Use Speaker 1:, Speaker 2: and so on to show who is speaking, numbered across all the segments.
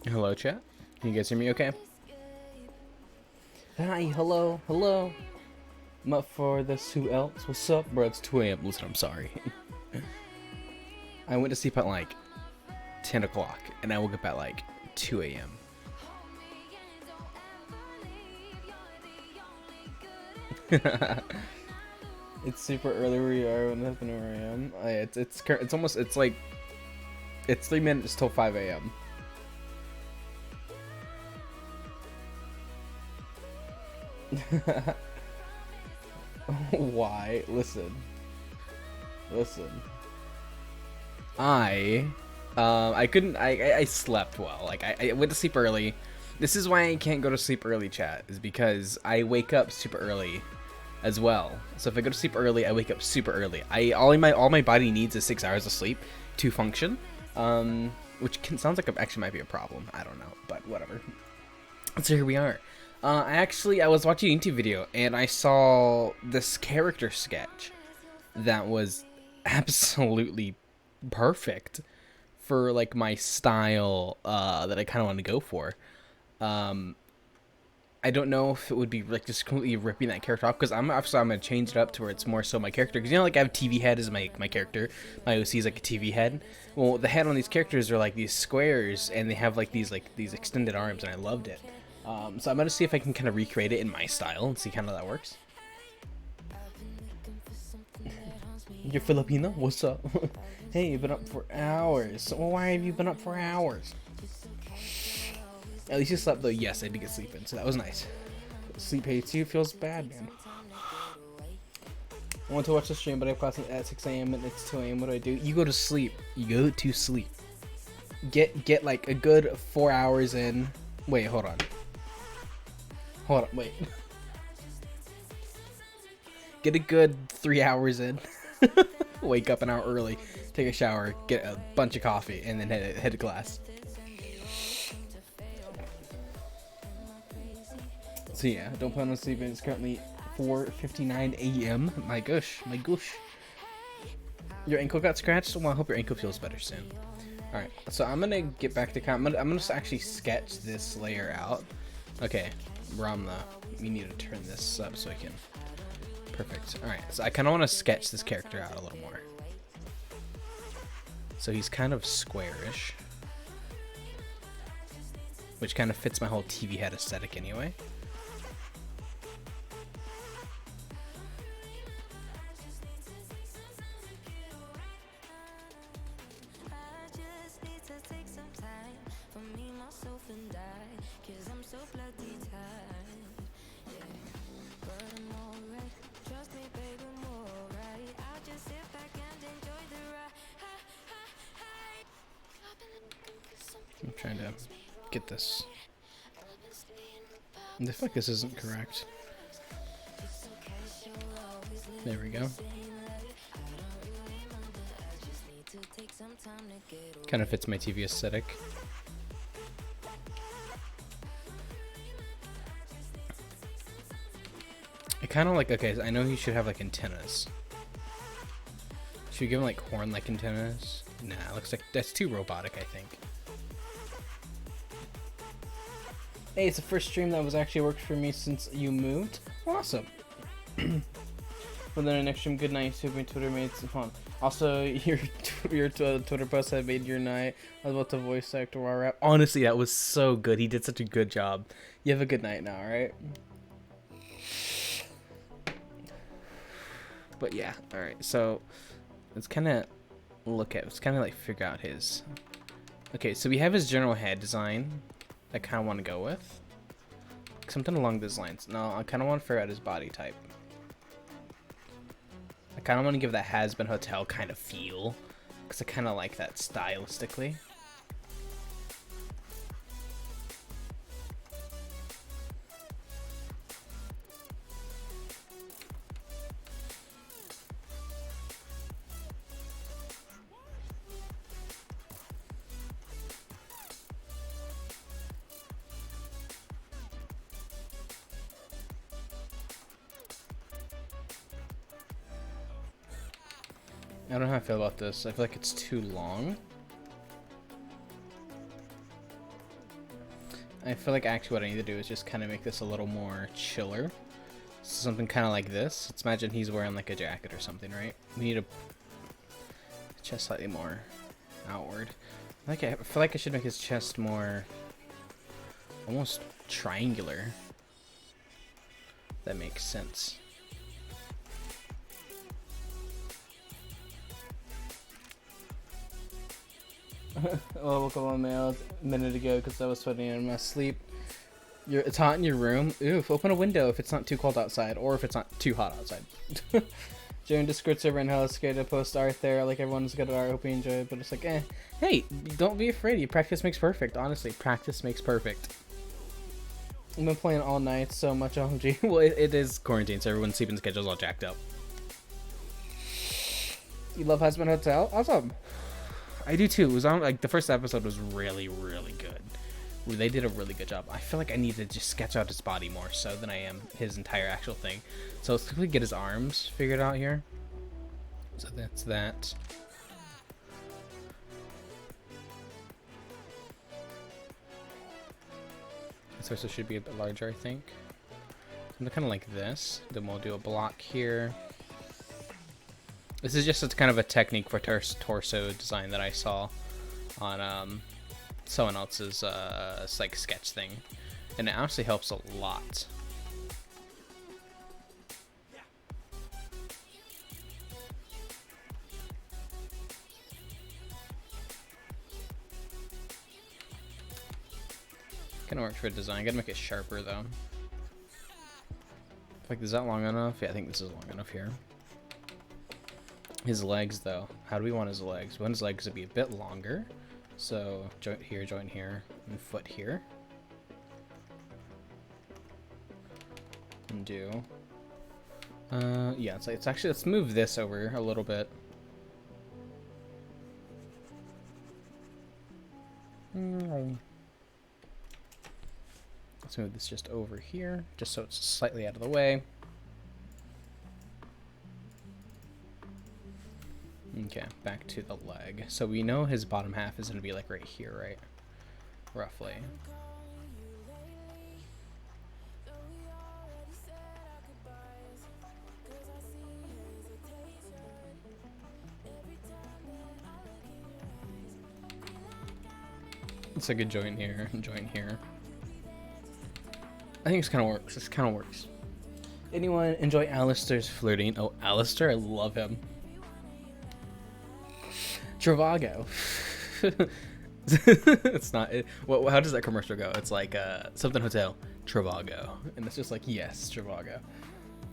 Speaker 1: Hello, chat. Can you guys hear me okay? Hi, hello, hello. I'm up for this. Who else? What's up, bro? It's 2 a.m. Listen, I'm sorry. I went to sleep at like 10 o'clock, and I woke up at like 2 a.m. It's super early where you are when it's where I am. It's almost it's 3 minutes till 5 a.m. Why? Listen. I couldn't. I slept well. Like I went to sleep early. This is why I can't go to sleep early, chat. Is because I wake up super early, as well. So if I go to sleep early, I wake up super early. All my body needs is 6 hours of sleep to function. Which sounds like actually might be a problem. I don't know, but whatever. So here we are. I was watching a YouTube video and I saw this character sketch that was absolutely perfect for like my style that I kind of want to go for. Um, I don't know if it would be like just completely ripping that character off because I'm gonna change it up to where it's more so my character, because like I have TV head as my character. My OC is like a TV head. Well, the head on these characters are like these squares and they have like these extended arms, and I loved it. So I'm gonna see if I can kind of recreate it in my style and see kind of how that works. You're Filipino? What's up? Hey, you've been up for hours. Well, why have you been up for hours? At least you slept though. Yes, I did get sleep in, so that was nice. Sleep hates you. Feels bad, man. I want to watch the stream, but I have class at 6 a.m. and it's 2 a.m. What do I do? You go to sleep. You go to sleep. Get like a good 4 hours in. Wait, hold on. Hold on, wait. Get a good 3 hours in. Wake up an hour early, take a shower, get a bunch of coffee, and then head to class. So yeah, don't plan on sleeping. It's currently 4:59 a.m. My gosh, my gosh. Your ankle got scratched? Well, I hope your ankle feels better soon. Alright, so I'm gonna get back to I'm gonna actually sketch this layer out. Okay, Ramna, we need to turn this up so I can. Perfect. Alright, so I kind of want to sketch this character out a little more. So he's kind of squarish, which kind of fits my whole TV head aesthetic anyway. I'm trying to get this. I feel like this isn't correct. There we go. Kind of fits my TV aesthetic. I kind of like, okay, I know he should have like antennas. Should we give him like horn-like antennas? Nah, looks like that's too robotic, I think. Hey, it's the first stream that was actually worked for me since you moved. Awesome. Well, then the next stream, good night. Super Twitter mates fun. Also, your Twitter post that made your night. I was about to voice actor while rap. Honestly, that was so good. He did such a good job. You have a good night now, alright? But yeah, alright. So let's kind of figure out his. Okay, so we have his general head design. I kind of want to go with something along those lines. No, I kind of want to figure out his body type. I kind of want to give that Has Been Hotel kind of feel, because I kind of like that stylistically. I don't know how I feel about this. I feel like it's too long. I feel like actually what I need to do is just kind of make this a little more chiller. Something kind of like this. Let's imagine he's wearing like a jacket or something, right? We need a chest slightly more outward. I feel like I should make his chest more almost triangular. That makes sense. Oh, I woke up on mail a minute ago because I was sweating in my sleep. It's hot in your room. Oof, open a window if it's not too cold outside, or if it's not too hot outside. Join Discord server and hell, scared to post art there. Like everyone's got art, hope you enjoy it, but it's like, hey, don't be afraid. Practice makes perfect. Honestly, practice makes perfect. I've been playing all night, so much OMG. Well, it is quarantine, so everyone's sleeping schedule's all jacked up. You love Husband Hotel? Awesome. I do too. It was on, like, the first episode was really, really good. They did a really good job. I feel like I need to just sketch out his body more so than I am his entire actual thing. So let's quickly get his arms figured out here. So that's that. So it should be a bit larger, I think. Something kind of like this. Then we'll do a block here. This is just kind of a technique for torso design that I saw on someone else's like sketch thing, and it actually helps a lot. Kind of works for design. I gotta make it sharper though. Like, is that long enough? Yeah, I think this is long enough here. His legs though, how do we want his legs? We want his legs to be a bit longer. So joint here, and foot here. And do yeah, it's actually, let's move this over a little bit. Let's move this just over here, just so it's slightly out of the way. Okay, back to the leg. So we know his bottom half is going to be like right here, right? Roughly. It's like a joint here, and joint here. I think this kind of works. This kind of works. Anyone enjoy Alistair's flirting? Oh, Alistair, I love him. Travago. It's not. How does that commercial go? It's like something hotel, Travago, and it's just like, yes, Travago.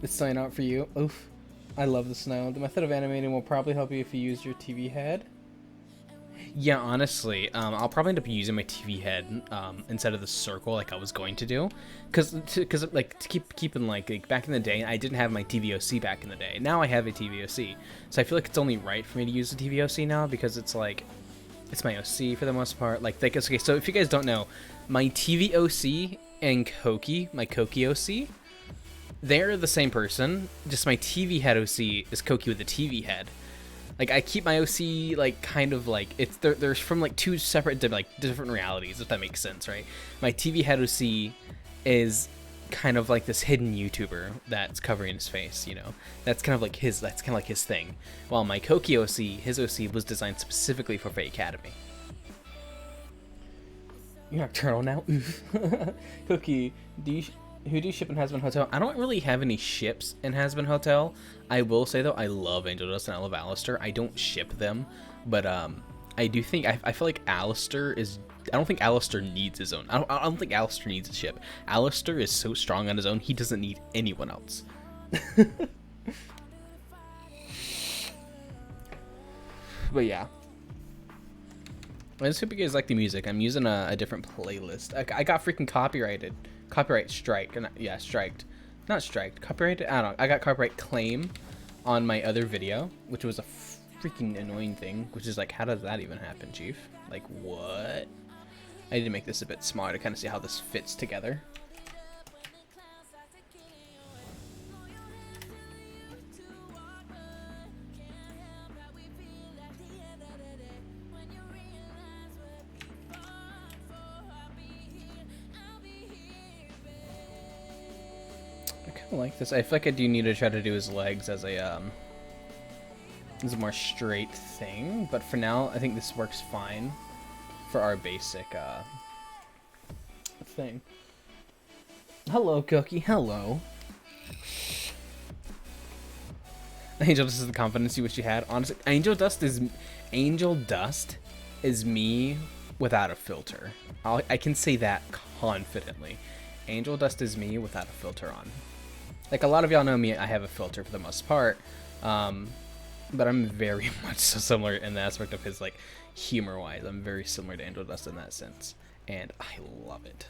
Speaker 1: It's sign out for you. Oof. I love the snow. The method of animating will probably help you if you use your TV head. Yeah, honestly, I'll probably end up using my TV head instead of the circle like I was going to do, because like to keep in like back in the day, I didn't have my TVOC back in the day. Now I have a TVOC, so I feel like it's only right for me to use the TVOC now, because it's like it's my OC for the most part. Like okay, so if you guys don't know, my TVOC and Koki, my Koki OC, they're the same person. Just my TV head OC is Koki with the TV head. Like, I keep my OC, like, kind of, like, they're from, like, two separate, like, different realities, if that makes sense, right? My TV head OC is kind of like this hidden YouTuber that's covering his face, you know? That's kind of like his thing. While my Koki OC, his OC was designed specifically for Fate Academy. You're nocturnal now? Koki, who do you ship in Hazbin Hotel? I don't really have any ships in Hazbin Hotel. I will say though, I love Angel Dust and I love Alistair. I don't ship them, but I do think I feel like Alistair is. I don't think Alistair needs his own. I don't think Alistair needs a ship. Alistair is so strong on his own. He doesn't need anyone else. But yeah. I just hope you guys like the music. I'm using a different playlist. I got freaking copyright strike. Yeah, striked. Not striked. Copyrighted? I don't know. I got copyright claim on my other video, which was a freaking annoying thing. Which is like, how does that even happen, Chief? Like, what? I need to make this a bit smaller to kind of see how this fits together. I like this. I feel like I do need to try to do his legs as a more straight thing, but for now I think this works fine for our basic thing. Hello, Cookie. Hello. Angel Dust is the confidence you wish you had. Honestly, Angel Dust is me without a filter. I can say that confidently. Angel Dust is me without a filter on. Like, a lot of y'all know me, I have a filter for the most part, but I'm very much so similar in the aspect of his, like, humor-wise. I'm very similar to Angel Dust in that sense, and I love it.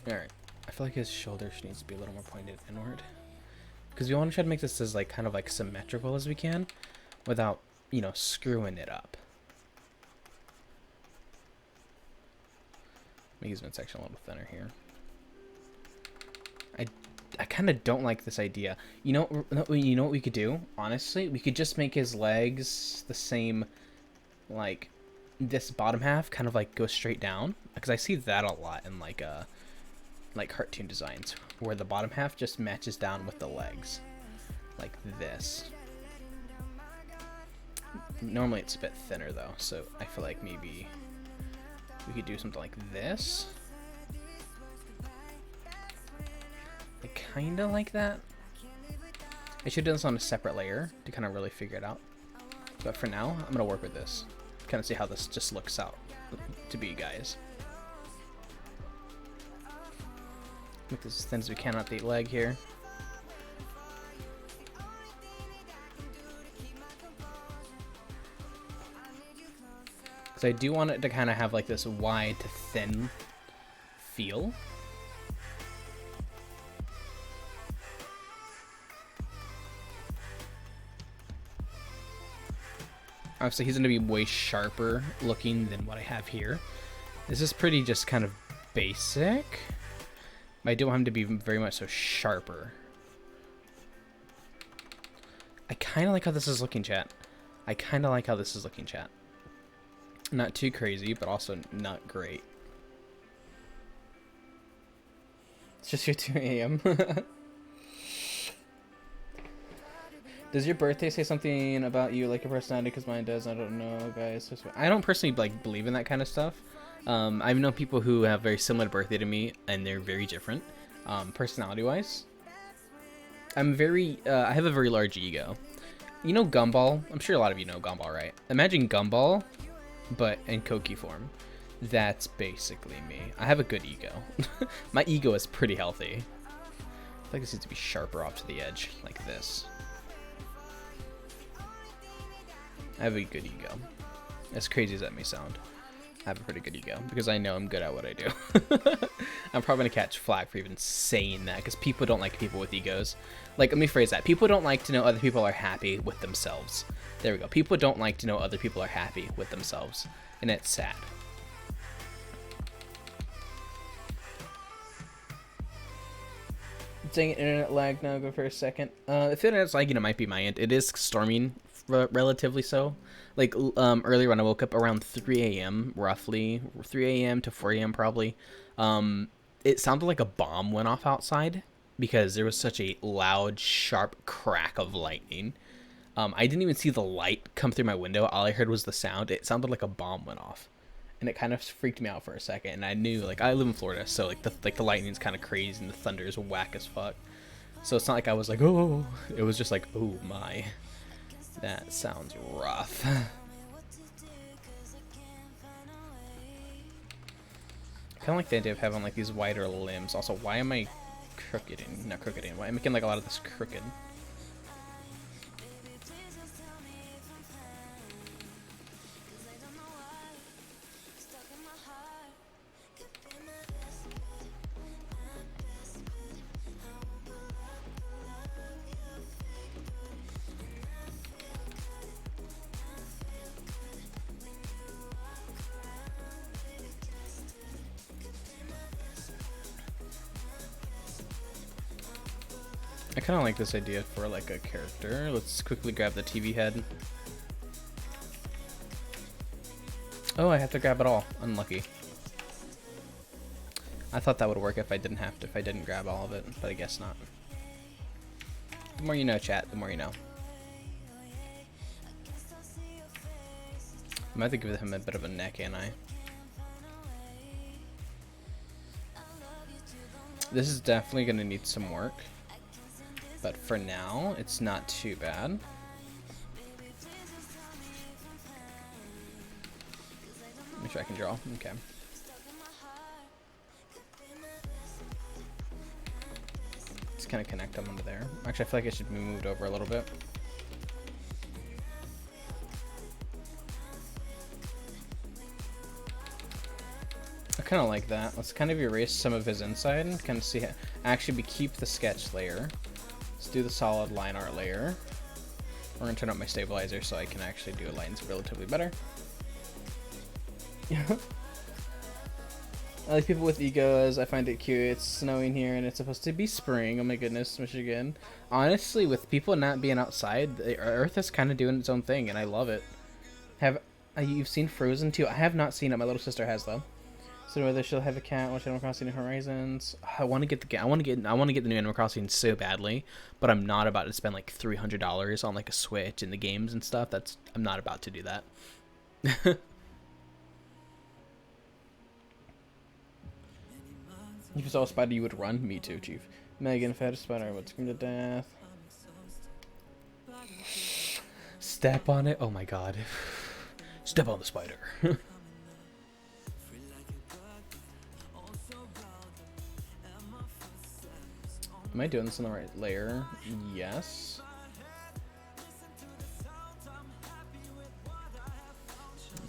Speaker 1: Alright, I feel like his shoulder needs to be a little more pointed inward, because we want to try to make this as, like, kind of, like, symmetrical as we can, without, you know, screwing it up. Make his midsection a little thinner here. I kind of don't like this idea. You know what we could do? Honestly, we could just make his legs the same, like, this bottom half kind of like go straight down, because I see that a lot in like cartoon designs where the bottom half just matches down with the legs, like this. Normally it's a bit thinner though, so I feel like maybe we could do something like this. Kind of like that. I should do this on a separate layer to kind of really figure it out. But for now, I'm going to work with this. Kind of see how this just looks out to be, guys. Make this as thin as we can on the leg here. Because I do want it to kind of have like this wide to thin feel. Obviously, he's going to be way sharper looking than what I have here. This is pretty just kind of basic. But I do want him to be very much so sharper. I kind of like how this is looking, chat. I kind of like how this is looking, chat. Not too crazy, but also not great. It's just your 2 a.m. Does your birthday say something about you, like your personality? Because mine does. I don't know, guys. I don't personally like believe in that kind of stuff. I've known people who have very similar birthday to me, and they're very different, personality-wise. I have a very large ego. You know Gumball? I'm sure a lot of you know Gumball, right? Imagine Gumball, but in Koki form. That's basically me. I have a good ego. My ego is pretty healthy. I feel like this needs to be sharper off to the edge, like this. I have a good ego. As crazy as that may sound, I have a pretty good ego because I know I'm good at what I do. I'm probably gonna catch flack for even saying that because people don't like people with egos. Like, let me phrase that. People don't like to know other people are happy with themselves. There we go. People don't like to know other people are happy with themselves, and it's sad. Dang it, internet lag now. Go for a second. If internet's lagging, it might be my end. It is storming. Relatively so. Like earlier when I woke up around 3 a.m. roughly 3 a.m. to 4 a.m. probably, it sounded like a bomb went off outside because there was such a loud sharp crack of lightning. I didn't even see the light come through my window. All I heard was the sound. It sounded like a bomb went off, and it kind of freaked me out for a second. And I knew, like, I live in Florida, so like the lightning's kind of crazy and the thunder is whack as fuck. So it's not like I was like, oh, it was just like, oh my. That sounds rough. I kind of like the idea of having like these wider limbs. Also, why am I crookeding? Not crookeding. Why am I making like a lot of this crooked? I kind of like this idea for like a character. Let's quickly grab the TV head. Oh, I have to grab it all. Unlucky. I thought that would work if I didn't grab all of it, but I guess not. The more you know, chat, the more you know. I might have to give him a bit of a neck, ain't I? This is definitely going to need some work, but for now, it's not too bad. Make sure I can draw. Okay. Just kind of connect them under there. Actually, I feel like it should be moved over a little bit. I kind of like that. Let's kind of erase some of his inside and kind of see how, actually keep the sketch layer. Let's do the solid line art layer. We're gonna turn up my stabilizer so I can actually do lines relatively better. I like people with egos. I find it cute. It's snowing here and it's supposed to be spring. Oh my goodness, Michigan. Honestly, with people not being outside, the Earth is kind of doing its own thing, and I love it. You've seen Frozen 2? I have not seen it. My little sister has though. So whether she'll have a cat, watch Animal Crossing New Horizons. I want to get the game. I want to get the new Animal Crossing so badly, but I'm not about to spend like $300 on like a Switch and the games and stuff. I'm not about to do that. If you saw a spider, you would run. Me too, Chief. Megan, if I had a spider, I would scream to death. Step on it. Oh my god. Step on the spider. Am I doing this in the right layer? Yes.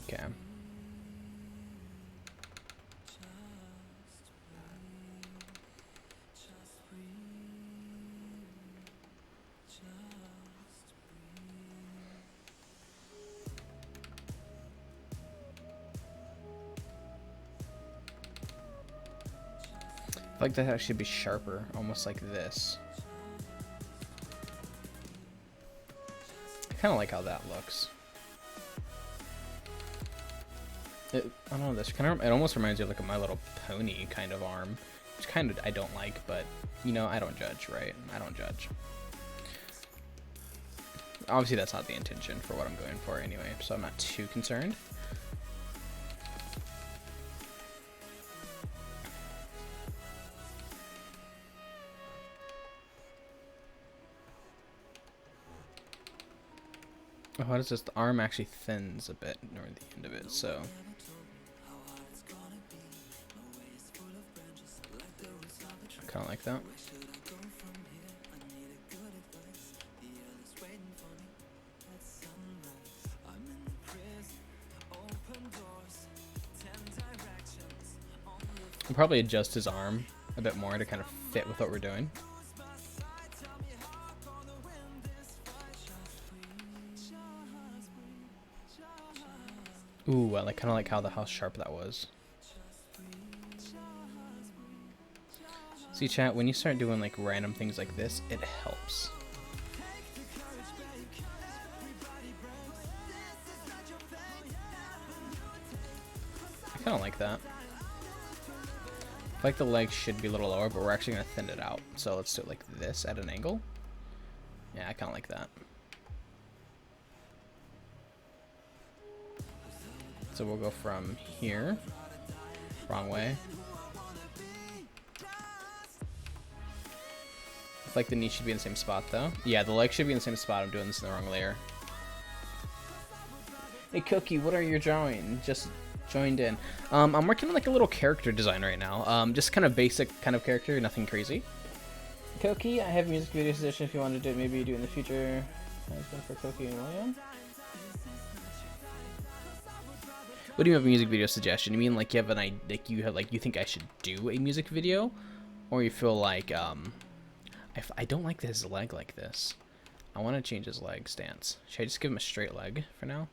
Speaker 1: Okay. I like that actually should be sharper, almost like this. I kind of like how that looks. I don't know, this kind of, it almost reminds me of like a My Little Pony kind of arm, which kind of I don't like, but you know, I don't judge, right? I don't judge. Obviously that's not the intention for what I'm going for anyway, so I'm not too concerned. What is this? The arm actually thins a bit near the end of it, so. I kind of like that. I'll probably adjust his arm a bit more to kind of fit with what we're doing. Ooh, I kind of like how sharp that was. See, chat, when you start doing like random things like this, it helps. I kind of like that. I like the legs should be a little lower, but we're actually going to thin it out. So let's do it like this at an angle. Yeah, I kind of like that. So we'll go from here, wrong way. I feel like the knee should be in the same spot though. Yeah, the leg should be in the same spot. I'm doing this in the wrong layer. Hey Koki, what are you drawing? Just joined in. I'm working on like a little character design right now. Just kind of basic kind of character, nothing crazy. Koki, I have a music video suggestion if you want to do it, maybe do it in the future. Husband for Koki and William. What do you have a music video suggestion? You mean like you have an idea, like you think I should do a music video, or you feel like I don't like his leg like this. I want to change his leg stance. Should I just give him a straight leg for now?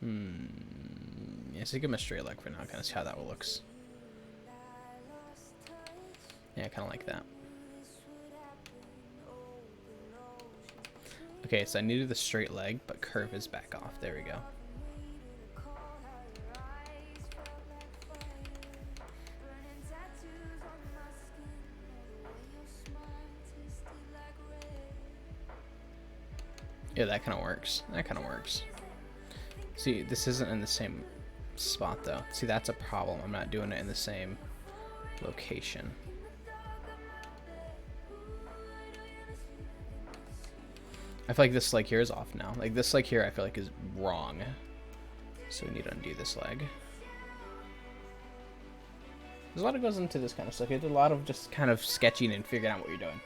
Speaker 1: Yeah, so give him a straight leg for now. Kind of see how that looks. Yeah, kind of like that. Okay, so I needed the straight leg, but curve his back off. There we go. Yeah, that kind of works. That kind of works. See, this isn't in the same spot though. See, that's a problem. I'm not doing it in the same location. I feel like this leg here is off now. Like this leg here I feel like is wrong. So we need to undo this leg. There's a lot that goes into this kind of stuff. It's a lot of just kind of sketching and figuring out what you're doing.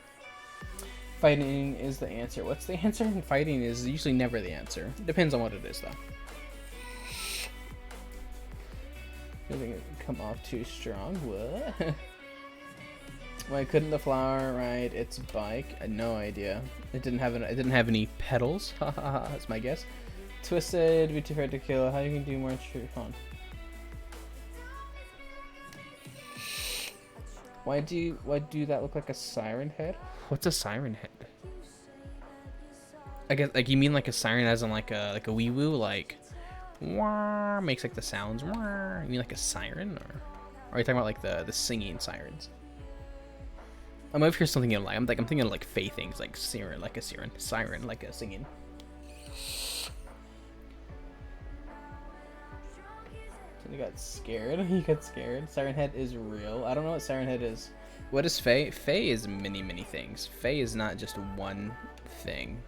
Speaker 1: Fighting is the answer. What's the answer? And fighting is usually never the answer. It depends on what it is though. Feeling it come off too strong. What? Why couldn't the flower ride its bike? I had no idea. It didn't have any pedals. Haha, that's my guess. Twisted, be too hard to kill. How you can do more true fun? Why do that look like a siren head? What's a siren head? I guess like you mean like a siren as in like a wee woo, like wah, makes like the sounds wah. You mean like a siren, or are you talking about like the singing sirens? I'm over here something like I'm thinking of like Faye things like siren, like a siren, like a singing. You got scared. You got scared. Siren Head is real. I don't know what Siren Head is. What is Faye? Faye is many things. Faye is not just one thing.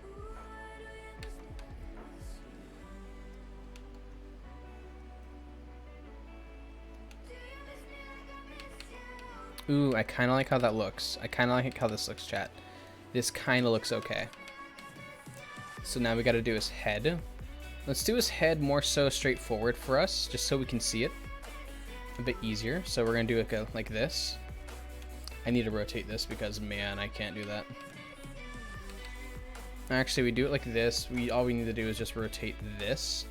Speaker 1: Ooh, I kind of like how that looks. I kind of like how this looks, chat. This kind of looks okay. So now we got to do his head. Let's do his head more so straightforward for us, just so we can see it a bit easier. So we're gonna do it like this. I need to rotate this because man, I can't do that. Actually, we do it like this. All we need to do is just rotate this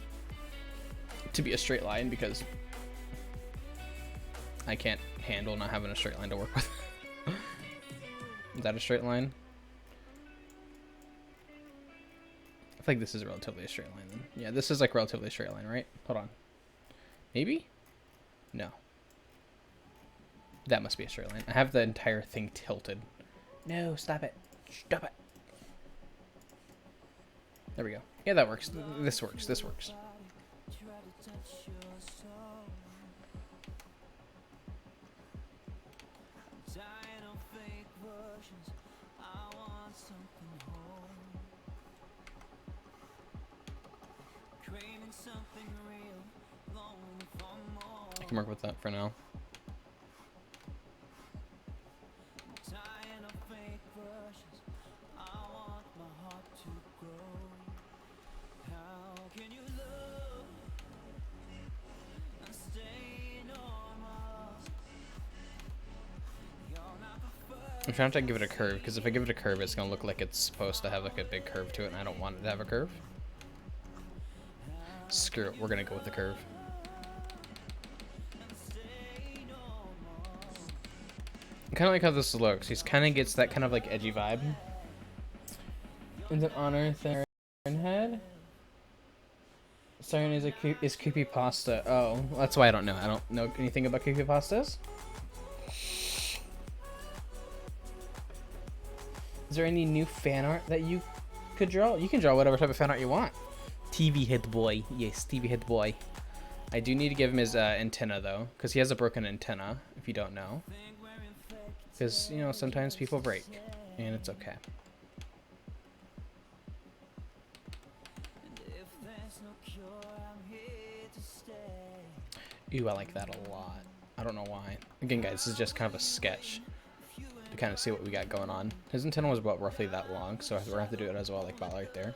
Speaker 1: to be a straight line because I can't handle not having a straight line to work with. Is that a straight line? I feel like this is relatively a straight line then. Yeah, this is like relatively a straight line, right? Hold on. Maybe? No. That must be a straight line. I have the entire thing tilted. No, stop it. Stop it. There we go. Yeah, that works. This works. This works. I can work with that for now. I'm trying to give it a curve, because if I give it a curve, it's going to look like it's supposed to have like a big curve to it, and I don't want it to have a curve. Screw it, we're going to go with the curve. I kind of like how this looks. He kind of gets that kind of like edgy vibe. Is it honor Siren Head? Siren is creepypasta. Oh, that's why I don't know. I don't know anything about creepypastas. Is there any new fan art that you could draw? You can draw whatever type of fan art you want. TV head boy. Yes, TV head boy. I do need to give him his antenna though, because he has a broken antenna, if you don't know. Because, you know, sometimes people break, and it's okay. Ooh, I like that a lot. I don't know why. Again, guys, this is just kind of a sketch to kind of see what we got going on. His antenna was about roughly that long, so we're going to have to do it as well, like about right there.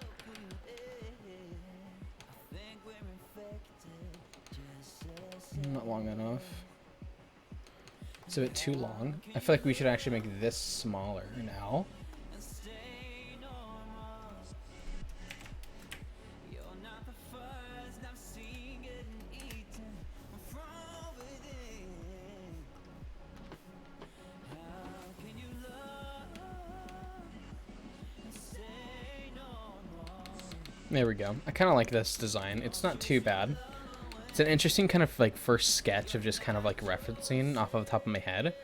Speaker 1: Not long enough. It's a bit too long. I feel like we should actually make this smaller now. There we go. I kind of like this design. It's not too bad. It's an interesting kind of like first sketch of just kind of like referencing off of the top of my head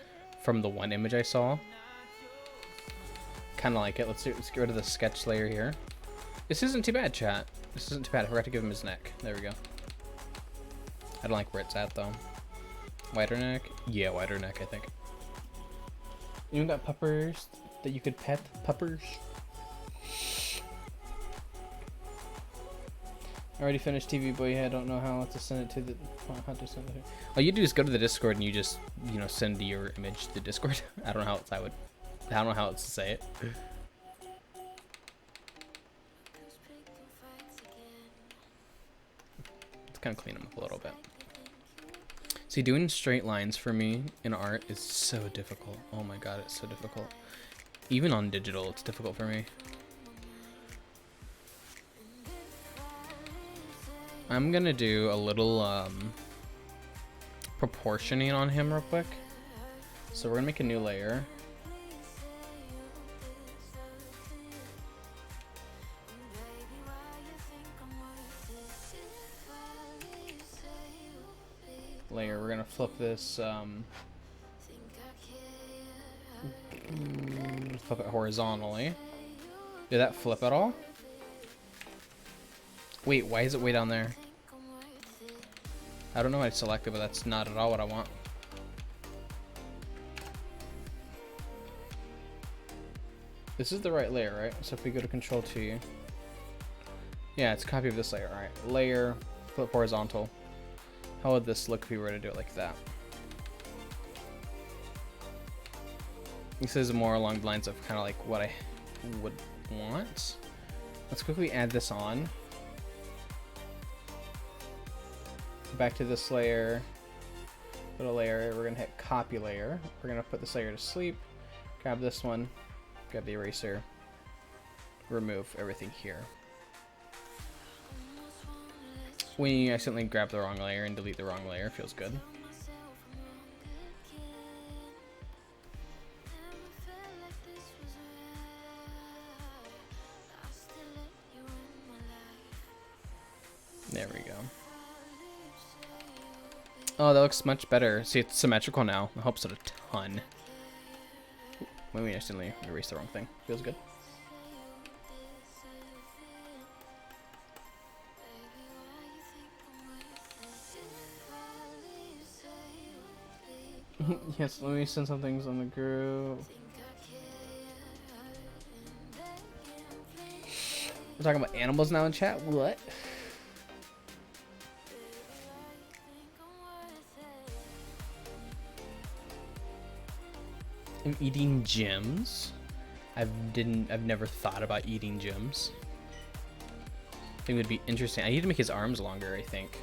Speaker 1: from the one image I saw. Kind of like it. Let's get rid of the sketch layer here. This isn't too bad, chat. This isn't too bad. I forgot to give him his neck. There we go. I don't like where it's at, though. Wider neck? Yeah, wider neck, I think. You got puppers that you could pet? Puppers? I already finished TV Boy. I don't know how to send it to the... How to send it. All you do is go to the Discord and you just, you know, send your image to the Discord. I don't know how else I don't know how else to say it. Let's kind of clean them up a little bit. See, doing straight lines for me in art is so difficult. Oh my god, it's so difficult. Even on digital, it's difficult for me. I'm gonna do a little proportioning on him real quick. So we're gonna make a new layer. We're gonna flip this flip it horizontally. Did that flip at all? Wait, why is it way down there? I don't know what I selected, but that's not at all what I want. This is the right layer, right? So if we go to Control T, yeah, it's a copy of this layer. All right, layer, flip horizontal. How would this look if we were to do it like that? This is more along the lines of kind of like what I would want. Let's quickly add this on. Back to this layer. Put a layer. We're gonna hit copy layer. We're gonna put this layer to sleep. Grab this one. Grab the eraser. Remove everything here. When you accidentally grab the wrong layer and delete the wrong layer, feels good. There we go. Oh, that looks much better. See, it's symmetrical now. It helps it a ton. When we accidentally erased the wrong thing. Feels good. Yes, let me send some things on the group. We're talking about animals now in chat? What? I'm eating gems. I've never thought about eating gems. I think it would be interesting. I need to make his arms longer, I think.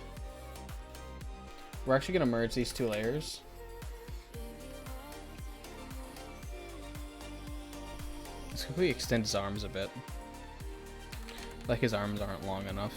Speaker 1: We're actually gonna merge these two layers. Let's quickly extend his arms a bit. Like his arms aren't long enough.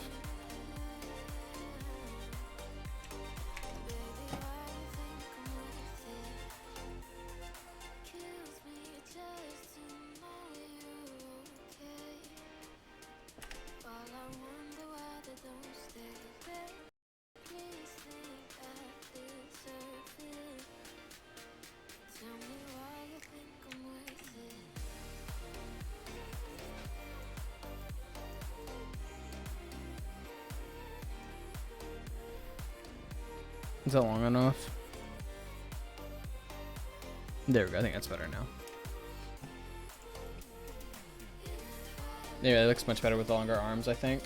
Speaker 1: Is that long enough? There we go. I think that's better now. Yeah, it looks much better with the longer arms, I think.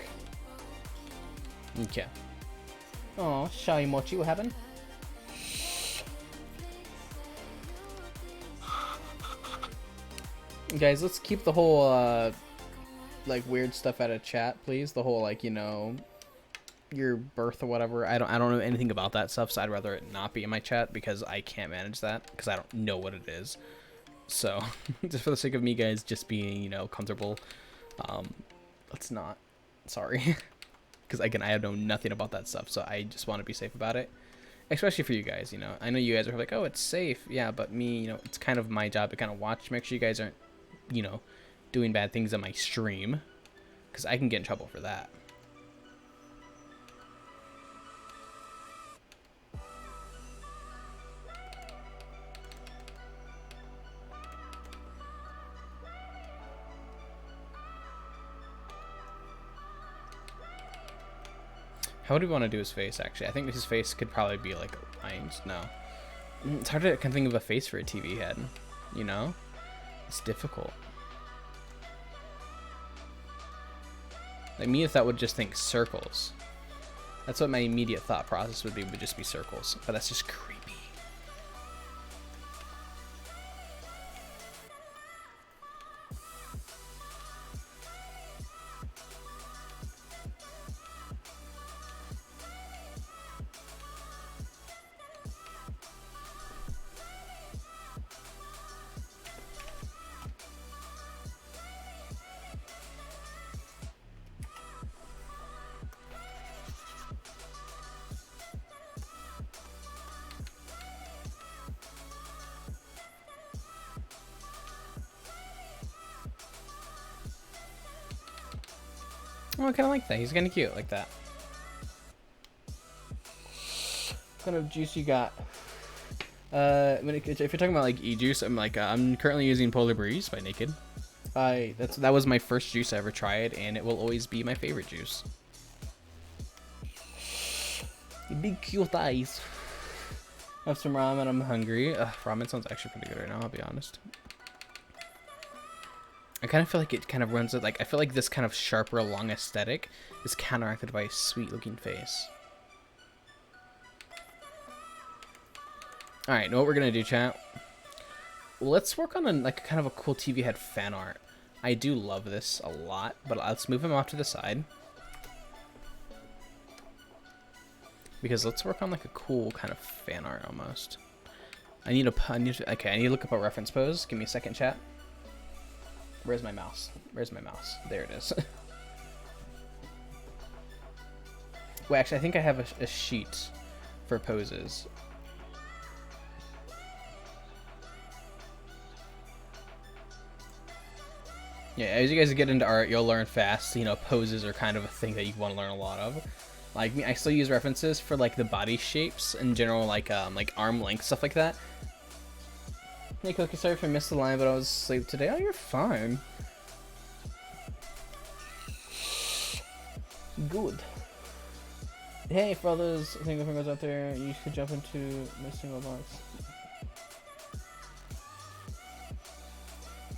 Speaker 1: Okay. Oh, Shy Mochi, what happened? Guys, let's keep the whole, like, weird stuff out of chat, please. The whole, like, you know, your birth or whatever. I don't know anything about that stuff, so I'd rather it not be in my chat because I can't manage that because I don't know what it is. So just for the sake of me guys just being, you know, comfortable, let's not. Sorry. Because again, I know nothing about that stuff, so I just want to be safe about it, especially for you guys. You know, I know you guys are like, oh, it's safe. Yeah, but me, you know, it's kind of my job to kind of watch, make sure you guys aren't, you know, doing bad things on my stream, because I can get in trouble for that. How do we want to do his face, actually? I think his face could probably be like lines. No. It's hard to think of a face for a TV head, you know? It's difficult. Like me, if that would just think circles. That's what my immediate thought process would just be circles. But that's just creepy. Oh, I kind of like that. He's kind of cute like that. What kind of juice you got? If you're talking about like e-juice, I'm currently using Polar Breeze by Naked. That was my first juice I ever tried, and it will always be my favorite juice. Big cute eyes. I have some ramen. I'm hungry. Ramen sounds actually pretty good right now. I'll be honest. I kind of feel like it kind of runs it like I feel like this kind of sharper, long aesthetic is counteracted by a sweet-looking face. All right, know what we're gonna do, chat? Let's work on like kind of a cool TV head fan art. I do love this a lot, but let's move him off to the side because let's work on like a cool kind of fan art almost. I need to look up a reference pose. Give me a second, chat. Where's my mouse? Where's my mouse? There it is. Well, actually, I think I have a sheet for poses. Yeah, as you guys get into art, you'll learn fast. You know, poses are kind of a thing that you want to learn a lot of. Like me, I still use references for like the body shapes in general, like arm length, stuff like that. Hey Koki, sorry if I missed the line, but I was asleep today. Oh, you're fine. Good. Hey, for all those single fingers out there, you should jump into my single box.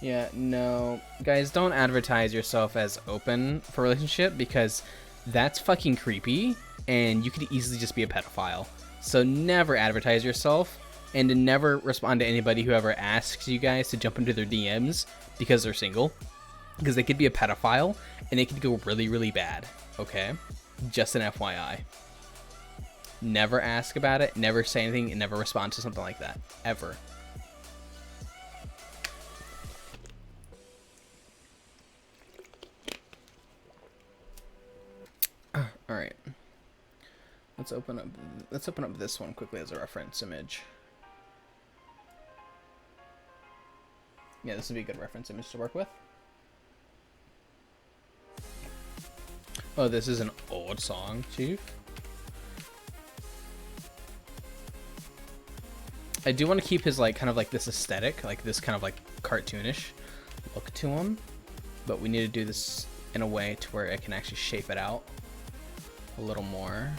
Speaker 1: Yeah, no. Guys, don't advertise yourself as open for a relationship because that's fucking creepy and you could easily just be a pedophile. So never advertise yourself. And to never respond to anybody who ever asks you guys to jump into their DMs because they're single. Because they could be a pedophile, and it could go really, really bad. Okay? Just an FYI. Never ask about it, never say anything, and never respond to something like that. Ever. Alright. Let's open up this one quickly as a reference image. Yeah, this would be a good reference image to work with. Oh, this is an old song, Chief. I do want to keep his like kind of like this aesthetic, like this kind of like cartoonish look to him, but we need to do this in a way to where I can actually shape it out a little more.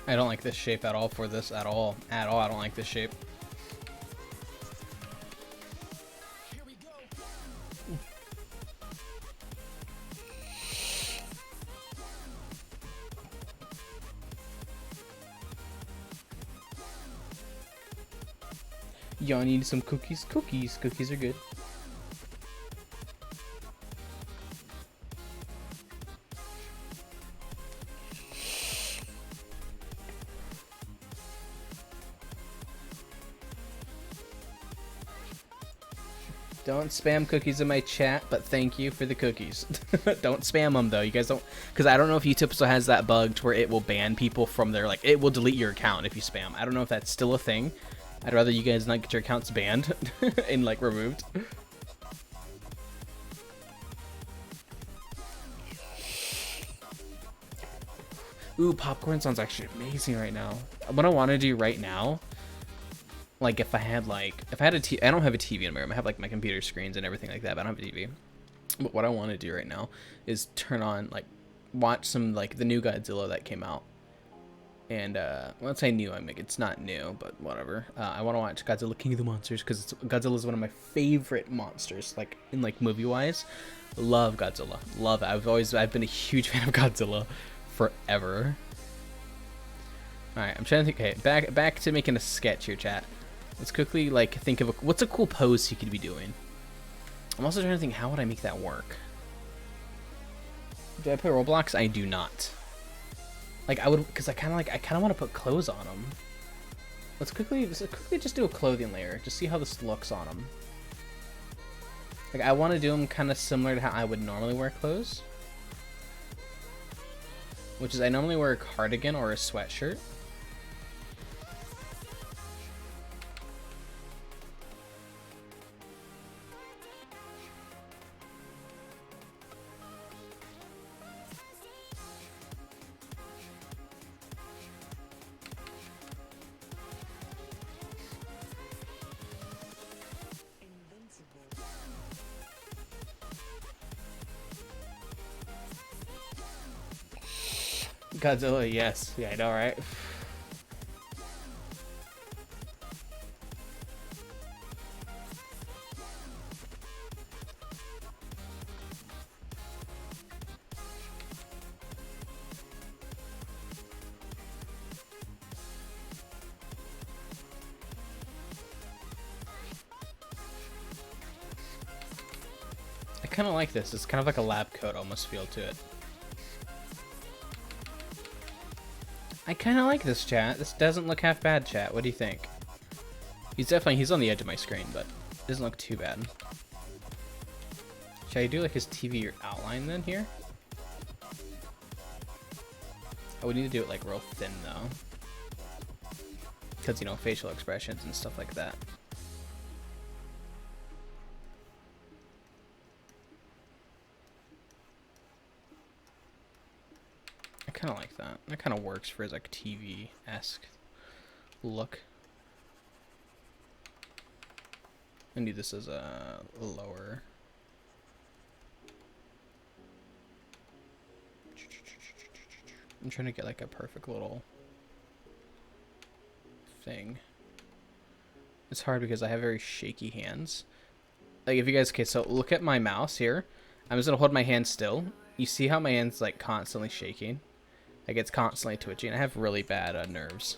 Speaker 1: I don't like this shape at all for this at all. I don't like this shape. Y'all need some cookies? Cookies are good. Don't spam cookies in my chat, but thank you for the cookies. Don't spam them though. You guys don't, because I don't know if YouTube still has that bug to where it will ban people from their, like, it will delete your account if you spam. I don't know if that's still a thing. I'd rather you guys not get your accounts banned and like removed. Ooh, popcorn sounds actually amazing right now. What I want to do right now, like if I had a TV, I don't have a TV in my room. I have like my computer screens and everything like that, but I don't have a TV. But what I want to do right now is turn on, like, watch some, like, the new Godzilla that came out. And, let's say new, I mean, it's not new, but whatever. I want to watch Godzilla King of the Monsters, because Godzilla is one of my favorite monsters, like, in, like, movie-wise. Love Godzilla. Love it. I've been a huge fan of Godzilla forever. Alright, I'm trying to think, okay, back to making a sketch here, chat. Let's quickly, like, think of what's a cool pose you could be doing. I'm also trying to think, how would I make that work? Do I play Roblox? I do not. Like, I would, because I kind of want to put clothes on them. Let's quickly just do a clothing layer. Just see how this looks on them. Like, I want to do them kind of similar to how I would normally wear clothes. Which is, I normally wear a cardigan or a sweatshirt. Godzilla, yes. Yeah, I know, right? I kind of like this. It's kind of like a lab coat almost feel to it. I kind of like this, chat. This doesn't look half bad, chat. What do you think? He's on the edge of my screen, but it doesn't look too bad. Should I do like his TV outline then here? I would need to do it like real thin though. Because, you know, facial expressions and stuff like that. I kind of like that. That kind of works for his like TV-esque look. I need this as a lower. I'm trying to get like a perfect little thing. It's hard because I have very shaky hands. Like if you guys, okay, so look at my mouse here. I'm just gonna hold my hand still. You see how my hand's like constantly shaking? Like it's constantly twitchy, and I have really bad nerves.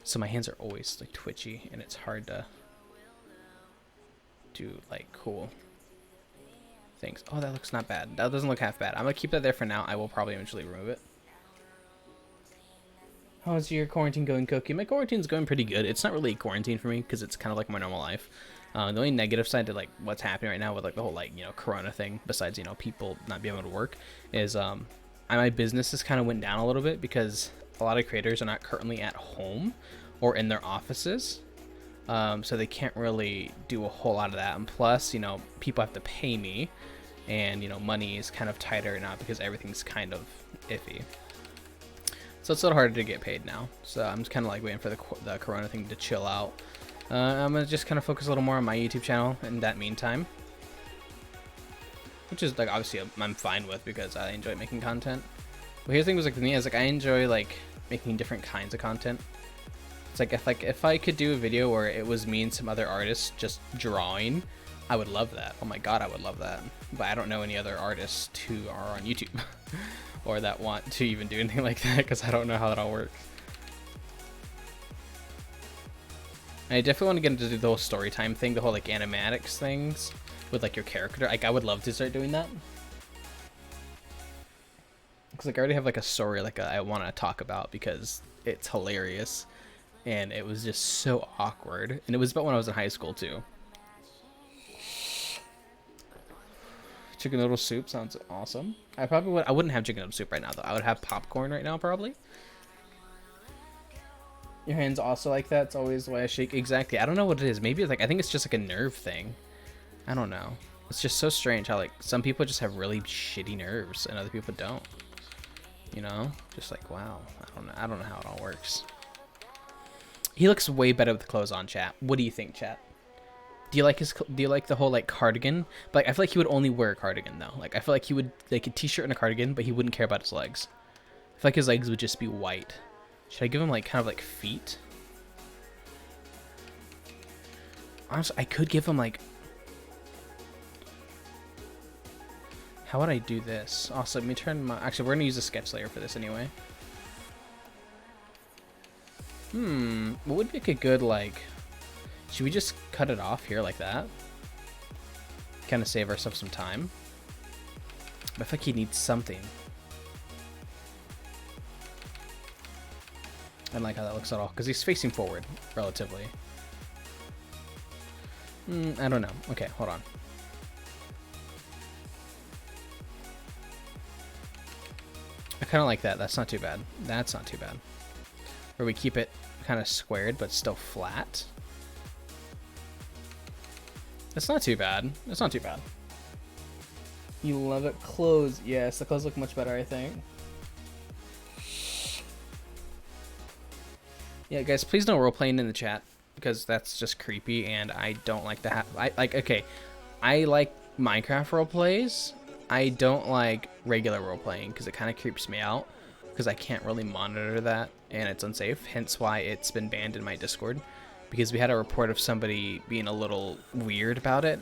Speaker 1: So my hands are always like twitchy, and it's hard to do like cool things. Oh, that looks not bad. That doesn't look half bad. I'm gonna keep that there for now. I will probably eventually remove it. How's your quarantine going, Koki? My quarantine's going pretty good. It's not really a quarantine for me because it's kind of like my normal life. The only negative side to like what's happening right now with like the whole like, you know, Corona thing, besides, you know, people not being able to work, is my business has kind of went down a little bit because a lot of creators are not currently at home or in their offices. So they can't really do a whole lot of that. And plus, you know, people have to pay me, and, you know, money is kind of tighter now because everything's kind of iffy. So it's a little harder to get paid now. So I'm just kind of like waiting for the Corona thing to chill out. I'm going to just kind of focus a little more on my YouTube channel in that meantime. Which is like obviously I'm fine with because I enjoy making content. But here's the thing was like for me is like I enjoy like making different kinds of content. It's like if I could do a video where it was me and some other artists just drawing, I would love that. Oh my god, I would love that. But I don't know any other artists who are on YouTube or that want to even do anything like that because I don't know how that all works. I definitely want to get into the whole story time thing, the whole like animatics things with like your character. Like I would love to start doing that. Because like I already have like a story like I want to talk about because it's hilarious. And it was just so awkward. And it was about when I was in high school too. Chicken noodle soup sounds awesome. I wouldn't have chicken noodle soup right now though. I would have popcorn right now probably. Your hands also like that. It's always why I shake. Exactly. I don't know what it is. Maybe it's like, I think it's just like a nerve thing. I don't know. It's just so strange how like some people just have really shitty nerves and other people don't. You know, just like, wow. I don't know how it all works. He looks way better with clothes on, chat. What do you think, chat? Do you like the whole like cardigan? But like, I feel like he would only wear a cardigan though. Like I feel like he would like a t-shirt and a cardigan, but he wouldn't care about his legs. I feel like his legs would just be white. Should I give him like kind of like feet? Honestly, I could give him like... How would I do this? Also, let me turn my... Actually, we're going to use a sketch layer for this anyway. What would make a good like... Should we just cut it off here like that? Kind of save ourselves some time. But I feel like he needs something. I don't like how that looks at all, because he's facing forward, relatively. I don't know. Okay, hold on. I kind of like that. That's not too bad. That's not too bad. Where we keep it kind of squared, but still flat. That's not too bad. That's not too bad. You love it. Clothes. Yes, the clothes look much better, I think. Yeah, guys, please no role-playing in the chat, because that's just creepy, and I don't like to have... okay, I like Minecraft roleplays. I don't like regular role-playing, because it kind of creeps me out, because I can't really monitor that, and it's unsafe, hence why it's been banned in my Discord, because we had a report of somebody being a little weird about it,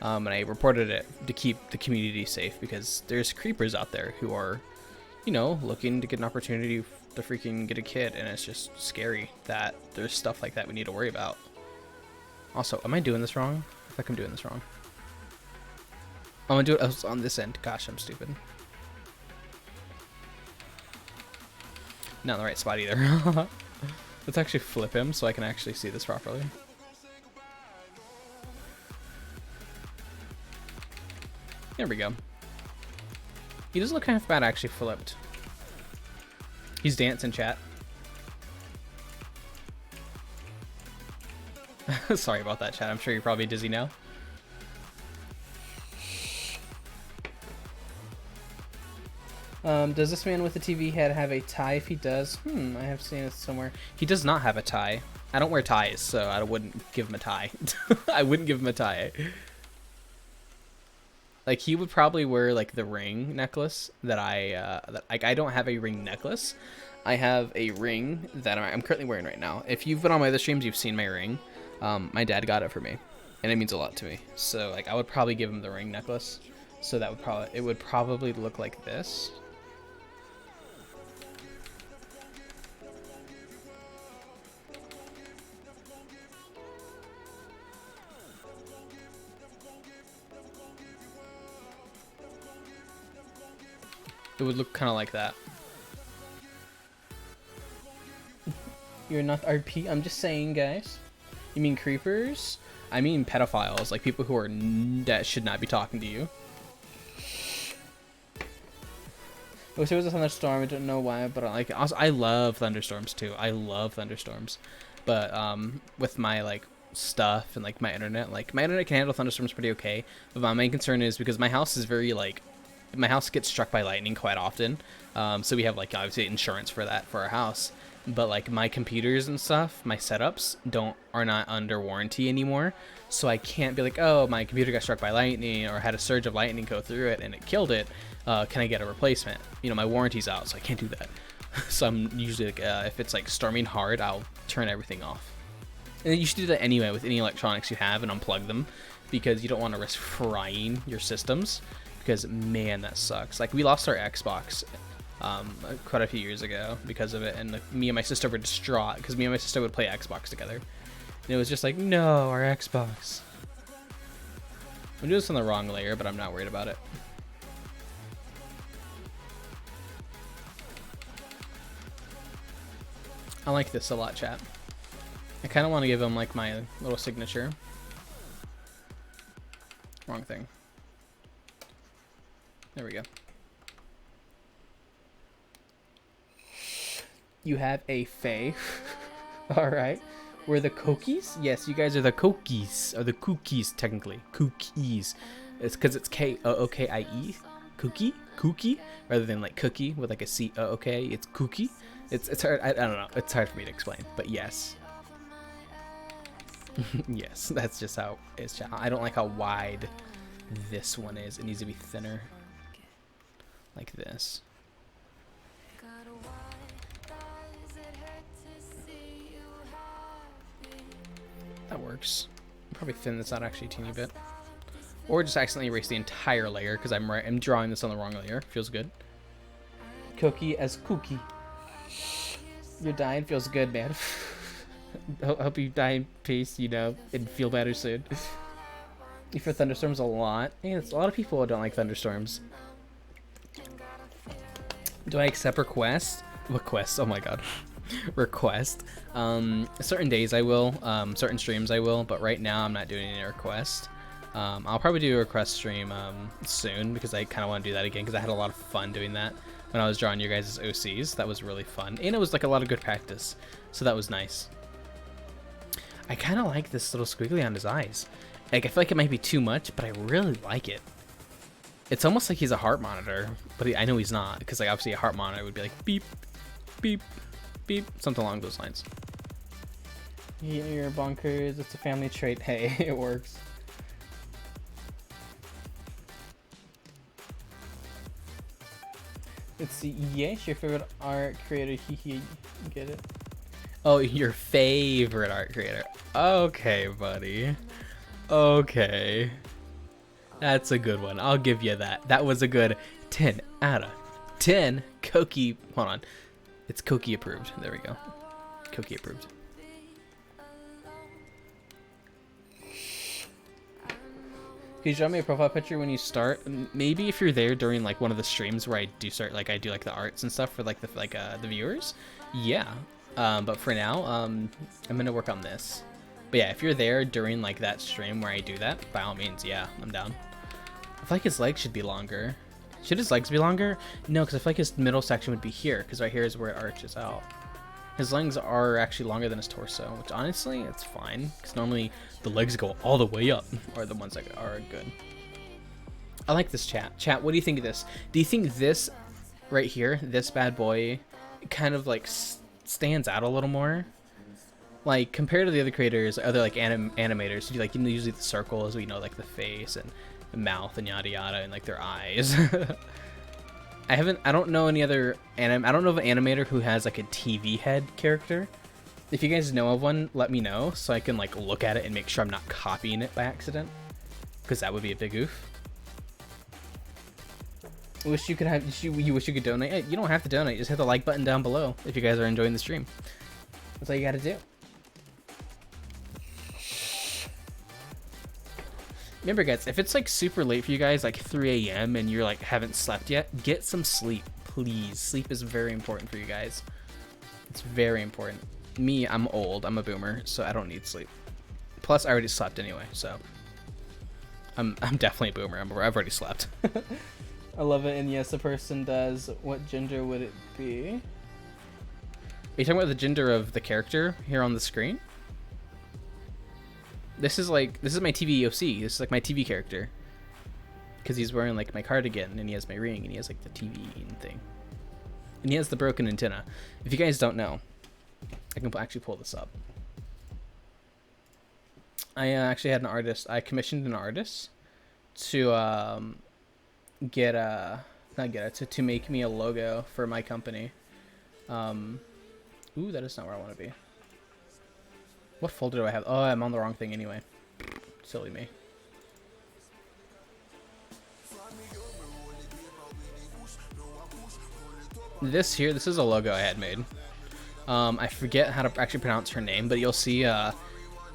Speaker 1: and I reported it to keep the community safe, because there's creepers out there who are, you know, looking to get an opportunity to freaking get a kid, and it's just scary that there's stuff like that we need to worry about. Also, am I doing this wrong? I feel like I'm doing this wrong. I'm gonna do it on this end. Gosh, I'm stupid. Not in the right spot either. Let's actually flip him so I can actually see this properly. There we go. He doesn't look kind of bad actually flipped. He's dancing, chat. Sorry about that, chat. I'm sure you're probably dizzy now. Does this man with the TV head have a tie? If he does, I have seen it somewhere. He does not have a tie. I don't wear ties, so I wouldn't give him a tie. I wouldn't give him a tie. Like, he would probably wear, like, the ring necklace that I don't have a ring necklace. I have a ring that I'm currently wearing right now. If you've been on my other streams, you've seen my ring. My dad got it for me, and it means a lot to me. So, like, I would probably give him the ring necklace. So that would probably look like this. It would look kind of like that. You're not RP. I'm just saying, guys. You mean creepers? I mean pedophiles, like people who are that should not be talking to you. I wish there was a thunderstorm. I don't know why, but I love thunderstorms too. I love thunderstorms, but with my like stuff and like my internet can handle thunderstorms pretty okay. But my main concern is because my house is very like. My house gets struck by lightning quite often, so we have like obviously insurance for that for our house. But like my computers and stuff, my setups are not under warranty anymore, so I can't be like, oh, my computer got struck by lightning or had a surge of lightning go through it and it killed it. Can I get a replacement? You know, my warranty's out, so I can't do that. So I'm usually like, if it's like storming hard, I'll turn everything off. And you should do that anyway with any electronics you have and unplug them, because you don't want to risk frying your systems. Because man, that sucks. Like we lost our Xbox quite a few years ago because of it, and like, me and my sister were distraught because me and my sister would play Xbox together, and it was just like, no, our Xbox. I'm doing this on the wrong layer, but I'm not worried about it. I like this a lot, chat. I kind of want to give him like my little signature. Wrong thing. There we go. You have a Fae. All right. We're the Kokis? Yes, you guys are the Kokis. Or the Cookies, technically. Cookies. It's because it's K-O-O-K-I-E. Cookie? Cookie? Rather than like cookie with like a C-O-O-K. It's Cookie. It's hard. I don't know. It's hard for me to explain. But yes. Yes, that's just how it's. I don't like how wide this one is. It needs to be thinner. Like this. That works. I'll probably thin this out actually a teeny bit. Or just accidentally erase the entire layer because I'm drawing this on the wrong layer. Feels good. Koki as Cookie. You're dying. Feels good, man. Hope you die in peace, you know, and feel better soon. You fear thunderstorms a lot. Hey, there's a lot of people who don't like thunderstorms. Do I accept requests? Requests, oh my god. Request. Certain days I will, certain streams I will, but right now I'm not doing any requests. I'll probably do a request stream soon because I kind of want to do that again because I had a lot of fun doing that when I was drawing your guys' OCs. That was really fun, and it was like a lot of good practice, so that was nice. I kind of like this little squiggly on his eyes. Like, I feel like it might be too much, but I really like it. It's almost like he's a heart monitor, but I know he's not, because like obviously a heart monitor would be like beep, beep, beep, something along those lines. You're bonkers. It's a family trait. Hey, it works. Let's see. Yes, your favorite art creator. Hee. Get it? Oh, your favorite art creator. Okay, buddy. Okay. That's a good one. I'll give you that. That was a good 10 out of 10. Koki. Hold on. It's Koki approved. There we go. Koki approved. Can you draw me a profile picture when you start? Maybe if you're there during like one of the streams where I do start, like I do like the arts and stuff for like the viewers. Yeah. But for now, I'm gonna work on this. But yeah, if you're there during like that stream where I do that, by all means, yeah, I'm down. I feel like his legs should be longer. Should his legs be longer? No, because I feel like his middle section would be here, because right here is where it arches out. His legs are actually longer than his torso, which honestly, it's fine, because normally the legs go all the way up, or the ones that are good. I like this chat. Chat, what do you think of this? Do you think this right here, this bad boy, kind of like stands out a little more? Like compared to the other creators, other like animators, like usually the circles, we know like the face and the mouth and yada yada and like their eyes. I don't know any other I don't know of an animator who has like a TV head character. If you guys know of one, let me know so I can like look at it and make sure I'm not copying it by accident, because that would be a big oof. Wish you could have. You wish you could donate. Hey, you don't have to donate. Just hit the like button down below if you guys are enjoying the stream. That's all you got to do. Remember, guys, if it's like super late for you guys, like 3 a.m. and you're like haven't slept yet, get some sleep, please. Sleep is very important for you guys. It's very important. Me, I'm old. I'm a boomer, so I don't need sleep. Plus, I already slept anyway, so I'm definitely a boomer. I've already slept. I love it, and yes, a person does. What gender would it be? Are you talking about the gender of the character here on the screen? This is my TV OC. This is like my TV character. Because he's wearing like my cardigan, and he has my ring, and he has like the TV thing. And he has the broken antenna. If you guys don't know, I can actually pull this up. I actually had an artist. I commissioned an artist to to make me a logo for my company. Ooh, that is not where I want to be. What folder do I have? Oh, I'm on the wrong thing anyway. Silly me. This is a logo I had made. I forget how to actually pronounce her name, but you'll see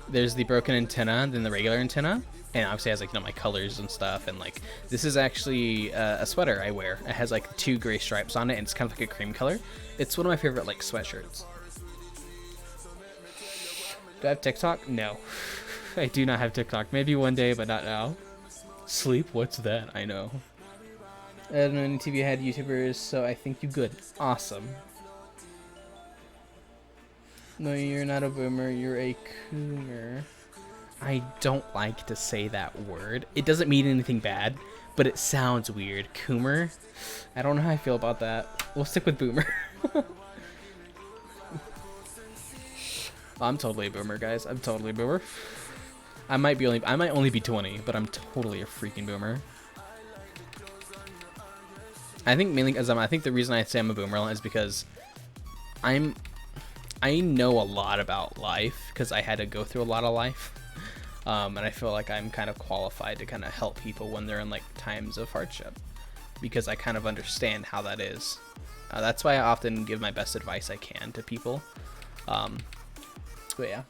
Speaker 1: there's the broken antenna, then the regular antenna, and obviously it has like my colors and stuff, and like this is actually a sweater I wear. It has like 2 gray stripes on it, and it's kind of like a cream color. It's one of my favorite like sweatshirts. Do I have TikTok? No. I do not have TikTok. Maybe one day, but not now. Sleep? What's that? I know. I don't know any TV head YouTubers, so I think you good. Awesome. No, you're not a boomer. You're a coomer. I don't like to say that word. It doesn't mean anything bad, but it sounds weird. Coomer? I don't know how I feel about that. We'll stick with boomer. I'm totally a boomer, guys. I'm totally a boomer. I might only be 20, but I'm totally a freaking boomer. I think mainly because I think the reason I say I'm a boomer is because I know a lot about life because I had to go through a lot of life. And I feel like I'm kind of qualified to kind of help people when they're in like times of hardship because I kind of understand how that is. That's why I often give my best advice I can to people. But yeah.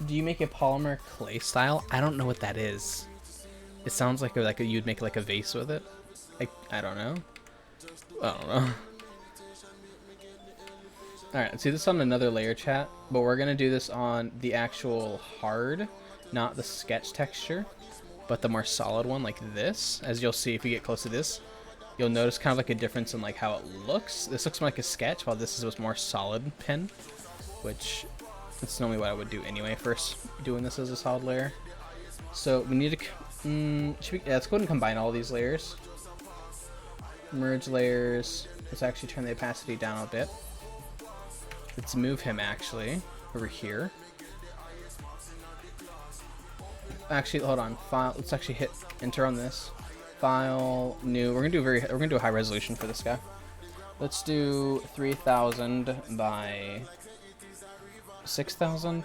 Speaker 1: Do you make a polymer clay style? I don't know what that is. It sounds like you'd make like a vase with it. I don't know. I don't know. Alright, let's do this on another layer, chat. But we're going to do this on the actual hard, not the sketch texture, but the more solid one like this. As you'll see if you get close to this, you'll notice kind of like a difference in like how it looks. This looks more like a sketch, while this is a more solid pen, which that's normally what I would do anyway, first doing this as a solid layer. So we need to... let's go ahead and combine all these layers. Merge layers. Let's actually turn the opacity down a bit. Let's move him actually over here. Actually, hold on. File. Let's actually hit enter on this. File, new. We're gonna do a high resolution for this guy. Let's do 3000 by 6000.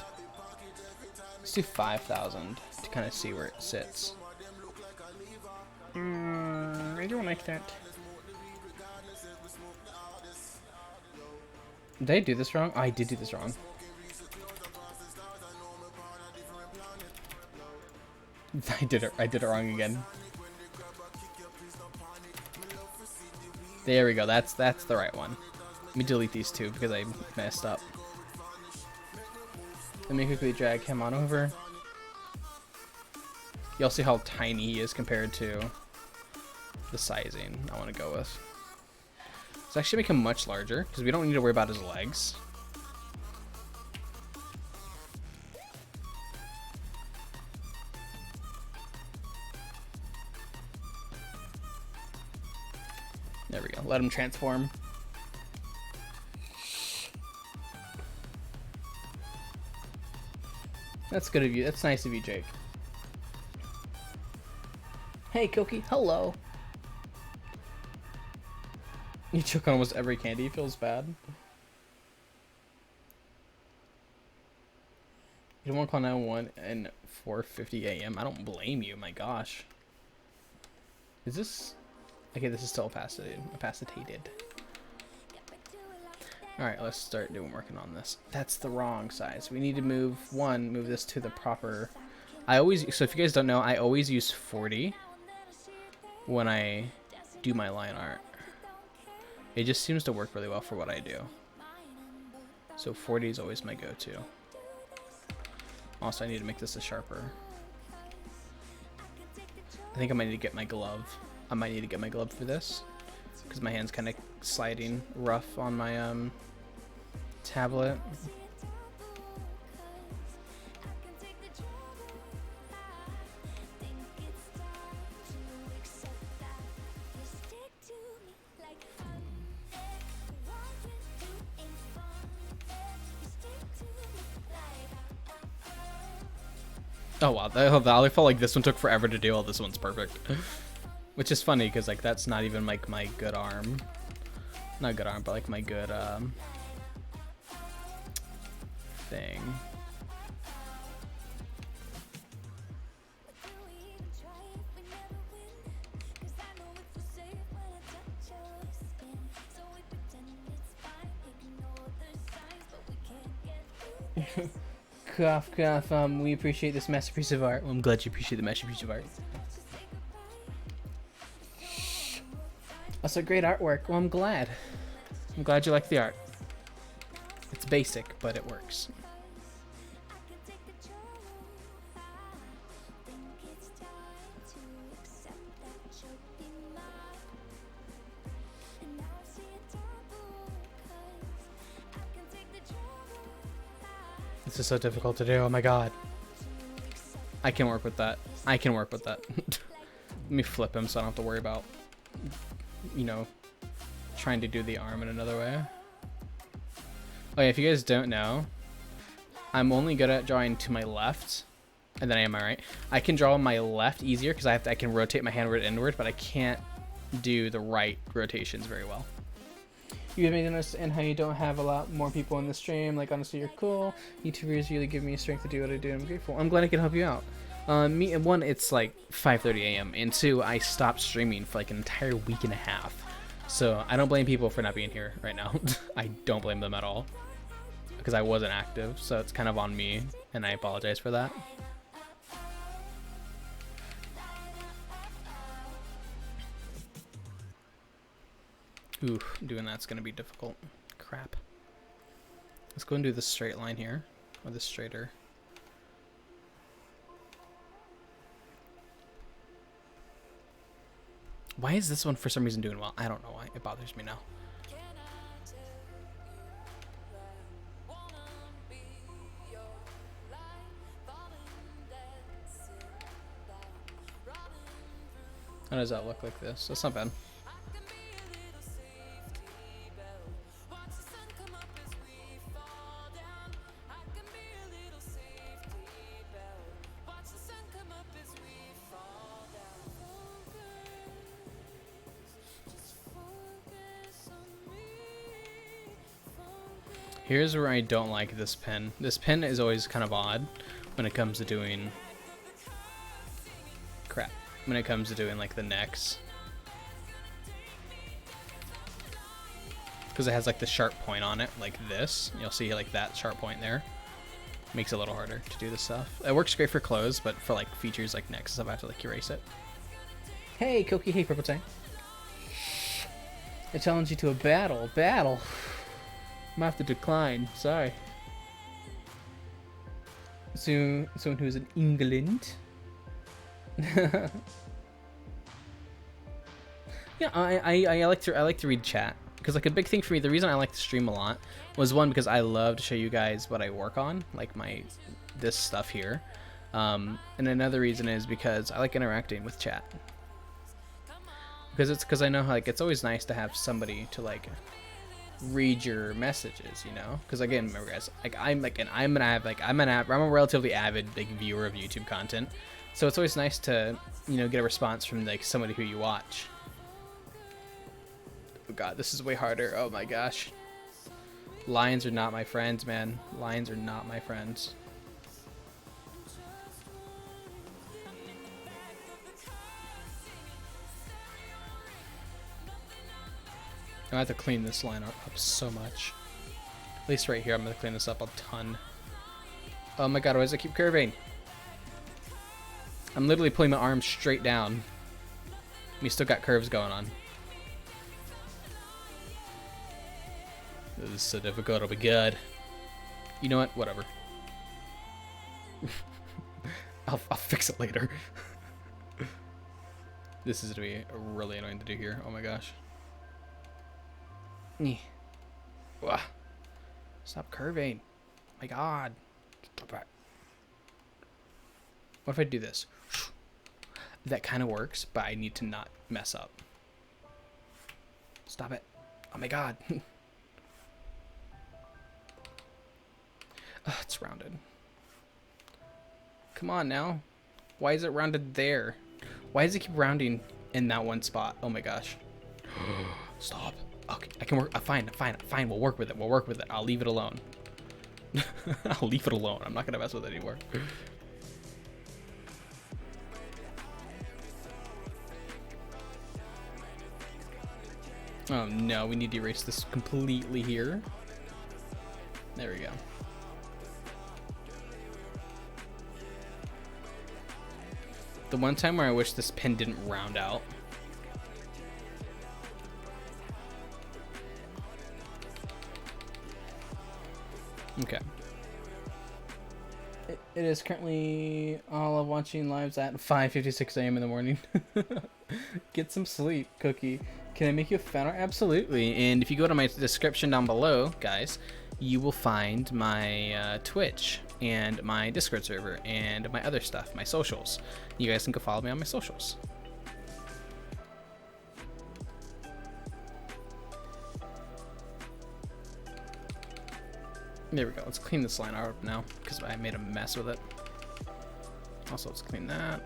Speaker 1: Let's do 5000 to kind of see where it sits. I don't like that. Did I do this wrong? Oh, I did do this wrong. I did it wrong again. There we go. That's the right one. Let me delete these two because I messed up. Let me quickly drag him on over. You'll see how tiny he is compared to the sizing I want to go with. Let's actually make him much larger because we don't need to worry about his legs. There we go. Let him transform. That's good of you. That's nice of you, Jake. Hey, Koki. Hello. You took on almost every candy. Feels bad. You don't want to call 911 and 4:50 a.m. I don't blame you. My gosh. Is this... Okay, this is still opacitated. Alright, let's start working on this. That's the wrong size. We need to move this to the proper... So if you guys don't know, I always use 40 when I do my line art. It just seems to work really well for what I do. So 40 is always my go-to. Also, I need to make this a sharper. I think I might need to get my glove. I might need to get my glove for this because my hand's kind of sliding rough on my tablet. Oh wow, I felt like this one took forever to do. All this one's perfect. Which is funny because like that's not even like my good arm. Not good arm, but like my good thing. Cough, cough. We appreciate this masterpiece of art. Well, I'm glad you appreciate the masterpiece of art. That's a great artwork. Well, I'm glad. I'm glad you like the art. It's basic, but it works. is so difficult to do. Oh my god. I can work with that. I can work with that. Let me flip him so I don't have to worry about, you know, trying to do the arm in another way. Oh yeah, if you guys don't know, I'm only good at drawing to my left, and then I am my right. I can draw on my left easier because I can rotate my handward inward, but I can't do the right rotations very well. You have made notice in how you don't have a lot more people in the stream. Like, honestly, you're cool. YouTubers really give me strength to do what I do. I'm grateful. I'm glad I can help you out. One, it's like 5:30 a.m. and two, I stopped streaming for like an entire week and a half. So I don't blame people for not being here right now. I don't blame them at all because I wasn't active. So it's kind of on me, and I apologize for that. Ooh, doing that's gonna be difficult. Crap. Let's go and do the straight line here, or the straighter. Why is this one for some reason doing well? I don't know why. It bothers me now. How does that look like this? That's not bad. Here's where I don't like this pen. This pen is always kind of odd when it comes to doing... Crap. When it comes to doing, like, the necks. Because it has, like, the sharp point on it, like this. You'll see, like, that sharp point there. Makes it a little harder to do this stuff. It works great for clothes, but for, like, features like necks and stuff, I have to, like, erase it. Hey, Koki. Hey, Purple Tank. I challenge you to a battle. Battle. I'm gonna have to decline. Sorry. So, someone who's in England. Yeah, I like to read chat because like a big thing for me. The reason I like to stream a lot was one because I love to show you guys what I work on, like this stuff here, and another reason is because I like interacting with chat. Because I know how, like, it's always nice to have somebody to like read your messages, you know, because again, remember guys, like I'm a relatively avid like viewer of YouTube content, so it's always nice to, you know, get a response from like somebody who you watch. Oh god, this is way harder. Oh my gosh, lions are not my friends, man. Lions are not my friends. I have to clean this line up so much. At least right here, I'm gonna clean this up a ton. Oh my god, why does it keep curving? I'm literally pulling my arm straight down. We still got curves going on. This is so difficult, it'll be good. You know what? Whatever. I'll fix it later. This is gonna be really annoying to do here. Oh my gosh. Stop curving. My god. Stop it. What if I do this? That kind of works, but I need to not mess up. Stop it. Oh my god. It's rounded. Come on now. Why is it rounded there? Why does it keep rounding in that one spot? Oh my gosh. Stop. Okay, I can work. Fine. We'll work with it. I'll leave it alone. I'll leave it alone. I'm not gonna mess with it anymore. Oh no, we need to erase this completely here. There we go. The one time where I wish this pen didn't round out. Okay. It is currently all of watching lives at 5:56 a.m. in the morning. Get some sleep, Cookie. Can I make you a fan art? Absolutely. And if you go to my description down below, guys, you will find my Twitch and my Discord server and my other stuff, my socials. You guys can go follow me on my socials. There we go. Let's clean this line up now because I made a mess with it. Also, let's clean that.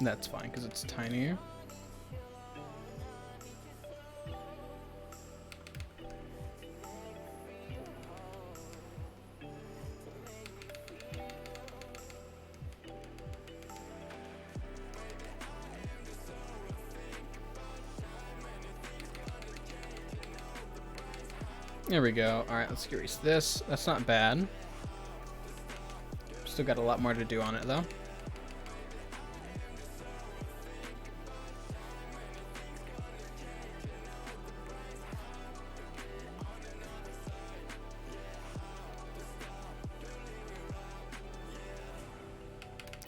Speaker 1: That's fine because it's tinier. There we go. All right, let's erase this. That's not bad. Still got a lot more to do on it though.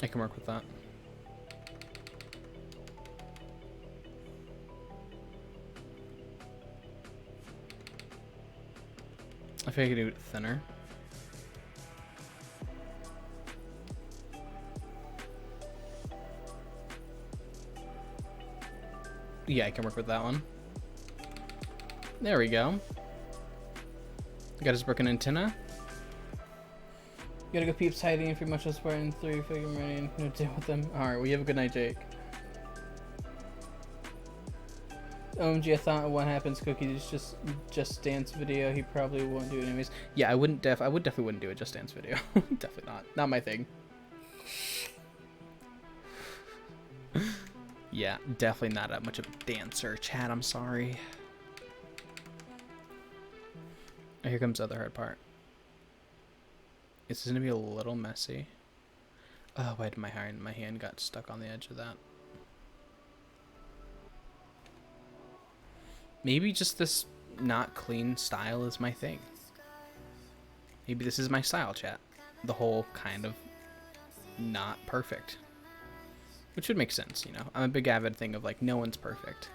Speaker 1: I can work with that. I think I can do it thinner. Yeah, I can work with that one. There we go. Got his broken antenna. Gotta go peeps hiding for much less part in 3 figure running. No deal with them. Alright, well, you have a good night, Jake. OMG, I thought what happens, Cookie, is just dance video. He probably won't do it anyways. Yeah, I would definitely wouldn't do a just dance video. Definitely not. Not my thing. Yeah, definitely not that much of a dancer, chat. I'm sorry. Oh, here comes the other hard part. This is gonna be a little messy. Oh, wait, my hand got stuck on the edge of that. Maybe just this not clean style is my thing. Maybe this is my style, chat. The whole kind of not perfect. Which would make sense, you know. I'm a big avid thing of like no one's perfect.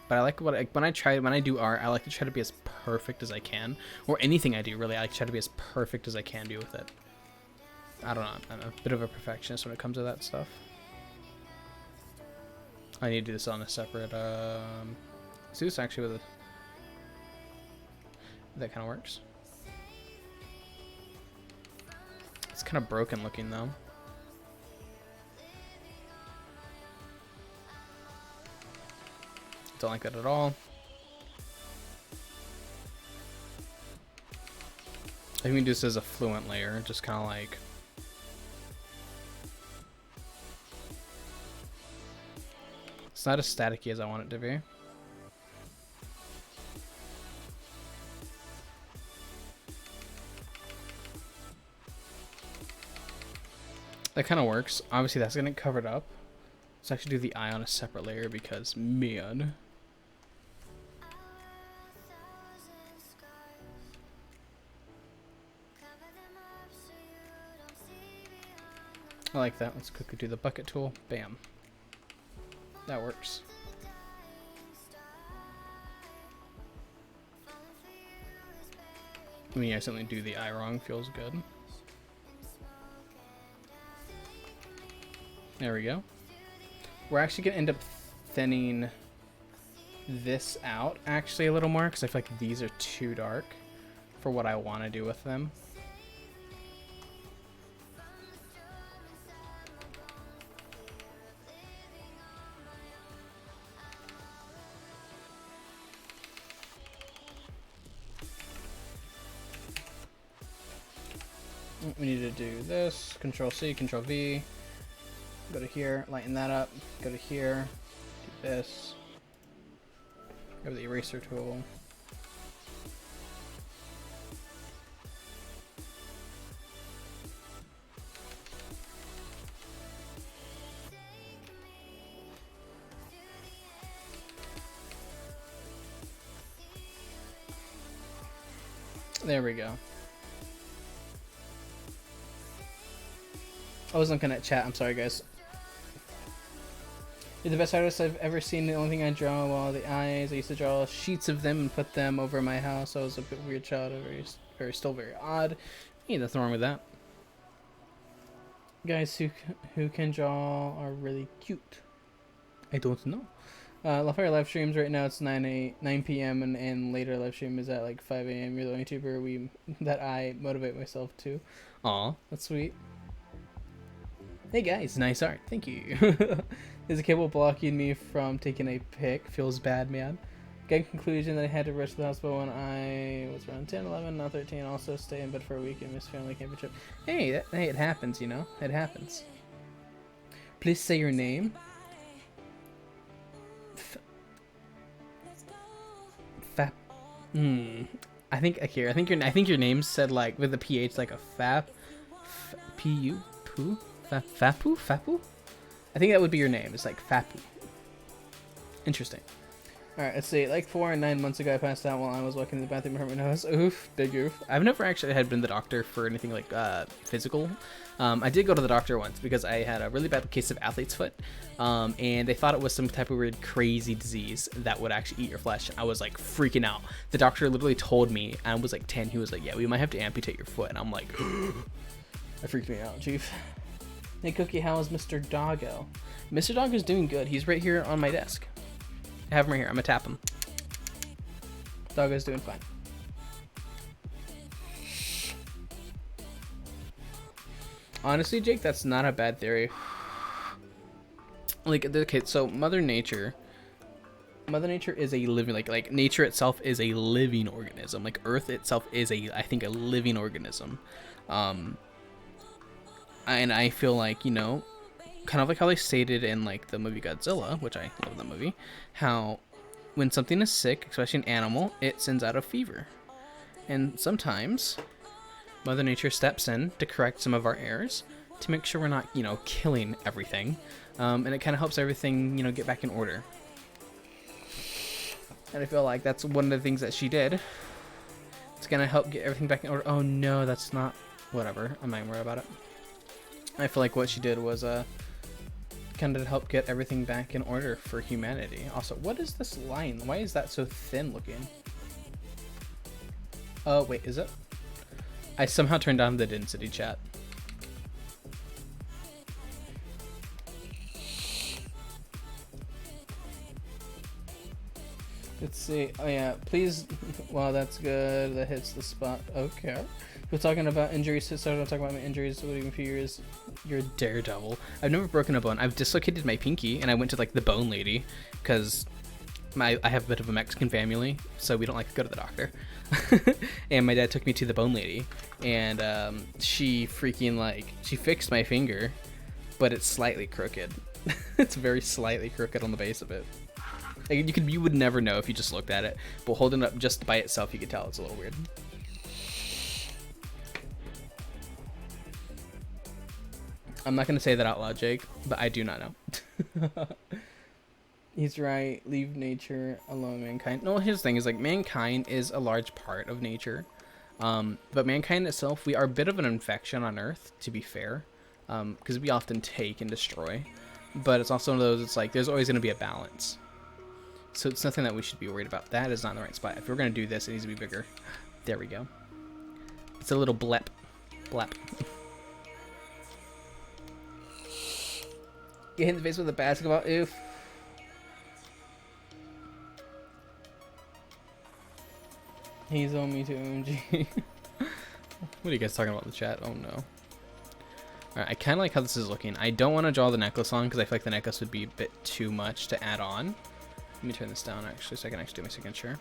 Speaker 1: But I like when I do art, I like to try to be as perfect as I can. Or anything I do, really, I like to try to be as perfect as I can be with it. I don't know, I'm a bit of a perfectionist when it comes to that stuff. I need to do this on a separate, let's do this actually with a, that kind of works. It's kind of broken looking though. Don't like that at all. I think we do this as a fluent layer, just kind of like. It's not as staticky as I want it to be. That kind of works. Obviously, that's gonna get covered up. Let's actually do the eye on a separate layer because, man. I like that. Let's quickly do the bucket tool. Bam. That works. I mean, I certainly do the eye wrong. Feels good. There we go. We're actually going to end up thinning this out actually a little more because I feel like these are too dark for what I want to do with them. We need to do this, Control C, Control V, go to here, lighten that up, go to here, do this, go to the eraser tool.
Speaker 2: There we go. I wasn't looking at chat. I'm sorry, guys. You're the best artist I've ever seen. The only thing I draw are the eyes. I used to draw sheets of them and put them over my house. I was a bit weird child, still very odd. Hey, nothing wrong with that. Guys who can draw are really cute. I don't know. Lafayette live streams right now. It's 9 p.m. and later live stream is at like 5 a.m. You're the only YouTuber that I motivate myself to. Aw, that's sweet. Hey guys, nice art. Thank you. Is a cable blocking me from taking a pic? Feels bad, man. Get conclusion that I had to rush to the hospital when I was around 10, 11, now 13. Also stay in bed for a week and miss family camping trip. Hey, hey, it happens, you know? It happens. Please say your name. Fap. I think your name said like with the PH like a fap. P-U? Poo? Fapu? Fapu? I think that would be your name. It's like Fapu. Interesting. Alright, let's see. Like 4 and 9 months ago, I passed out while I was walking to the bathroom and hurt my nose. Oof. Big oof. I've never actually had been to the doctor for anything like physical. I did go to the doctor once because I had a really bad case of athlete's foot. And they thought it was some type of weird crazy disease that would actually eat your flesh. I was like freaking out. The doctor literally told me, I was like 10, he was like, yeah, we might have to amputate your foot. And I'm like, that freaked me out, chief. Hey Cookie, how is Mr. Doggo? Mr. Doggo's doing good. He's right here on my desk. I have him right here. I'm gonna tap him. Doggo's doing fine. Honestly, Jake, that's not a bad theory. Like, okay, so Mother Nature is a living, like nature itself is a living organism. Like Earth itself is I think a living organism. And I feel like, you know, kind of like how they stated in like the movie Godzilla, which I love that movie, how when something is sick, especially an animal, it sends out a fever. And sometimes Mother Nature steps in to correct some of our errors to make sure we're not, you know, killing everything. And it kind of helps everything, you know, get back in order. And I feel like that's one of the things that she did. It's going to help get everything back in order. Oh no, that's not, whatever. I'm not even worried about it. I feel like what she did was kind of help get everything back in order for humanity. Also, what is this line? Why is that so thin looking? Oh, wait, is it? I somehow turned on the density chat. Let's see. Oh yeah, please. Wow, that's good. That hits the spot. Okay. We're talking about injuries. So I'm talking about my injuries. What even few years? You're a daredevil. I've never broken a bone. I've dislocated my pinky, and I went to like the bone lady because I have a bit of a Mexican family, so we don't like to go to the doctor. And my dad took me to the bone lady, and she fixed my finger, but it's slightly crooked. It's very slightly crooked on the base of it. Like you would never know if you just looked at it, but holding it up just by itself, you could tell it's a little weird. I'm not going to say that out loud, Jake, but I do not know. He's right. Leave nature alone, mankind. No, his thing is like mankind is a large part of nature. But mankind itself, we are a bit of an infection on Earth, to be fair, because we often take and destroy. But it's also one of those, it's like there's always going to be a balance. So it's nothing that we should be worried about. That is not in the right spot. If we're going to do this, it needs to be bigger. There we go. It's a little blep. Blep. Get hit in the face with a basketball. Oof. He's on me too, OMG. What are you guys talking about in the chat? Oh no. Alright, I kind of like how this is looking. I don't want to draw the necklace on because I feel like the necklace would be a bit too much to add on. Let me turn this down actually so I can actually do my signature.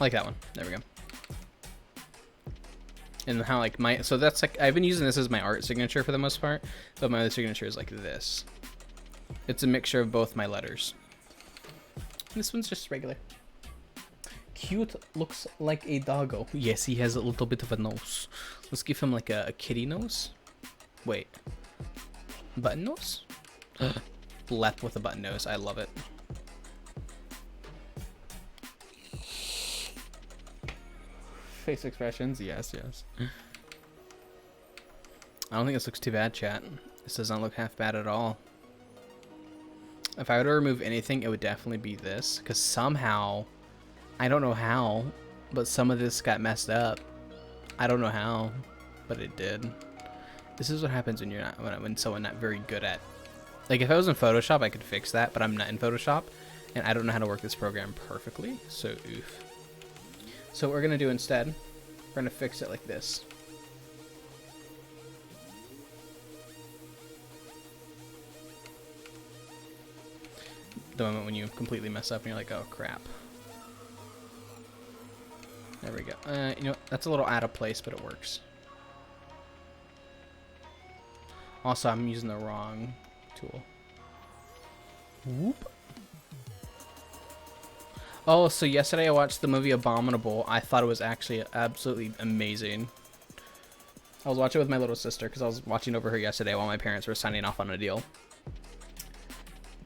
Speaker 2: I like that one. There we go. And how like so that's like, I've been using this as my art signature for the most part, but my other signature is like this. It's a mixture of both my letters. This one's just regular. Cute, looks like a doggo. Yes, he has a little bit of a nose. Let's give him like a kitty nose. Wait. Button nose? Lep with a button nose. I love it. Face expressions. Yes, yes. I don't think this looks too bad, chat. This does not look half bad at all. If I were to remove anything, it would definitely be this. Because somehow, I don't know how, but some of this got messed up. I don't know how, but it did. This is what happens when you're not when someone not very good at. Like if I was in Photoshop, I could fix that, but I'm not in Photoshop, and I don't know how to work this program perfectly. So oof. So what we're gonna do instead, we're gonna fix it like this. The moment when you completely mess up and you're like, oh crap. There we go. You know, that's a little out of place, but it works. Also, I'm using the wrong tool. Whoop. Oh, so yesterday I watched the movie Abominable. I thought it was actually absolutely amazing. I was watching it with my little sister because I was watching over her yesterday while my parents were signing off on a deal.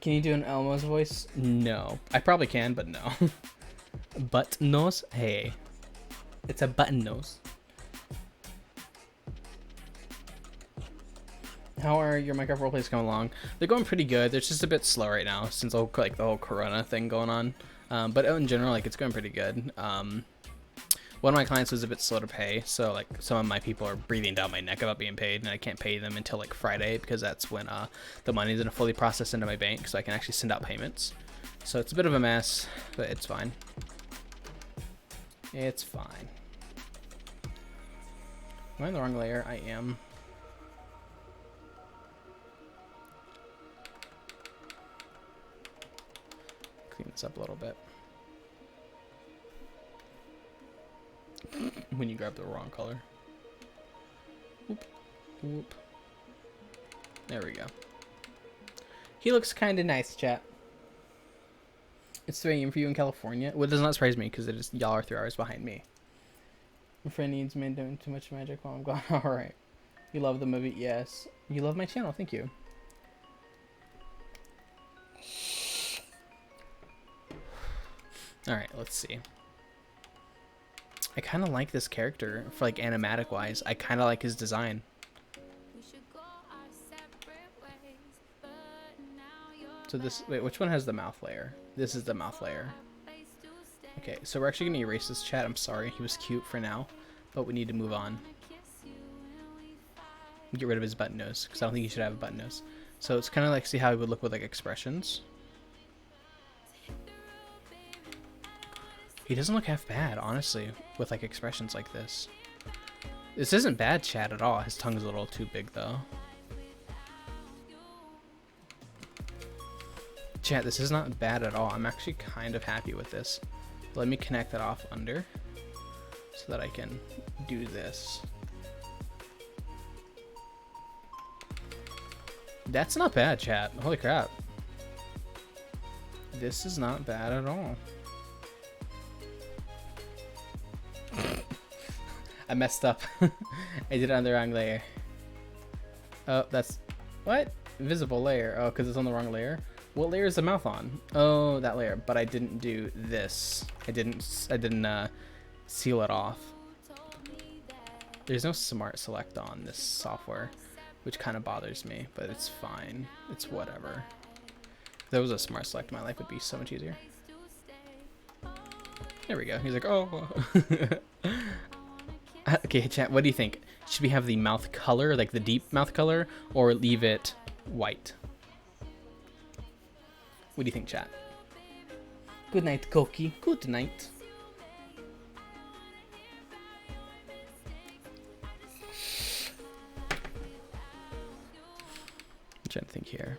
Speaker 2: Can you do an Elmo's voice? No. I probably can, but no. Butt nose? Hey. It's a button nose. How are your Minecraft roleplays coming along? They're going pretty good. They're just a bit slow right now since the whole Corona thing going on. But in general, like it's going pretty good. One of my clients was a bit slow to pay, so like some of my people are breathing down my neck about being paid, and I can't pay them until like Friday because that's when the money isn't fully processed into my bank, so I can actually send out payments. So it's a bit of a mess, but it's fine. It's fine. Am I in the wrong layer? I am. Clean this up a little bit. When you grab the wrong color. Whoop, whoop. There we go. He looks kind of nice, chat. It's 3 a.m. for you in California. Well, it does not surprise me because it is y'all are 3 hours behind me. My friend needs me doing too much magic while I'm gone. All right. You love the movie? Yes. You love my channel? Thank you. All right. Let's see. I kind of like this character for like animatic wise. I kind of like his design. So this, wait, which one has the mouth layer? This is the mouth layer. Okay, so we're actually going to erase this chat. I'm sorry. He was cute for now, but we need to move on. Get rid of his button nose because I don't think he should have a button nose. So it's kind of like see how he would look with like expressions. He doesn't look half bad, honestly, with like expressions like this. This isn't bad chat at all. His tongue's a little too big though. Chat, this is not bad at all. I'm actually kind of happy with this. Let me connect that off under so that I can do this. That's not bad, chat. Holy crap. This is not bad at all. I messed up. I did it on the wrong layer. Oh, that's... What? Invisible layer. Oh, because it's on the wrong layer? What layer is the mouth on? Oh, that layer. But I didn't do this. I didn't seal it off. There's no smart select on this software, which kind of bothers me, but it's fine. It's whatever. If there was a smart select, my life would be so much easier. There we go. He's like, oh. Okay, chat, what do you think? Should we have the mouth color, like the deep mouth color, or leave it white? What do you think, chat? Good night, Koki. Good night. I'm trying to think here.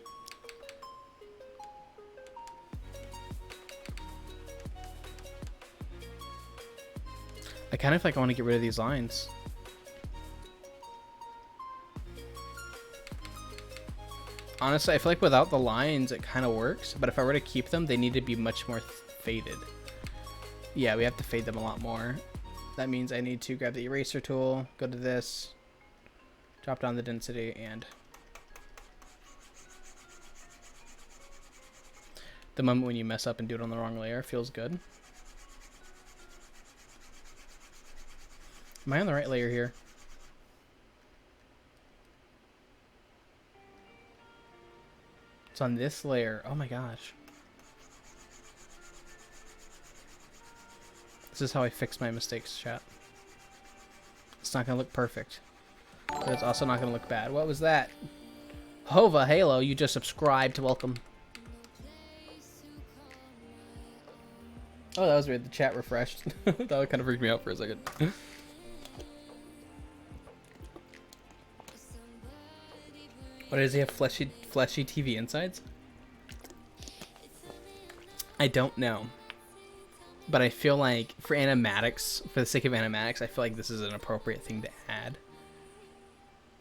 Speaker 2: I kind of feel like I want to get rid of these lines. Honestly, I feel like without the lines, it kind of works. But if I were to keep them, they need to be much more faded. Yeah, we have to fade them a lot more. That means I need to grab the eraser tool, go to this, drop down the density, and the moment when you mess up and do it on the wrong layer feels good. Am I on the right layer here? It's on this layer. Oh my gosh. This is how I fix my mistakes, chat. It's not going to look perfect. But it's also not going to look bad. What was that? Hova Halo, you just subscribed. Welcome. Oh, that was weird. The chat refreshed. That kind of freaked me out for a second. What does he have? Fleshy TV insides? I don't know. But I feel like for animatics, for the sake of animatics, I feel like this is an appropriate thing to add.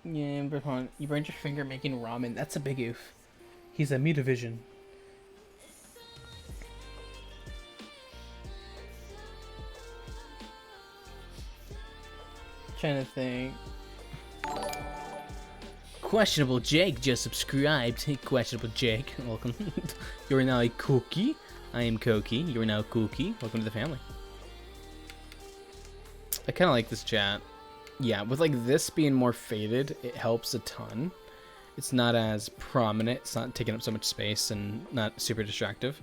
Speaker 2: Yeah, Bertrand, you burned your finger making ramen. That's a big oof. He's a mutavision. Trying to think. Questionable Jake just subscribed. Hey, Questionable Jake, welcome. You're now a Koki. I am Koki. You're now Koki. Welcome to the family. I kind of like this chat. Yeah, with like this being more faded, it helps a ton. It's not as prominent. It's not taking up so much space and not super distractive.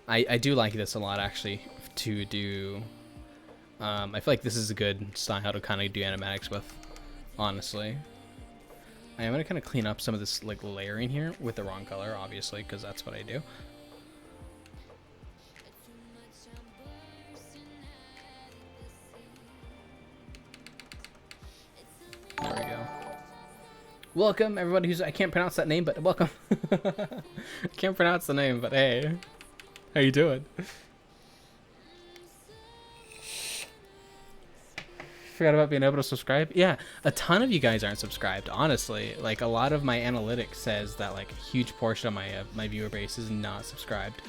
Speaker 2: I do like this a lot, actually, to do. I feel like this is a good style to kind of do animatics with, honestly. I am going to kind of clean up some of this like layering here with the wrong color, obviously, because that's what I do. There we go. Welcome, everybody who's... I can't pronounce that name, but welcome. I can't pronounce the name, but hey. How you doing? Forgot about being able to subscribe. Yeah, a ton of you guys aren't subscribed, honestly. Like, a lot of my analytics says that, like, a huge portion of my viewer base is not subscribed.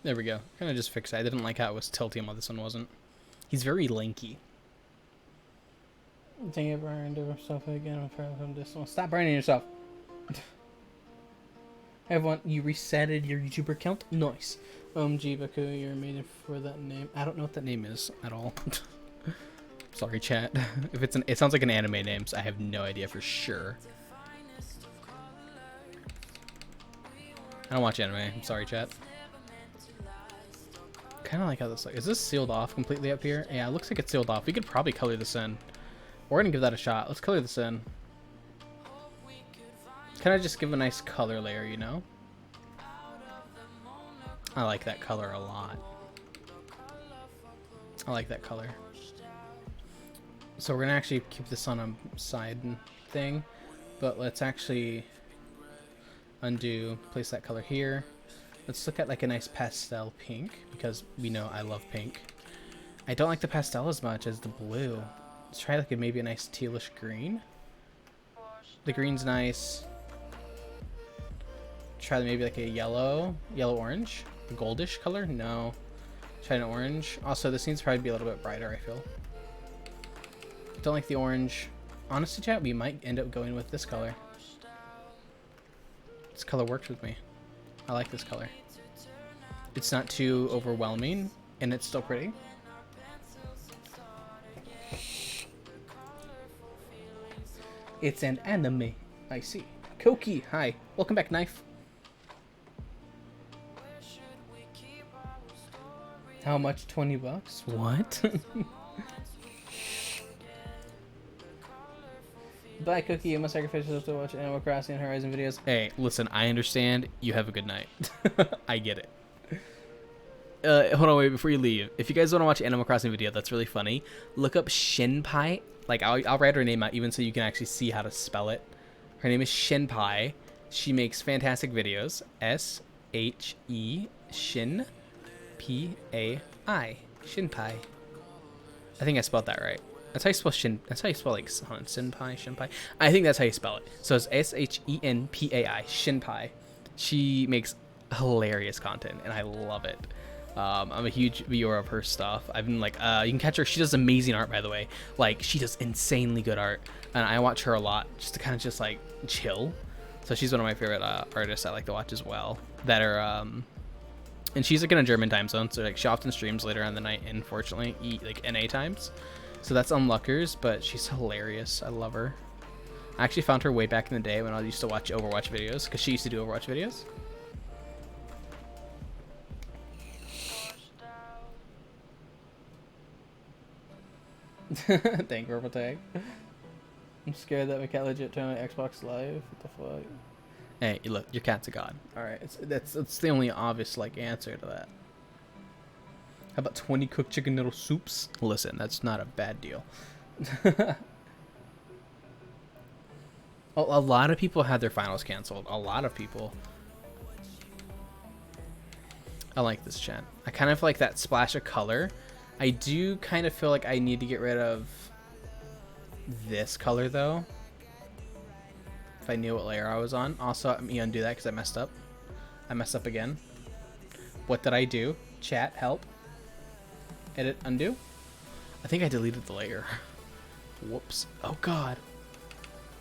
Speaker 2: There we go. Kind of just fixed it. I didn't like how it was tilting while this one wasn't. He's very lanky. Dang it, Brian, do yourself again from this one. Stop branding yourself. Everyone, you resetted your YouTuber account? Nice. Jibaku, you're made for that name. I don't know what that name is at all. Sorry, chat. If it's it sounds like an anime name, so I have no idea for sure. I don't watch anime. I'm sorry, chat. Kind of like how this looks. Is this sealed off completely up here? Yeah, it looks like it's sealed off. We could probably color this in. We're gonna give that a shot. Let's color this in. Kind of just give a nice color layer, you know? I like that color a lot. I like that color. So we're gonna actually keep this on a side thing, but let's actually undo, place that color here. Let's look at like a nice pastel pink, because we know I love pink. I don't like the pastel as much as the blue. Let's try like maybe a nice tealish green. The green's nice. Try maybe like a yellow orange, a goldish color. No, try an orange. Also, this needs to probably be a little bit brighter, I feel. Don't like the orange. Honestly, chat, we might end up going with this color. This color works with me. I like this color. It's not too overwhelming, and it's still pretty. It's an anime. I see. Koki, hi. Welcome back, Knife. How much? 20 bucks? What? Bye, Cookie. You must sacrifice yourself to watch Animal Crossing and Horizon videos. Hey, listen, I understand. You have a good night. I get it. hold on, wait, before you leave. If you guys want to watch Animal Crossing video, that's really funny. Look up Shinpai. Like, I'll write her name out even so you can actually see how to spell it. Her name is Shinpai. She makes fantastic videos. S-H-E, Shin, P-A-I. Shinpai. I think I spelled that right. That's how you spell Shin. That's how you spell, like, Senpai, Shinpai. I think that's how you spell it. So it's S-H-E-N-P-A-I, Shinpai. She makes hilarious content, and I love it. I'm a huge viewer of her stuff. I've been like, you can catch her. She does amazing art, by the way. Like, she does insanely good art, and I watch her a lot just to kind of just like chill. So she's one of my favorite artists I like to watch as well. That are, and she's like in a German time zone, so like she often streams later on in the night. Unfortunately, like NA times, so that's unluckers. But she's hilarious. I love her. I actually found her way back in the day when I used to watch Overwatch videos, because she used to do Overwatch videos. Thank purple tag. I'm scared that my cat legit turned my Xbox Live. What the fuck? Hey, look, your cat's a god. All right, that's the only obvious like answer to that. How about 20 cooked chicken noodle soups? Listen, that's not a bad deal. A lot of people had their finals canceled. A lot of people. I like this chat. I kind of like that splash of color. I do kind of feel like I need to get rid of this color though. If I knew what layer I was on. Also, let me undo that because I messed up. I messed up again. What did I do? Chat, help. Edit, undo. I think I deleted the layer. Whoops. Oh god.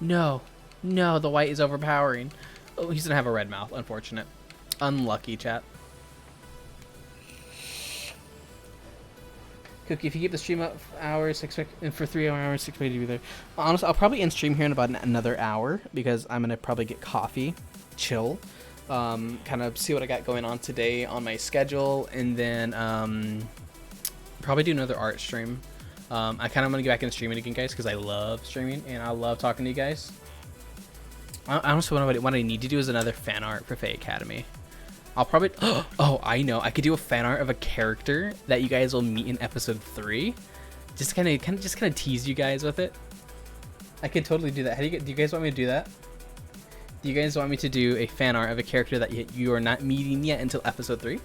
Speaker 2: No. No, the white is overpowering. Oh, he's gonna have a red mouth. Unfortunate. Unlucky, chat. Cookie, if you keep the stream up for hours, expect for 3 hours, expect to be there. Honestly, I'll probably end stream here in about another hour because I'm gonna probably get coffee, chill, kind of see what I got going on today on my schedule, and then probably do another art stream. I kind of want to get back into streaming again, guys, because I love streaming and I love talking to you guys. Honestly, what I need to do is another fan art for Faye Academy. I'll probably, oh, I know. I could do a fan art of a character that you guys will meet in episode 3. Just kind of tease you guys with it. I could totally do that. Do you guys want me to do that? Do you guys want me to do a fan art of a character that you are not meeting yet until episode 3?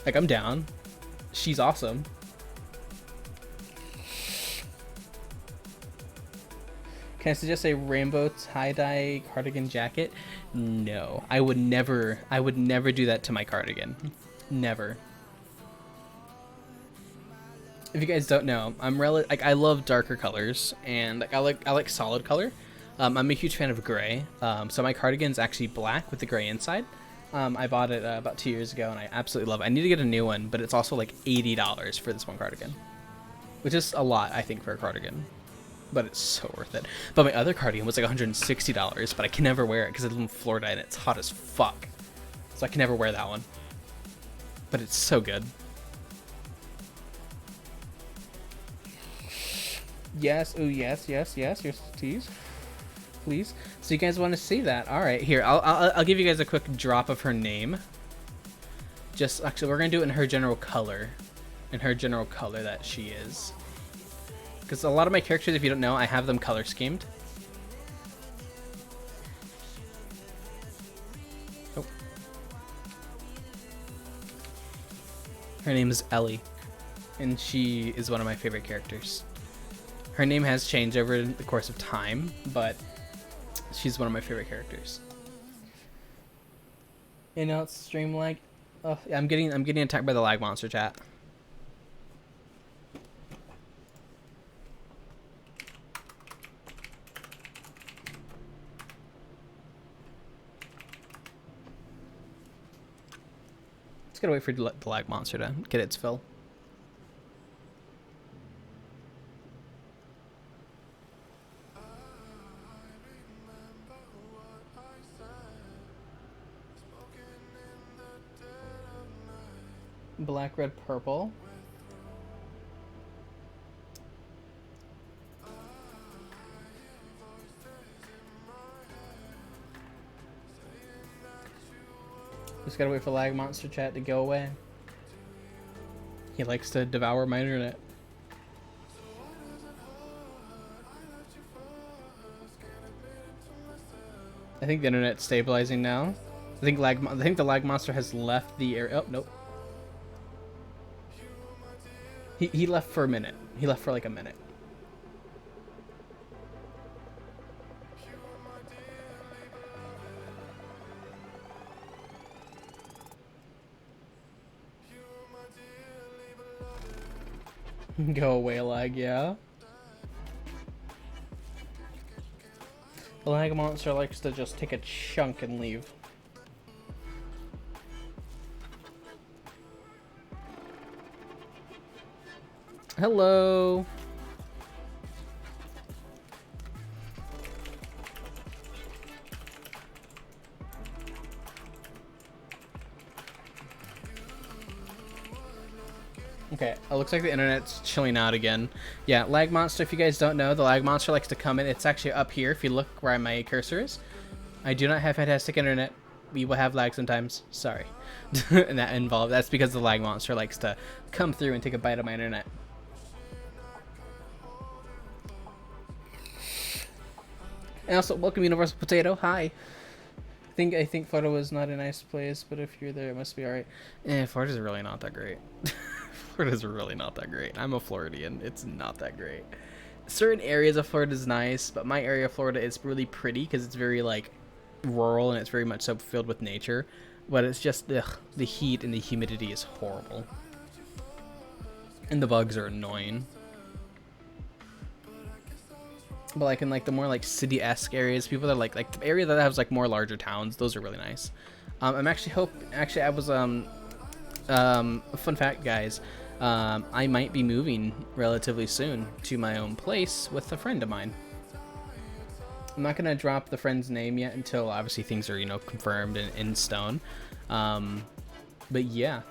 Speaker 2: Like, I'm down. She's awesome. Can I suggest a rainbow tie-dye cardigan jacket? No, I would never do that to my cardigan. Never. If you guys don't know, I love darker colors, and I like solid color. I'm a huge fan of gray. So my cardigan's actually black with the gray inside. I bought it about 2 years ago, and I absolutely love it. I need to get a new one, but it's also like $80 for this one cardigan, which is a lot, I think, for a cardigan. But it's so worth it. But my other cardigan was like $160, but I can never wear it because I live in Florida and it's hot as fuck. So I can never wear that one. But it's so good. Yes, ooh, yes, your tease. Please. So you guys want to see that? All right, here, I'll give you guys a quick drop of her name. Just, actually, we're going to do it in her general color. In her general color that she is. Because a lot of my characters, if you don't know, I have them color schemed. Oh. Her name is Ellie, and she is one of my favorite characters. Her name has changed over the course of time, but she's one of my favorite characters. You know, it's stream lag. Oh, yeah, I'm getting attacked by the lag monster, chat. Just gotta wait for the lag monster to get its fill. Black, red, purple. Just gotta wait for lag monster chat to go away. He likes to devour my internet. I think the internet's stabilizing now. I think the lag monster has left the area. Oh, nope. He left for a minute. He left for like a minute. Go away, lag, yeah. The lag monster likes to just take a chunk and leave. Hello. Okay, it looks like the internet's chilling out again. Yeah, lag monster, if you guys don't know, the lag monster likes to come in. It's actually up here if you look where my cursor is. I do not have fantastic internet. We will have lag sometimes. Sorry. And that's because the lag monster likes to come through and take a bite of my internet. And also, welcome Universal Potato. Hi. I think Florida was not a nice place, but if you're there, it must be alright. Florida's really not that great. Florida's really not that great. I'm a Floridian. It's not that great. Certain areas of Florida is nice, but my area of Florida is really pretty because it's very like rural and it's very much so filled with nature. But it's just the heat and the humidity is horrible, and the bugs are annoying. But like in like the more like city-esque areas, people that like the area that has like more larger towns, those are really nice. I'm actually I was fun fact, guys, I might be moving relatively soon to my own place with a friend of mine. I'm not gonna drop the friend's name yet until obviously things are, you know, confirmed and in stone. But yeah.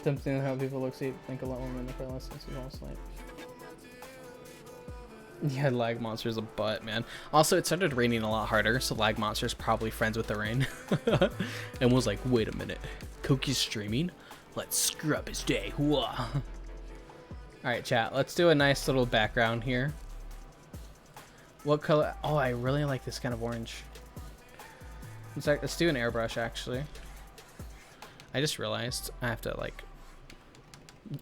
Speaker 2: Something how people look, see, think a lot more than the lessons is all sleep. Yeah, lag monster's a butt, man. Also, it started raining a lot harder, so lag monster's probably friends with the rain. And was like, wait a minute, Koki's streaming? Let's screw up his day. Alright, chat, let's do a nice little background here. What color? Oh, I really like this kind of orange. In fact, let's do an airbrush, actually. I just realized I have to, like,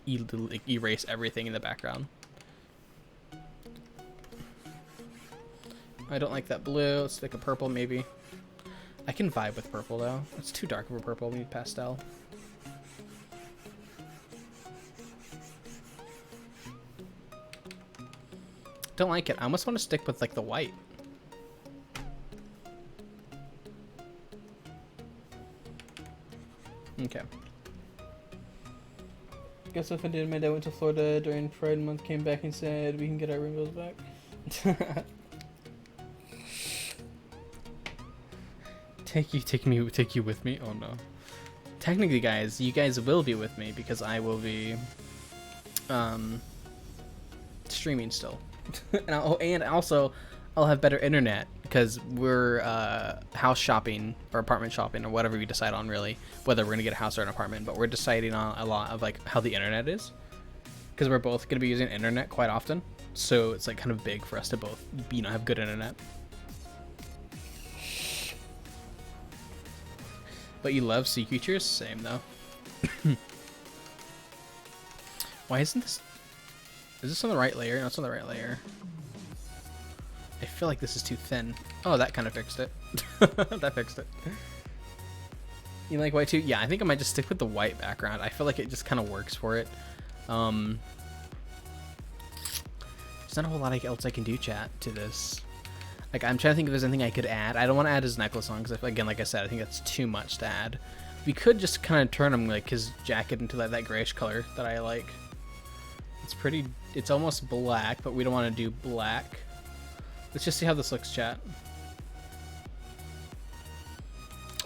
Speaker 2: erase everything in the background. I don't like that blue. Let's pick a purple, maybe. I can vibe with purple, though. It's too dark of a purple. We need pastel. Don't like it. I almost want to stick with, like, the white. Okay. Guess what I did? My dad went to Florida during Pride Month, came back and said we can get our rainbows back. Take you with me? Oh no. Technically, guys, you guys will be with me because I will be streaming still. And also I'll have better internet because we're house shopping or apartment shopping or whatever we decide on, really, whether we're gonna get a house or an apartment. But we're deciding on a lot of like how the internet is, because we're both gonna be using internet quite often. So it's like kind of big for us to both, you know, have good internet. But you love sea creatures? Same though. Why isn't this? Is this on the right layer? No, it's on the right layer. I feel like this is too thin. Oh, that kind of fixed it. That fixed it. You like white too? Yeah, I think I might just stick with the white background. I feel like it just kind of works for it. There's not a whole lot else I can do, chat, to this. Like, I'm trying to think if there's anything I could add. I don't want to add his necklace on, because, again, like I said, I think that's too much to add. We could just kind of turn him, like, his jacket into that grayish color that I like. It's pretty... It's almost black, but we don't want to do black. Let's just see how this looks, chat.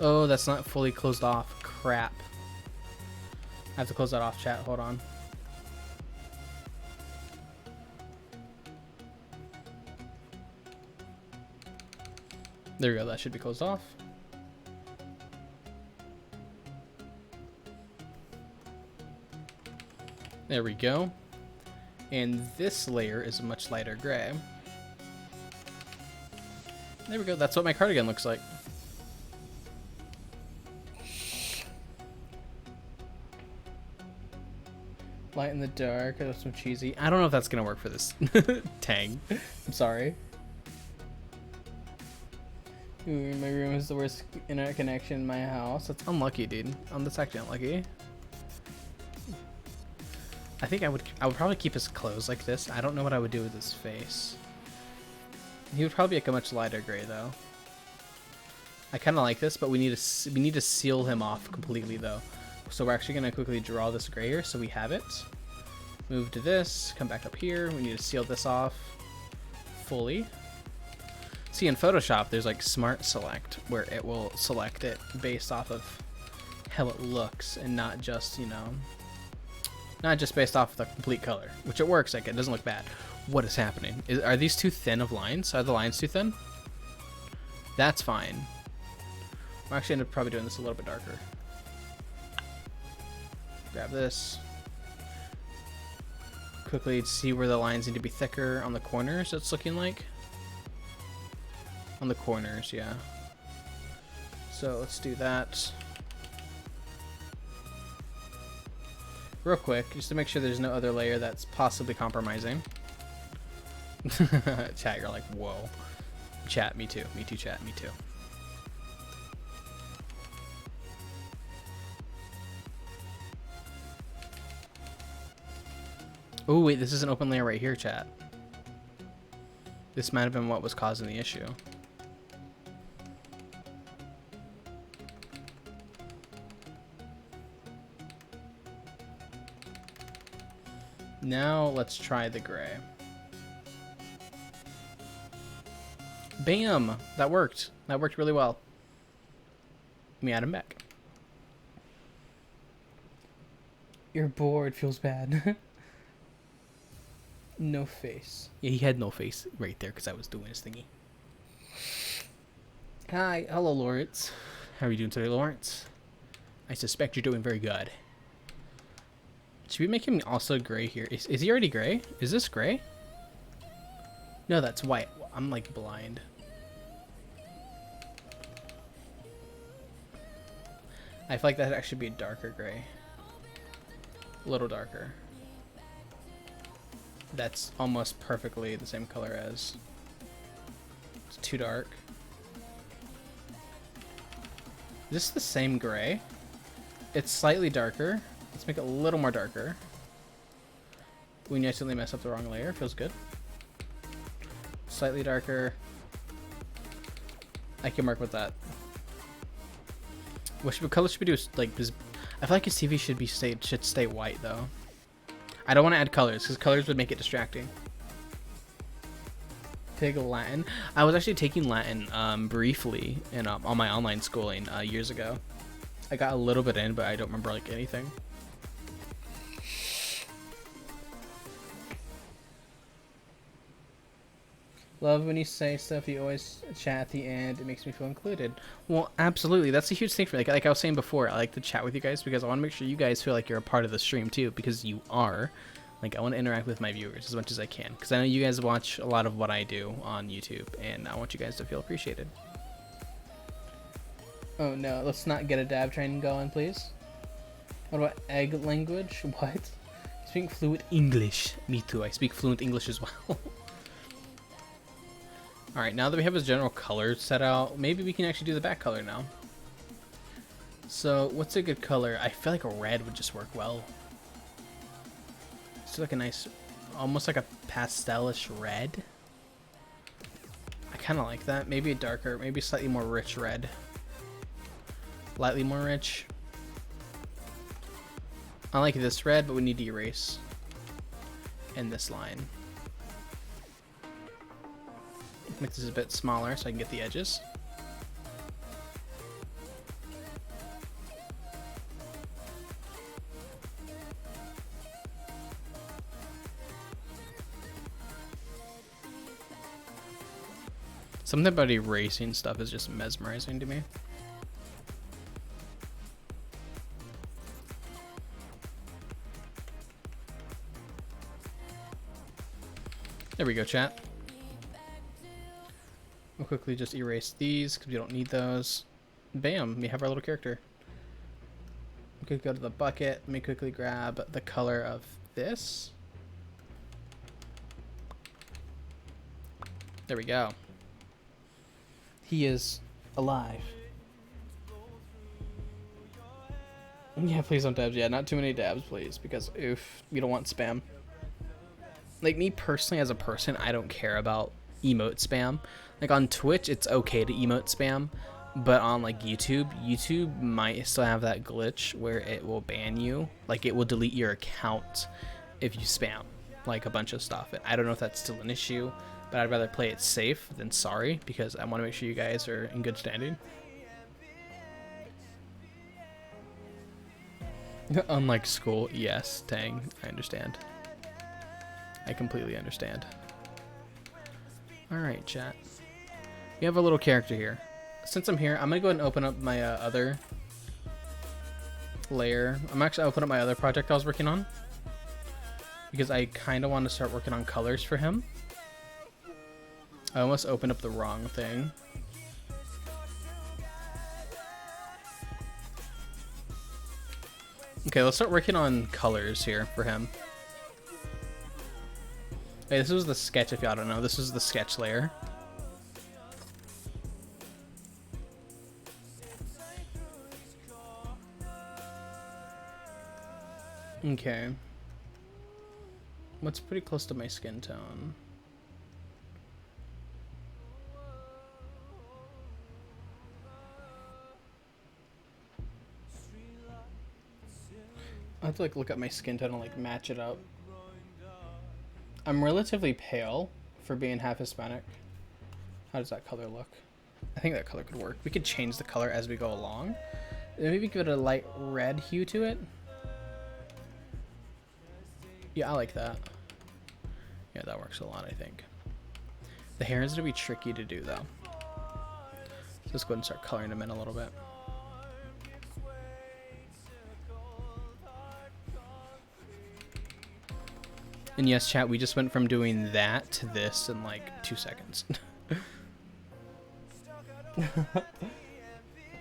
Speaker 2: Oh, that's not fully closed off. Crap. I have to close that off, chat. Hold on. There we go. That should be closed off. There we go. And this layer is a much lighter gray. There we go. That's what my cardigan looks like. Light in the dark. That's some cheesy. I don't know if that's gonna work for this tang. I'm sorry. Ooh, my room is the worst internet connection in my house. That's unlucky, dude. That's actually unlucky. I think I would probably keep his clothes like this. I don't know what I would do with his face. He would probably be like a much lighter gray though. I kind of like this, but we need to seal him off completely though. So we're actually gonna quickly draw this gray here so we have it. Move to this, come back up here. We need to seal this off fully. See, in Photoshop, there's like Smart Select, where it will select it based off of how it looks and not just, you know, not just based off of the complete color, which it works. Like, it doesn't look bad. What is happening? Are these too thin of lines? Are the lines too thin? That's fine. I'll actually end up probably doing this a little bit darker. Grab this. Quickly see where the lines need to be thicker on the corners, it's looking like. On the corners, yeah. So let's do that. Real quick, just to make sure there's no other layer that's possibly compromising. Chat, you're like, whoa. Chat, me too. Me too, chat, me too. Oh, wait, this is an open layer right here, chat. This might have been what was causing the issue. Now let's try the gray. Bam! That worked. That worked really well. Let me add him back. You're bored. Feels bad. No face. Yeah, he had no face right there because I was doing his thingy. Hi. Hello, Lawrence. How are you doing today, Lawrence? I suspect you're doing very good. Should we make him also gray here? Is he already gray? Is this gray? No, that's white. I'm like blind. I feel like that should be a darker gray. A little darker. That's almost perfectly the same color as. It's too dark. Is this the same gray? It's slightly darker. Let's make it a little more darker. We accidentally mess up the wrong layer. Feels good. Slightly darker. I can work with that. What color should we do? Like this, I feel like his TV should stay white though. I don't want to add colors because colors would make it distracting. Take Latin. I was actually taking Latin briefly in on my online schooling years ago. I got a little bit in, but I don't remember like anything. Love when you say stuff, you always chat at the end. It makes me feel included. Well, absolutely. That's a huge thing for me. Like I was saying before, I like to chat with you guys because I want to make sure you guys feel like you're a part of the stream too, because you are. Like I want to interact with my viewers as much as I can, because I know you guys watch a lot of what I do on YouTube, and I want you guys to feel appreciated. Oh no, let's not get a dab train going, please. What about egg language? What? Speaking fluent English. Me too. I speak fluent English as well. Alright, now that we have his general color set out, maybe we can actually do the back color now. So, what's a good color? I feel like a red would just work well. It's like a nice, almost like a pastelish red. I kind of like that. Maybe a darker, maybe slightly more rich red. Lightly more rich. I like this red, but we need to erase. And this line. Make this a bit smaller so I can get the edges. Something about erasing stuff is just mesmerizing to me. There we go, chat. We'll quickly just erase these because we don't need those. Bam, we have our little character. We could go to the bucket. Let me quickly grab the color of this. There we go. He is alive. Yeah, please don't dabs. Yeah, not too many dabs, please, because oof, we don't want spam. Like, me personally, as a person, I don't care about emote spam. Like, on Twitch, it's okay to emote spam, but on, like, YouTube might still have that glitch where it will ban you. Like, it will delete your account if you spam, like, a bunch of stuff. And I don't know if that's still an issue, but I'd rather play it safe than sorry, because I want to make sure you guys are in good standing. Unlike school, yes, Tang, I understand. I completely understand. Alright, chat. We have a little character here. Since I'm here, I'm going to go ahead and open up my other layer. I'll open up my other project I was working on, because I kind of want to start working on colors for him. I almost opened up the wrong thing. Okay, let's start working on colors here for him. Hey, this was the sketch, if y'all don't know. This is the sketch layer. Okay. What's pretty close to my skin tone? I have to like look at my skin tone and like match it up. I'm relatively pale for being half Hispanic. How does that color look? I think that color could work. We could change the color as we go along. Maybe give it a light red hue to it. Yeah, I like that. Yeah, that works a lot, I think. The hair is going to be tricky to do, though. So let's go ahead and start coloring them in a little bit. And yes, chat, we just went from doing that to this in like 2 seconds.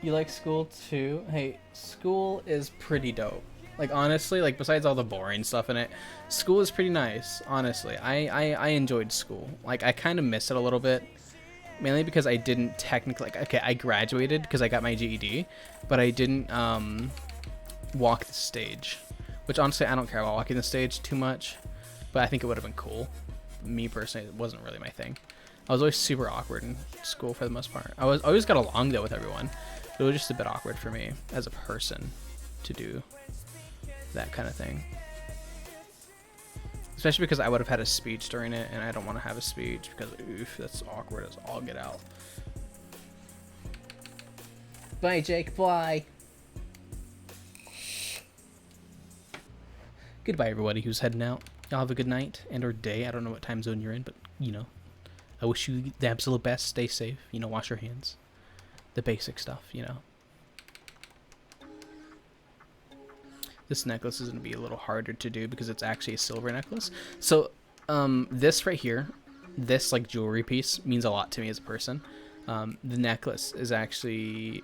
Speaker 2: You like school too? Hey, school is pretty dope. Like, honestly, like, besides all the boring stuff in it, school is pretty nice, honestly. I enjoyed school. Like, I kind of miss it a little bit, mainly because I didn't technically, like, okay, I graduated because I got my GED, but I didn't walk the stage, which honestly, I don't care about walking the stage too much, but I think it would have been cool. Me personally, it wasn't really my thing. I was always super awkward in school for the most part. I always got along though with everyone, but it was just a bit awkward for me as a person to do that kind of thing. Especially because I would have had a speech during it, and I don't want to have a speech because, oof, that's awkward as all get out. Bye, Jake. Bye. Goodbye, everybody who's heading out. Y'all have a good night and or day. I don't know what time zone you're in, but, you know, I wish you the absolute best. Stay safe. You know, wash your hands. The basic stuff, you know. This necklace is going to be a little harder to do because it's actually a silver necklace. So, this right here, this, like, jewelry piece means a lot to me as a person. The necklace is actually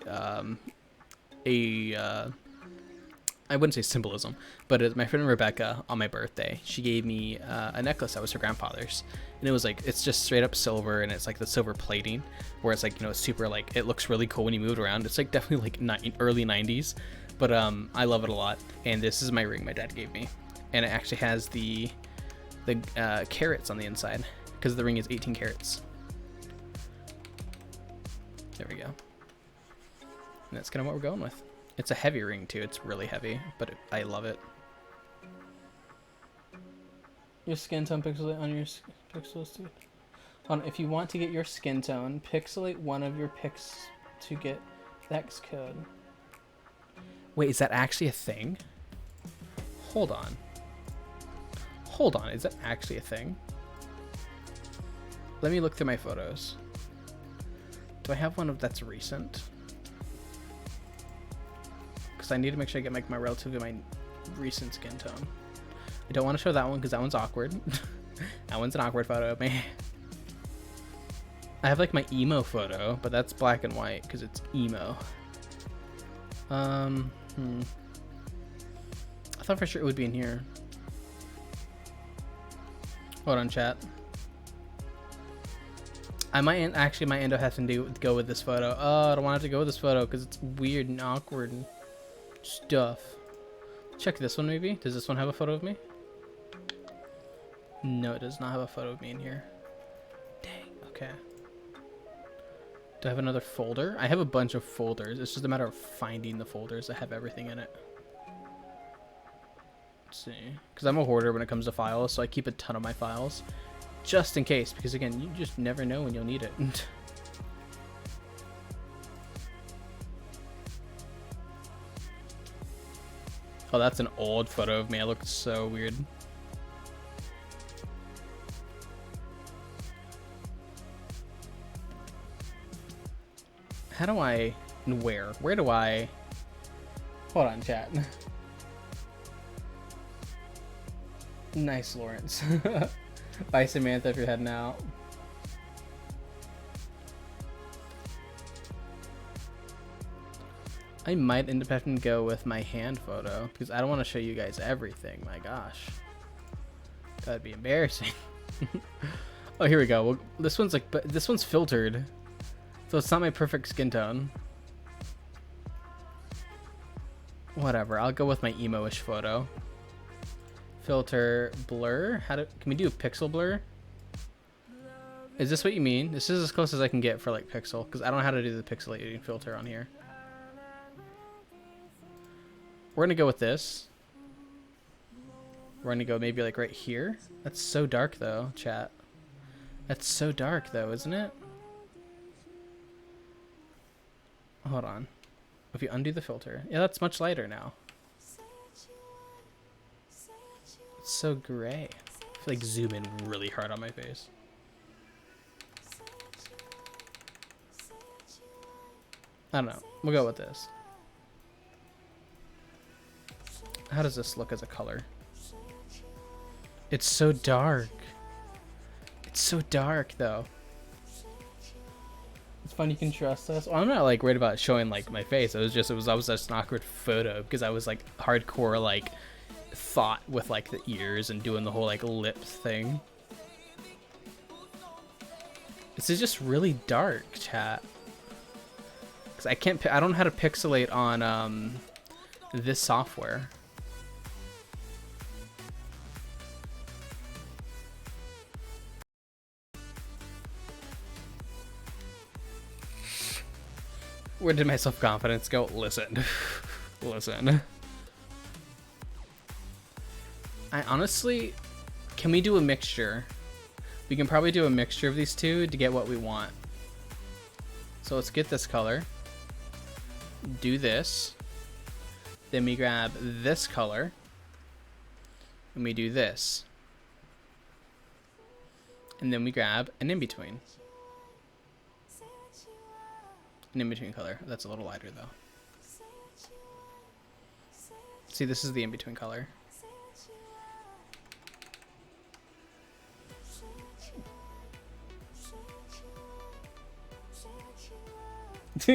Speaker 2: I wouldn't say symbolism, but it's my friend Rebecca on my birthday. She gave me a necklace that was her grandfather's, and it was like, it's just straight up silver, and it's like the silver plating, where it's like, you know, it's super, like, it looks really cool when you move it around. It's like definitely like early 90s, but I love it a lot. And this is my ring my dad gave me, and it actually has the carats on the inside because the ring is 18 carats. There we go. And that's kind of what we're going with. It's a heavy ring too. It's really heavy, but I love it. Your skin tone pixelate on your pixels too. If you want to get your skin tone, pixelate one of your pics to get X code. Wait, is that actually a thing? Hold on. Hold on, is that actually a thing? Let me look through my photos. Do I have one of that's recent? Because I need to make sure I get my relatively my recent skin tone. I don't want to show that one because that one's awkward. That one's an awkward photo of me. I have like my emo photo, but that's black and white because it's emo. I thought for sure it would be in here. Hold on, chat. I might actually end up having to go with this photo. Oh, I don't want to have to go with this photo because it's weird and awkward and stuff. Check this one maybe. Does this one have a photo of me? No, it does not have a photo of me in here. Dang, okay. Do I have another folder? I have a bunch of folders. It's just a matter of finding the folders that have everything in it. Let's see. Because I'm a hoarder when it comes to files, so I keep a ton of my files. Just in case, because again, you just never know when you'll need it. Oh, that's an old photo of me. I look so weird. How do I... Where? Where do I... Hold on, chat. Nice, Lawrence. Bye, Samantha, if you're heading out. I might end up having to go with my hand photo because I don't want to show you guys everything. My gosh. That'd be embarrassing. Oh, here we go. Well, this one's like... But this one's filtered. So it's not my perfect skin tone. Whatever, I'll go with my emo-ish photo. Filter blur. Can we do a pixel blur? Is this what you mean? This is as close as I can get for like pixel, because I don't know how to do the pixelating filter on here. We're gonna go with this. We're gonna go maybe like right here. That's so dark though, chat. That's so dark though, isn't it? Hold on. If you undo the filter. Yeah, that's much lighter now. It's so gray. I feel like zoom in really hard on my face. I don't know. We'll go with this. How does this look as a color? It's so dark. It's so dark though. It's fun you can trust us. Well, I'm not like worried about showing like my face. I was just an awkward photo because I was like hardcore like thought with like the ears and doing the whole like lips thing. This is just really dark, chat. Cause I don't know how to pixelate on this software. Where did my self-confidence go? Listen. Listen. I honestly... Can we do a mixture? We can probably do a mixture of these two to get what we want. So let's get this color. Do this. Then we grab this color. And we do this. And then we grab an in-between. An in-between color. That's a little lighter though. See, this is the in-between color.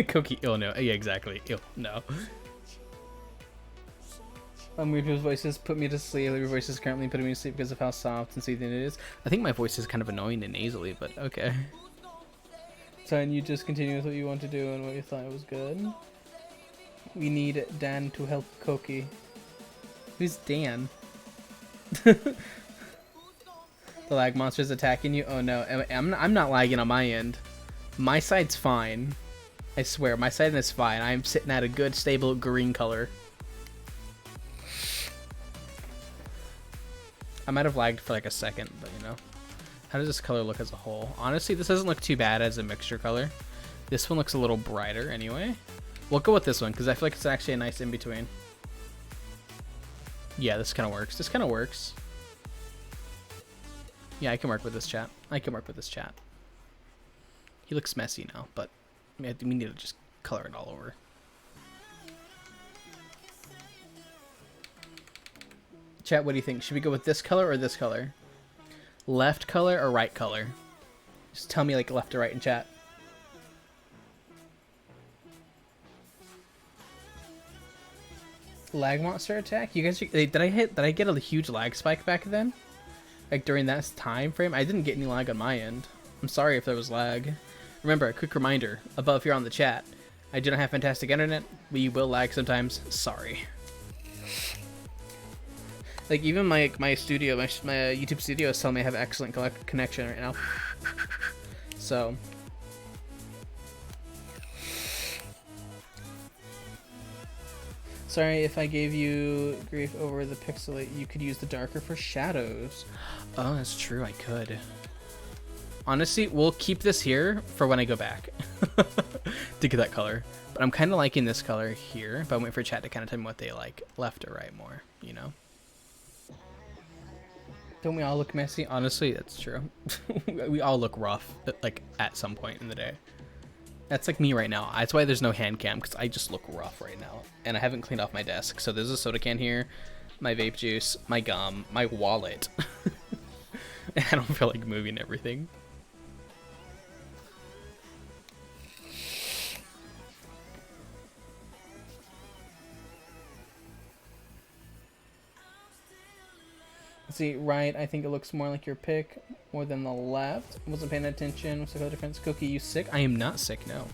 Speaker 2: Koki, oh no. Yeah, exactly. Ew, no. Weird people's voices put me to sleep. Your voice is currently putting me to sleep because of how soft and soothing it is. I think my voice is kind of annoying and nasally, but okay. So, and you just continue with what you want to do and what you thought was good. We need Dan to help Koki. Who's Dan? The lag monster's attacking you? Oh no, I'm not lagging on my end. My side's fine. I swear, my side is fine. I'm sitting at a good, stable green color. I might have lagged for like a second, but you know. How does this color look as a whole? Honestly, this doesn't look too bad as a mixture color. This one looks a little brighter anyway. We'll go with this one because I feel like it's actually a nice in-between. Yeah, this kind of works. This kind of works. Yeah, I can work with this chat. I can work with this chat. He looks messy now, but we need to just color it all over. Chat, what do you think? Should we go with this color or this color? Left color or right color? Just tell me like left or right in chat. Lag monster attack? You guys, did I get a huge lag spike back then? Like during that time frame? I didn't get any lag on my end. I'm sorry if there was lag. Remember, a quick reminder, above here on the chat, I do not have fantastic internet. We will lag sometimes. Sorry. Like even my studio, my YouTube studio is telling me I have excellent connection right now. So. Sorry if I gave you grief over the pixelate. You could use the darker for shadows. Oh, that's true. I could. Honestly, we'll keep this here for when I go back to get that color. But I'm kind of liking this color here. But I'm waiting for chat to kind of tell me what they like, left or right more, you know? Don't we all look messy? Honestly, that's true. We all look rough, like, at some point in the day. That's like me right now. That's why there's no hand cam, because I just look rough right now. And I haven't cleaned off my desk. So there's a soda can here, my vape juice, my gum, my wallet. And I don't feel like moving everything. See, right, I think it looks more like your pick more than the left. Wasn't paying attention. What's the color difference? Cookie, you sick? I am not sick, no.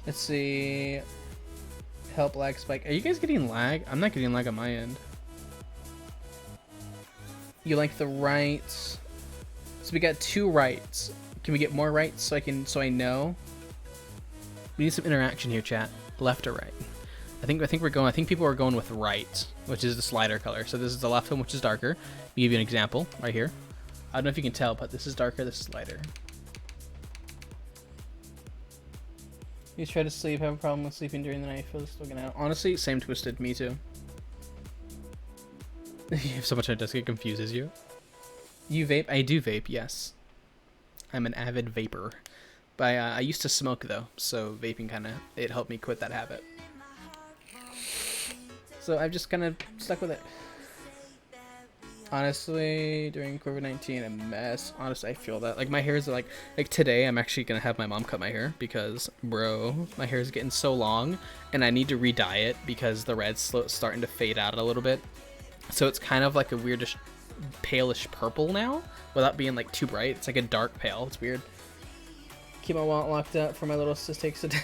Speaker 2: Let's see. Help lag spike. Are you guys getting lag? I'm not getting lag on my end. You like the rights. So we got 2 rights. Can we get more rights so I know? We need some interaction here, chat. Left or right? I think people are going with right, which is the slider color. So this is the left one, which is darker. I'll give you an example right here. I don't know if you can tell, but this is darker, this is lighter. You try to sleep, have a problem with sleeping during the night, feel this looking out. Honestly, same twisted, me too. You have so much on desk, it confuses you. You vape? I do vape, yes. I'm an avid vapor. But I used to smoke though, so vaping it helped me quit that habit. So I've just kind of stuck with it. Honestly, during COVID-19, a mess. Honestly, I feel that. Like my hair is like today, I'm actually gonna have my mom cut my hair because, bro, my hair is getting so long, and I need to re-dye it because the red's starting to fade out a little bit. So it's kind of like a weirdish, palish purple now, without being like too bright. It's like a dark pale. It's weird. Keep my wallet locked up for my little sis takes it.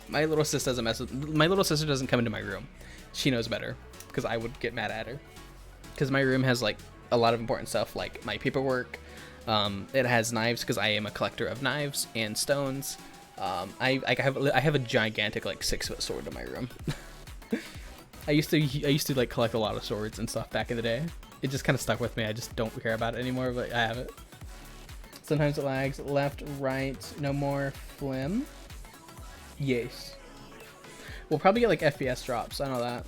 Speaker 2: My little sis doesn't mess with. My little sister doesn't come into my room. She knows better because I would get mad at her. Because my room has like a lot of important stuff, like my paperwork. It has knives because I am a collector of knives and stones. I have a gigantic like 6-foot sword in my room. I used to like collect a lot of swords and stuff back in the day. It just kind of stuck with me. I just don't care about it anymore, but I have it. Sometimes it lags. Left, right, no more flim. Yes. We'll probably get like FPS drops. I know that.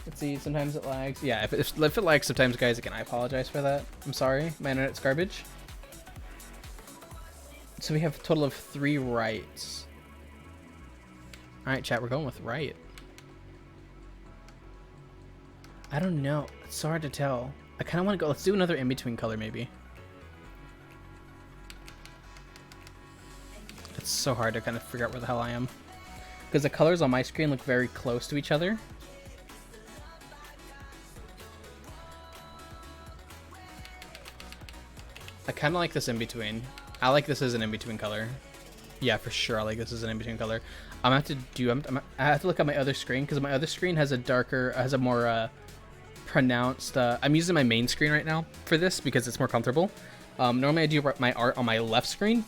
Speaker 2: Let's see. Sometimes it lags. Yeah, if it lags sometimes, guys, again, I apologize for that. I'm sorry. My internet's garbage. So we have a total of 3 rights. Alright, chat, we're going with right. I don't know. It's so hard to tell. I kind of want to go. Let's do another in-between color, maybe. It's so hard to kind of figure out where the hell I am. Because the colors on my screen look very close to each other. I kind of like this in-between. I like this as an in-between color. Yeah, for sure. I like this as an in-between color. I have to look at my other screen because my other screen has a more pronounced. I'm using my main screen right now for this because it's more comfortable. Normally I do my art on my left screen,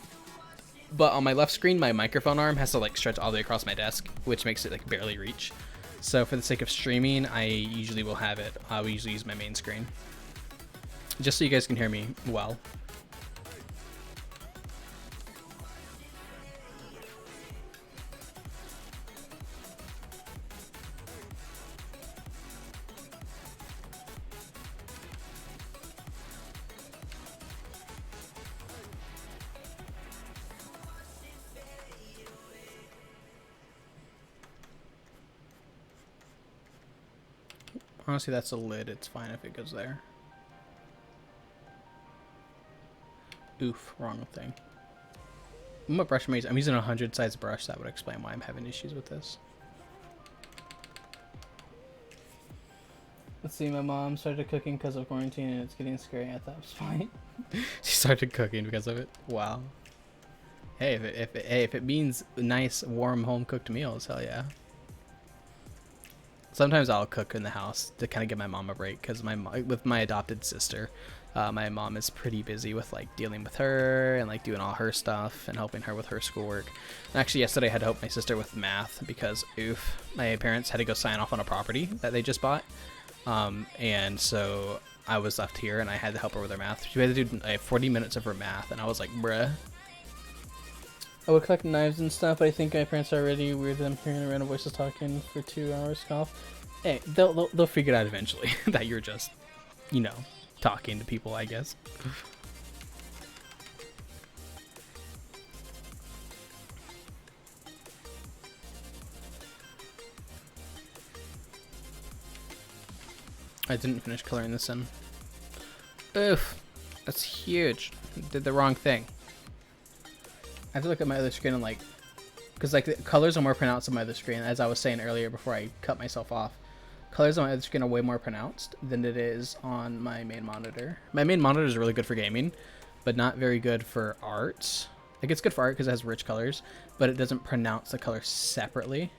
Speaker 2: but on my left screen my microphone arm has to like stretch all the way across my desk, which makes it like barely reach. So for the sake of streaming, I usually will have it. I will usually use my main screen, just so you guys can hear me well. Honestly, that's a lid. It's fine if it goes there. Oof, wrong thing. What brush am I using? I'm using a 100 size brush. That would explain why I'm having issues with this. Let's see, my mom started cooking because of quarantine and it's getting scary. I thought it was fine. She started cooking because of it. Wow. Hey, if it means nice, warm, home-cooked meals, hell yeah. Sometimes I'll cook in the house to kind of give my mom a break because with my adopted sister, my mom is pretty busy with like dealing with her and like doing all her stuff and helping her with her schoolwork. And actually, yesterday I had to help my sister with math because my parents had to go sign off on a property that they just bought. And so I was left here and I had to help her with her math. She had to do 40 minutes of her math and I was like, bruh. I would collect knives and stuff, but I think my parents are already weird that I'm hearing random voices talking for 2 hours. Cough. Hey, they'll figure it out eventually that you're just, you know, talking to people, I guess. I didn't finish coloring this in. Oof, that's huge. Did the wrong thing. I have to look at my other screen and like, because like the colors are more pronounced on my other screen, as I was saying earlier before I cut myself off. Colors on my other screen are way more pronounced than it is on my main monitor. My main monitor is really good for gaming, but not very good for art. Like it's good for art because it has rich colors, but it doesn't pronounce the color separately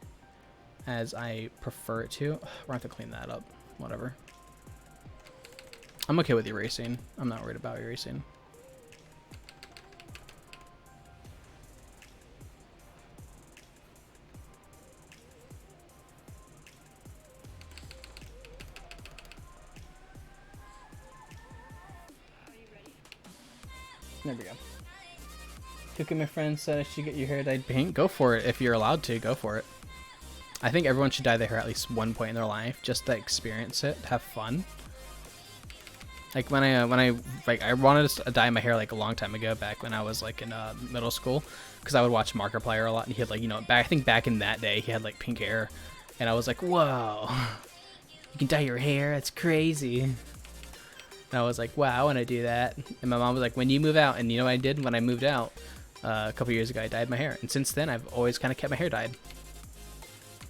Speaker 2: as I prefer it to. We're gonna have to clean that up. Whatever. I'm okay with erasing. I'm not worried about erasing. There we go. Cookie, my friend said I should get your hair dyed pink. Go for it. If you're allowed to, go for it. I think everyone should dye their hair at least one point in their life just to experience it, have fun. Like when I wanted to dye my hair like a long time ago, back when I was like in middle school, because I would watch Markiplier a lot, and he had like, you know, I think back in that day he had like pink hair, and I was like, whoa, you can dye your hair? That's crazy. And I was like, wow, I want to do that. And my mom was like, when you move out, and you know what I did when I moved out a couple years ago, I dyed my hair, and since then I've always kind of kept my hair dyed.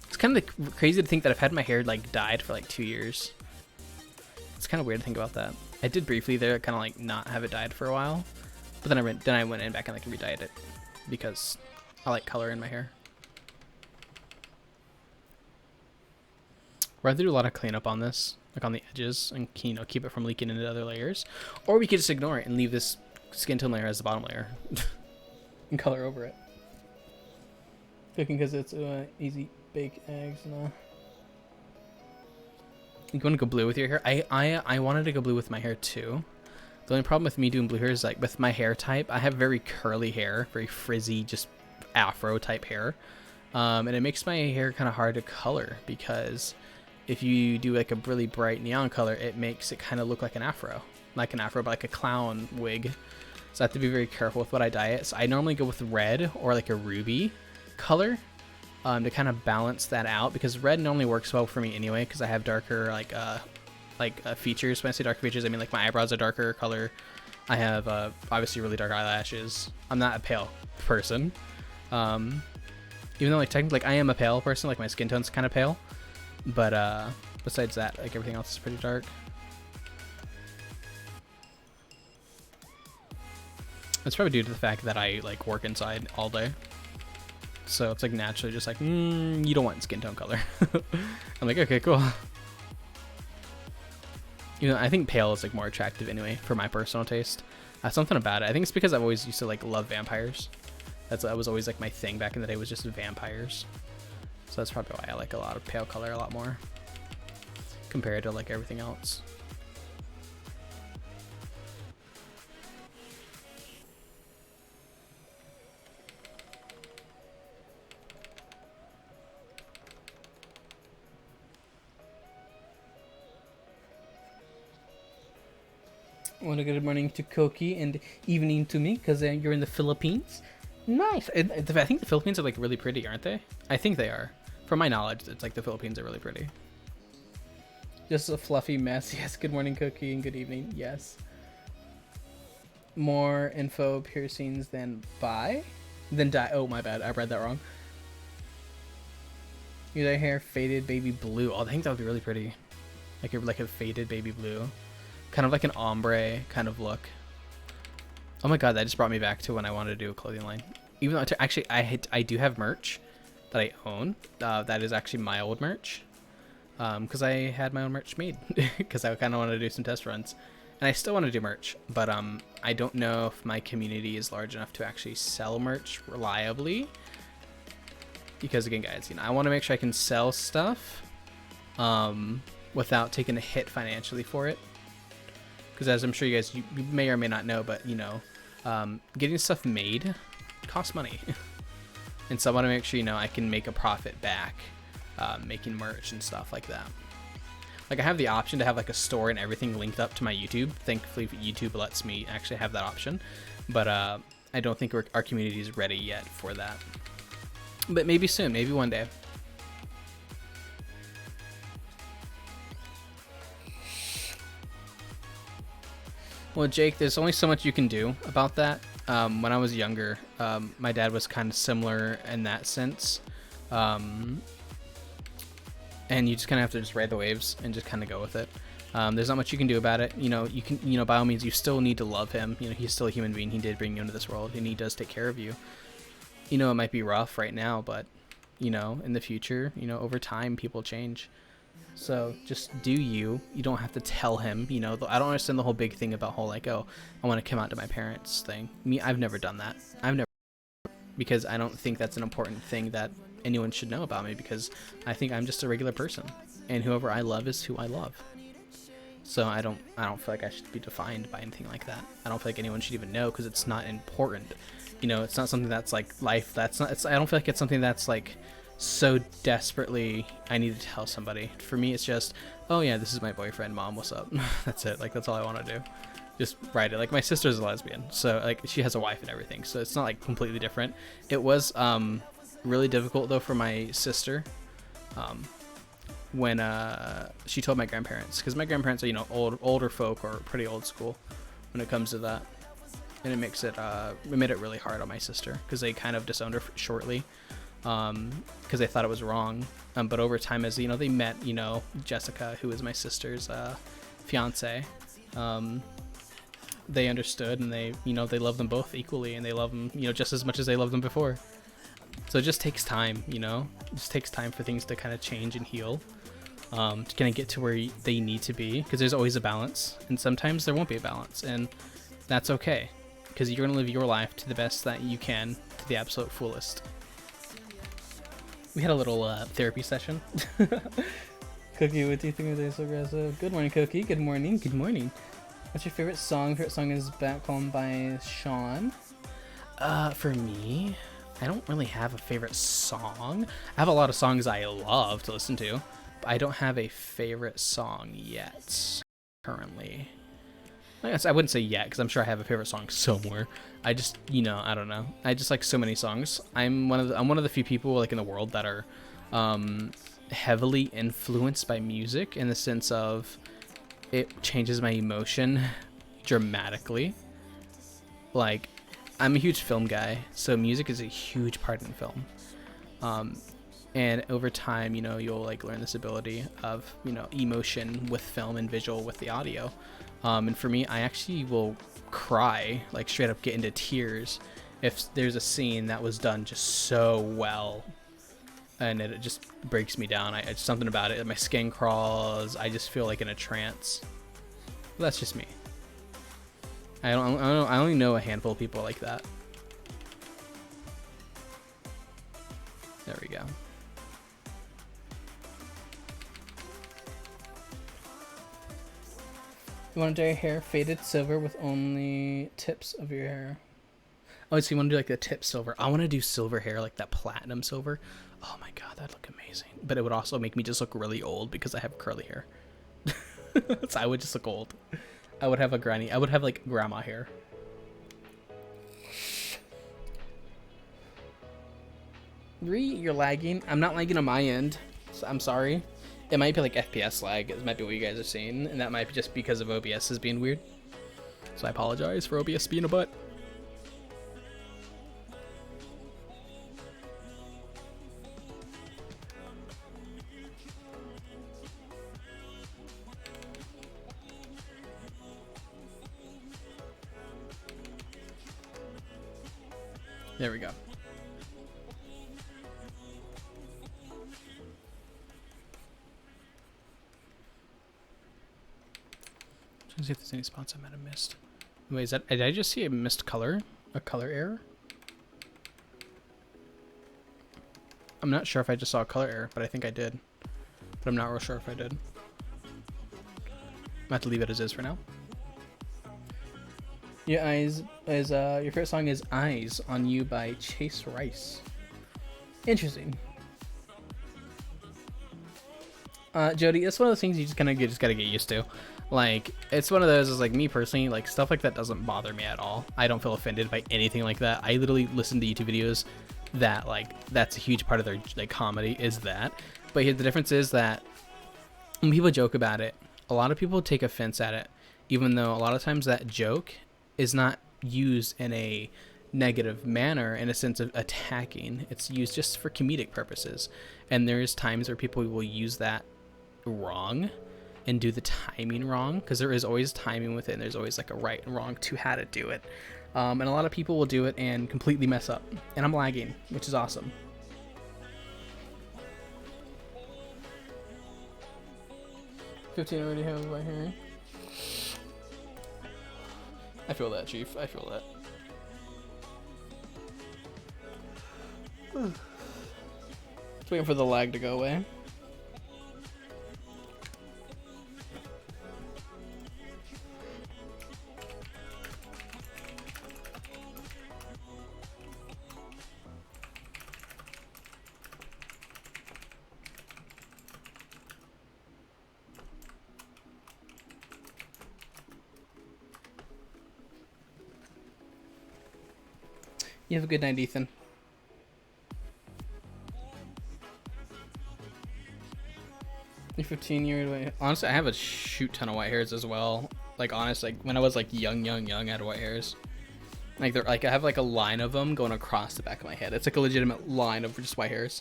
Speaker 2: It's kind of crazy to think that I've had my hair like dyed for like 2 years. It's kind of weird to think about that. I did briefly there, kind of like not have it dyed for a while, but then I went in back and like re-dyed it because I like color in my hair. We're going to do a lot of cleanup on this, like on the edges, and you know, keep it from leaking into other layers, or we could just ignore it and leave this skin tone layer as the bottom layer and color over it. Cooking because it's easy bake eggs now. You want to go blue with your hair? I wanted to go blue with my hair too. The only problem with me doing blue hair is like with my hair type, I have very curly hair, very frizzy, just afro type hair. And it makes my hair kind of hard to color because if you do like a really bright neon color, it makes it kind of look like an afro, but like a clown wig. So I have to be very careful with what I dye it. So I normally go with red or like a ruby color. To kind of balance that out, because red normally works well for me anyway, because I have darker features. When I say darker features, I mean like my eyebrows are darker color. I have obviously really dark eyelashes. I'm not a pale person, even though like technically like, I am a pale person, like my skin tone's kind of pale, but besides that, like everything else is pretty dark. It's probably due to the fact that I like work inside all day. So it's like naturally just like, you don't want skin tone color. I'm like, okay, cool. You know, I think pale is like more attractive anyway for my personal taste. Something about it. I think it's because I've always used to like love vampires. That was always like my thing back in the day, was just vampires. So that's probably why I like a lot of pale color a lot more compared to like everything else. Want a good morning to Koki and evening to me, because you're in the Philippines. Nice. I think the Philippines are like really pretty, aren't they? I think they are. From my knowledge, it's like the Philippines are really pretty. Just a fluffy mess. Yes. Good morning, Cookie, and good evening. Yes. More info piercings than buy, than die. Oh my bad. I read that wrong. Your dye hair faded baby blue. Oh, I think that would be really pretty. Like a faded baby blue, kind of like an ombre kind of look. Oh my god, that just brought me back to when I wanted to do a clothing line. Even though actually I do have merch that I own. That is actually my old merch. Because I had my own merch made because I kind of wanted to do some test runs, and I still want to do merch, but I don't know if my community is large enough to actually sell merch reliably. Because again, guys, I want to make sure I can sell stuff without taking a hit financially for it. Because as I'm sure you guys you may or may not know, but getting stuff made costs money, and so I want to make sure I can make a profit back. Making merch and stuff like that. Like I have the option to have like a store and everything linked up to my YouTube. Thankfully YouTube lets me actually have that option, but I don't think our community is ready yet for that, but maybe soon, maybe one day. Well, Jake, there's only so much you can do about that. When I was younger, my dad was kind of similar in that sense. And you just kind of have to just ride the waves and just kind of go with it. There's not much you can do about it. You can, by all means, you still need to love him. He's still a human being. He did bring you into this world, and he does take care of you. It might be rough right now, but, in the future, over time, people change. So just do you. You don't have to tell him, I don't understand the whole big thing about whole, I want to come out to my parents thing. I've never done that. Because I don't think that's an important thing that anyone should know about me, because I think I'm just a regular person, and whoever I love is who I love. So I don't feel like I should be defined by anything like that. I don't feel like anyone should even know, because it's not important. It's not something that's like life. I don't feel like it's something that's like so desperately I need to tell somebody. For me, it's just, oh yeah, this is my boyfriend, mom, what's up? That's it. Like, that's all I want to do. Just write it. Like, my sister's a lesbian, so like she has a wife and everything, so it's not like completely different. It was really difficult though for my sister when she told my grandparents, because my grandparents are older folk, or pretty old school when it comes to that, and it made it really hard on my sister, because they kind of disowned her shortly, because they thought it was wrong, but over time, as they met Jessica, who is my sister's fiance, they understood, and they they love them both equally, and they love them just as much as they loved them before. So it just takes time, it just takes time for things to kind of change and heal, to kind of get to where they need to be, because there's always a balance, and sometimes there won't be a balance, and that's okay, because you're going to live your life to the best that you can, to the absolute fullest. We had a little therapy session. Cookie, what do you think of this aggressive? Good morning, Cookie. Good morning. Good morning. What's your favorite song? Favorite song is Back Home by Sean. For me, I don't really have a favorite song. I have a lot of songs I love to listen to, but I don't have a favorite song yet, currently. I guess I wouldn't say yet, because I'm sure I have a favorite song somewhere. I just, I don't know. I just like so many songs. I'm one of the few people like in the world that are heavily influenced by music, in the sense of it changes my emotion dramatically. Like, I'm a huge film guy, so music is a huge part in film. And over time, you'll like learn this ability of, emotion with film and visual with the audio. And for me, I actually will cry, like straight up get into tears, if there's a scene that was done just so well, and it just breaks me down. It's something about it. My skin crawls. I just feel like in a trance. Well, that's just me. I only know a handful of people like that. There we go. You want to dye your hair faded silver with only tips of your hair? Oh, so you want to do like the tip silver? I want to do silver hair, like that platinum silver. Oh my god, that'd look amazing. But it would also make me just look really old, because I have curly hair. So I would just look old. I would have like grandma hair. You're lagging. I'm not lagging on my end. So I'm sorry. It might be like FPS lag. It might be what you guys are seeing, and that might be just because of OBS is being weird. So I apologize for OBS being a butt. There we go. Trying to see if there's any spots I might have missed. Wait, is that, did I just see a missed color? A color error? I'm not sure if I just saw a color error, but I think I did. But I'm not real sure if I did. I'm have to leave it as is for now. Your eyes is your favorite song is "Eyes on You" by Chase Rice. Interesting. Jody, it's one of those things you just kind of just gotta get used to. Like, it's one of those, is like, me personally, like, stuff like that doesn't bother me at all. I don't feel offended by anything like that. I literally listen to YouTube videos that, like, that's a huge part of their, like, comedy is that. But here, the difference is that when people joke about it, a lot of people take offense at it, even though a lot of times that joke is not used in a negative manner in a sense of attacking. It's used just for comedic purposes. And there's times where people will use that wrong and do the timing wrong, because there is always timing with it, and there's always like a right and wrong to how to do it. And a lot of people will do it and completely mess up. And I'm lagging, which is awesome. $15 already have right here. I feel that, Chief. I feel that. Just waiting for the lag to go away. You have a good night, Ethan. You're 15 years away. Honestly, I have a shoot ton of white hairs as well. Like, honestly, like when I was like young, I had white hairs. Like they're like I have like a line of them going across the back of my head. It's like a legitimate line of just white hairs.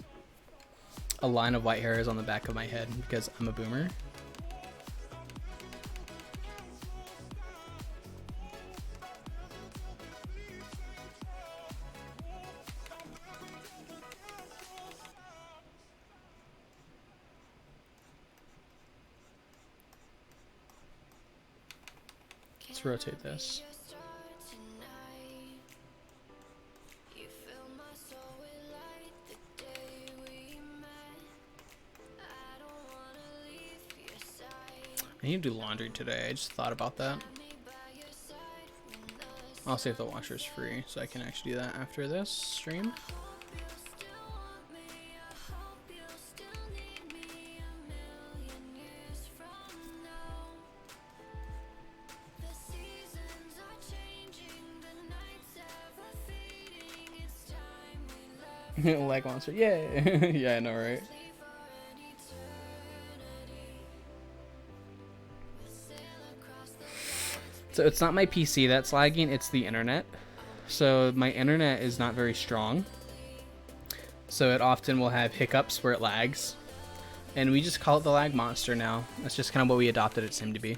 Speaker 2: A line of white hairs on the back of my head because I'm a boomer. Let's rotate this. I need to do laundry today. I just thought about that. I'll see if the washer's free so I can actually do that after this stream. Lag monster, yeah. Yeah, I know, right? So it's not my PC that's lagging, it's the internet. So my internet is not very strong. So it often will have hiccups where it lags. And we just call it the lag monster now. That's just kind of what we adopted it seemed to be.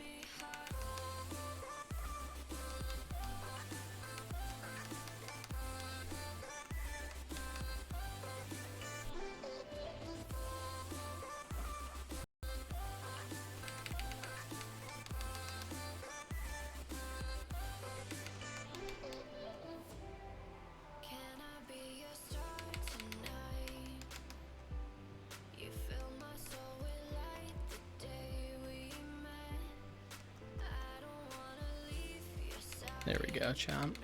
Speaker 2: There we go, champ.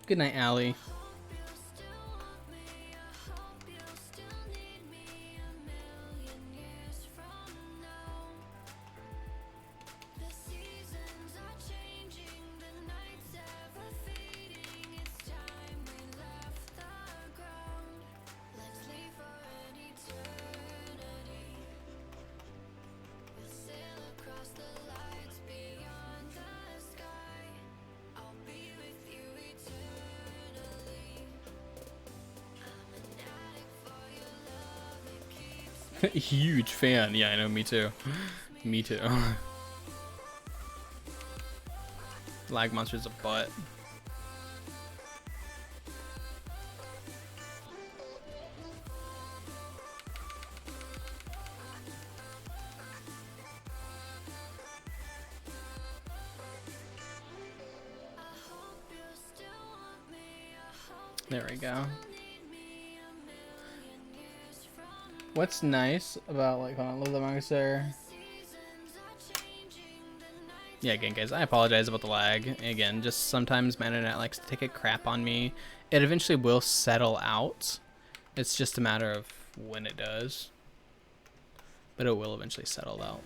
Speaker 2: Good night, Allie. Huge fan. Yeah, I know. Me too. Me too. Lag monster's a butt. There we go. What's nice about, like, hold on, live amongst there. Yeah, again, guys, I apologize about the lag. Again, just sometimes my internet likes to take a crap on me. It eventually will settle out. It's just a matter of when it does. But it will eventually settle out.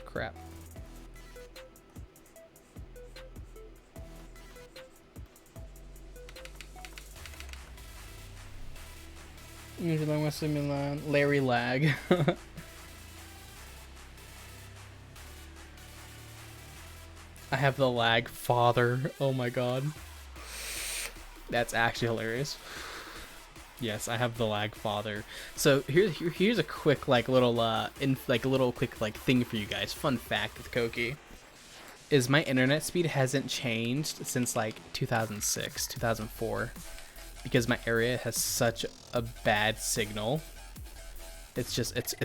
Speaker 2: Crap. Larry lag. I have the lag father. Oh my god. That's actually hilarious. Yes, I have the lag father. So here's a quick quick thing for you guys. Fun fact with Koki is my internet speed hasn't changed since like 2006, 2004 because my area has such a bad signal. It's just it's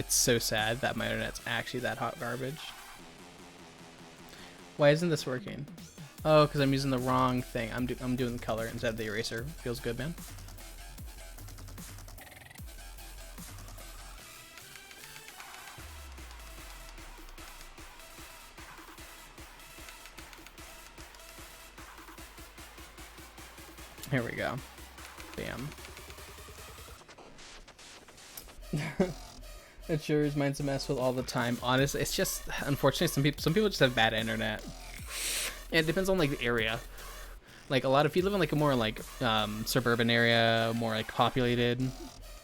Speaker 2: so sad that my internet's actually that hot garbage. Why isn't this working? Oh, because I'm using the wrong thing. I'm doing the color instead of the eraser. Feels good, man. Here we go. Bam. It sure is mine's a mess with all the time. Honestly, it's just unfortunately some people just have bad internet. And it depends on like the area. Like a lot if you live in like a more like suburban area, more like populated,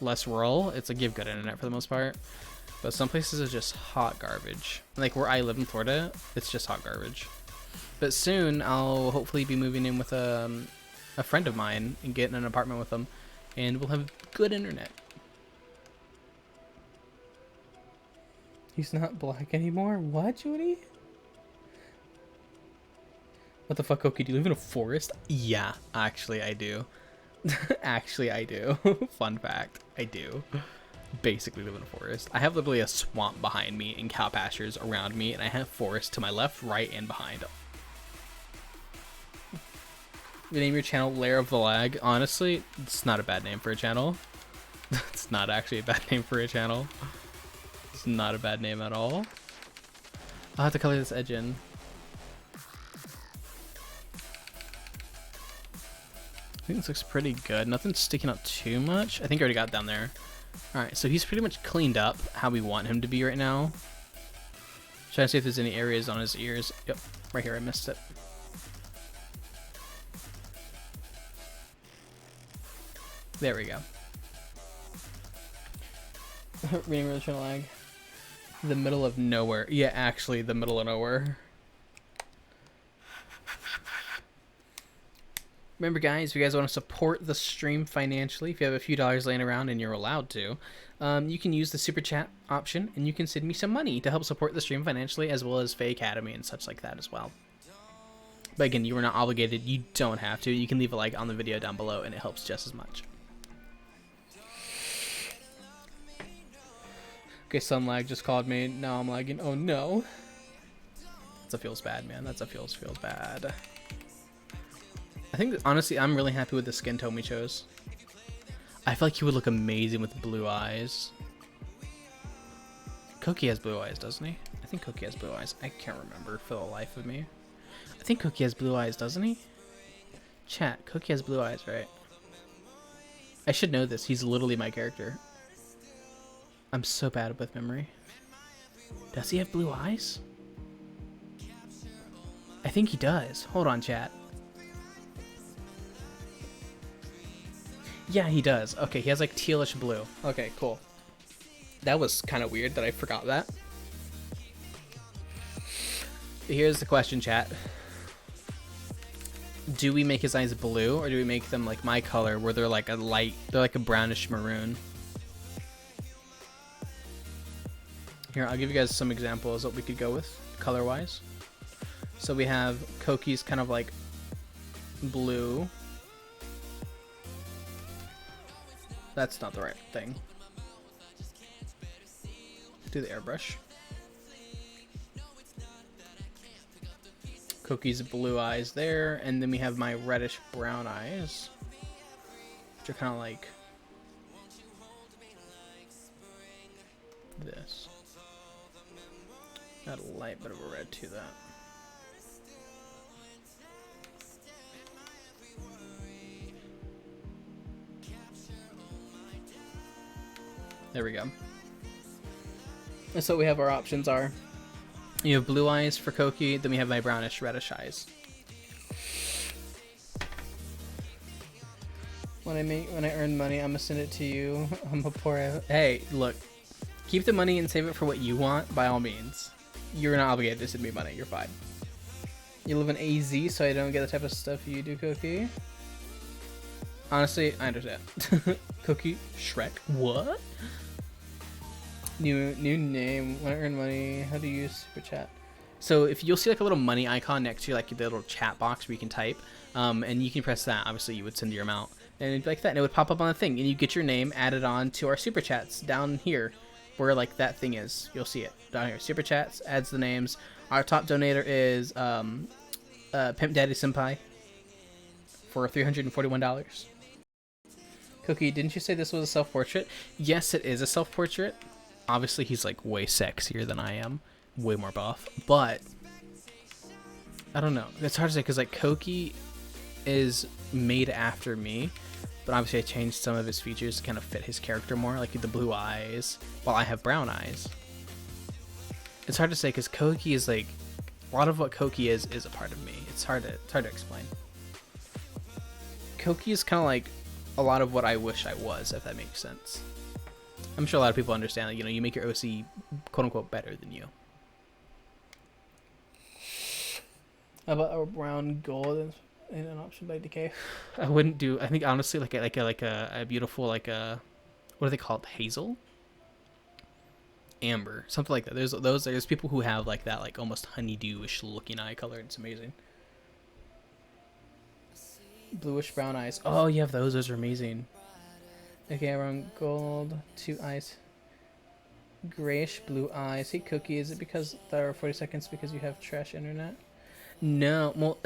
Speaker 2: less rural, it's like you have good internet for the most part. But some places are just hot garbage. Like where I live in Florida, it's just hot garbage. But soon I'll hopefully be moving in with a friend of mine and get in an apartment with them, and we'll have good internet. He's not black anymore? What, Judy? What the fuck, Koki? Do you live in a forest? Yeah, actually I do. Actually I do. Fun fact, I do. Basically live in a forest. I have literally a swamp behind me and cow pastures around me, and I have forest to my left, right, and behind. You name your channel Lair of the Lag. Honestly, it's not a bad name for a channel. It's not actually a bad name for a channel. It's not a bad name at all. I'll have to color this edge in. I think this looks pretty good. Nothing's sticking out too much. I think I already got down there. Alright, so he's pretty much cleaned up how we want him to be right now. Trying to see if there's any areas on his ears. Yep, right here, I missed it. There we go. Reading relational lag. The middle of nowhere. Yeah, actually, the middle of nowhere. Remember, guys, if you guys want to support the stream financially, if you have a few dollars laying around and you're allowed to, you can use the super chat option and you can send me some money to help support the stream financially, as well as Faye Academy and such like that as well. But again, you are not obligated. You don't have to. You can leave a like on the video down below and it helps just as much. Okay, sun lag just called me. Now I'm lagging. Oh no. That feels bad, man. That feels bad. I think that, honestly, I'm really happy with the skin tone we chose. I feel like he would look amazing with blue eyes. Koki has blue eyes, doesn't he? I think Koki has blue eyes. I can't remember for the life of me. I think Koki has blue eyes, doesn't he? Chat, Koki has blue eyes, right? I should know this. He's literally my character. I'm so bad with memory. Does he have blue eyes? I think he does. Hold on, chat. Yeah, he does. Okay, he has like tealish blue. Okay, cool. That was kind of weird that I forgot that. Here's the question, chat. Do we make his eyes blue, or do we make them like my color, where they're like they're like a brownish maroon? Here, I'll give you guys some examples that we could go with, color-wise. So we have Koki's kind of like blue. That's not the right thing. Do the airbrush. Koki's blue eyes there, and then we have my reddish brown eyes, which are kind of like this. Got a light bit of a red to that. There we go. And so we have our options are, you have blue eyes for Koki, then we have my brownish reddish eyes. When I earn money, I'm gonna send it to you. I'm a poor. Hey, look, keep the money and save it for what you want. By all means, you're not obligated to send me money. You're fine. You live in AZ, so I don't get the type of stuff you do, Koki. Honestly, I understand. Koki Shrek. What? New name. When I earn money, how do you use super chat? So if you'll see like a little money icon next to like the little chat box where you can type, and you can press that. Obviously, you would send your amount, and it'd be like that, and it would pop up on the thing, and you get your name added on to our super chats down here, where like that thing is. You'll see it down here. Super chats adds the names. Our top donator is Pimp Daddy Senpai for $341. Koki, didn't you say this was a self-portrait? Yes, it is a self-portrait. Obviously, he's like way sexier than I am, way more buff, but I don't know. It's hard to say because like Koki is made after me, but obviously I changed some of his features to kind of fit his character more, like the blue eyes, while I have brown eyes. It's hard to say because Koki is like, a lot of what Koki is a part of me. It's hard to explain. Koki is kind of like a lot of what I wish I was, if that makes sense. I'm sure a lot of people understand that, you know, you make your OC quote unquote better than you. How about a brown gold in an option by decay? I wouldn't do. I think honestly, like a beautiful like a, what are they called? Hazel, amber, something like that. There's people who have like that, like almost honeydewish looking eye color. It's amazing. Bluish brown eyes. Oh, you have those. Those are amazing. Okay, around gold, 2 eyes. Grayish blue eyes. Hey, Cookie, is it because there are 40 seconds because you have trash internet? No, well,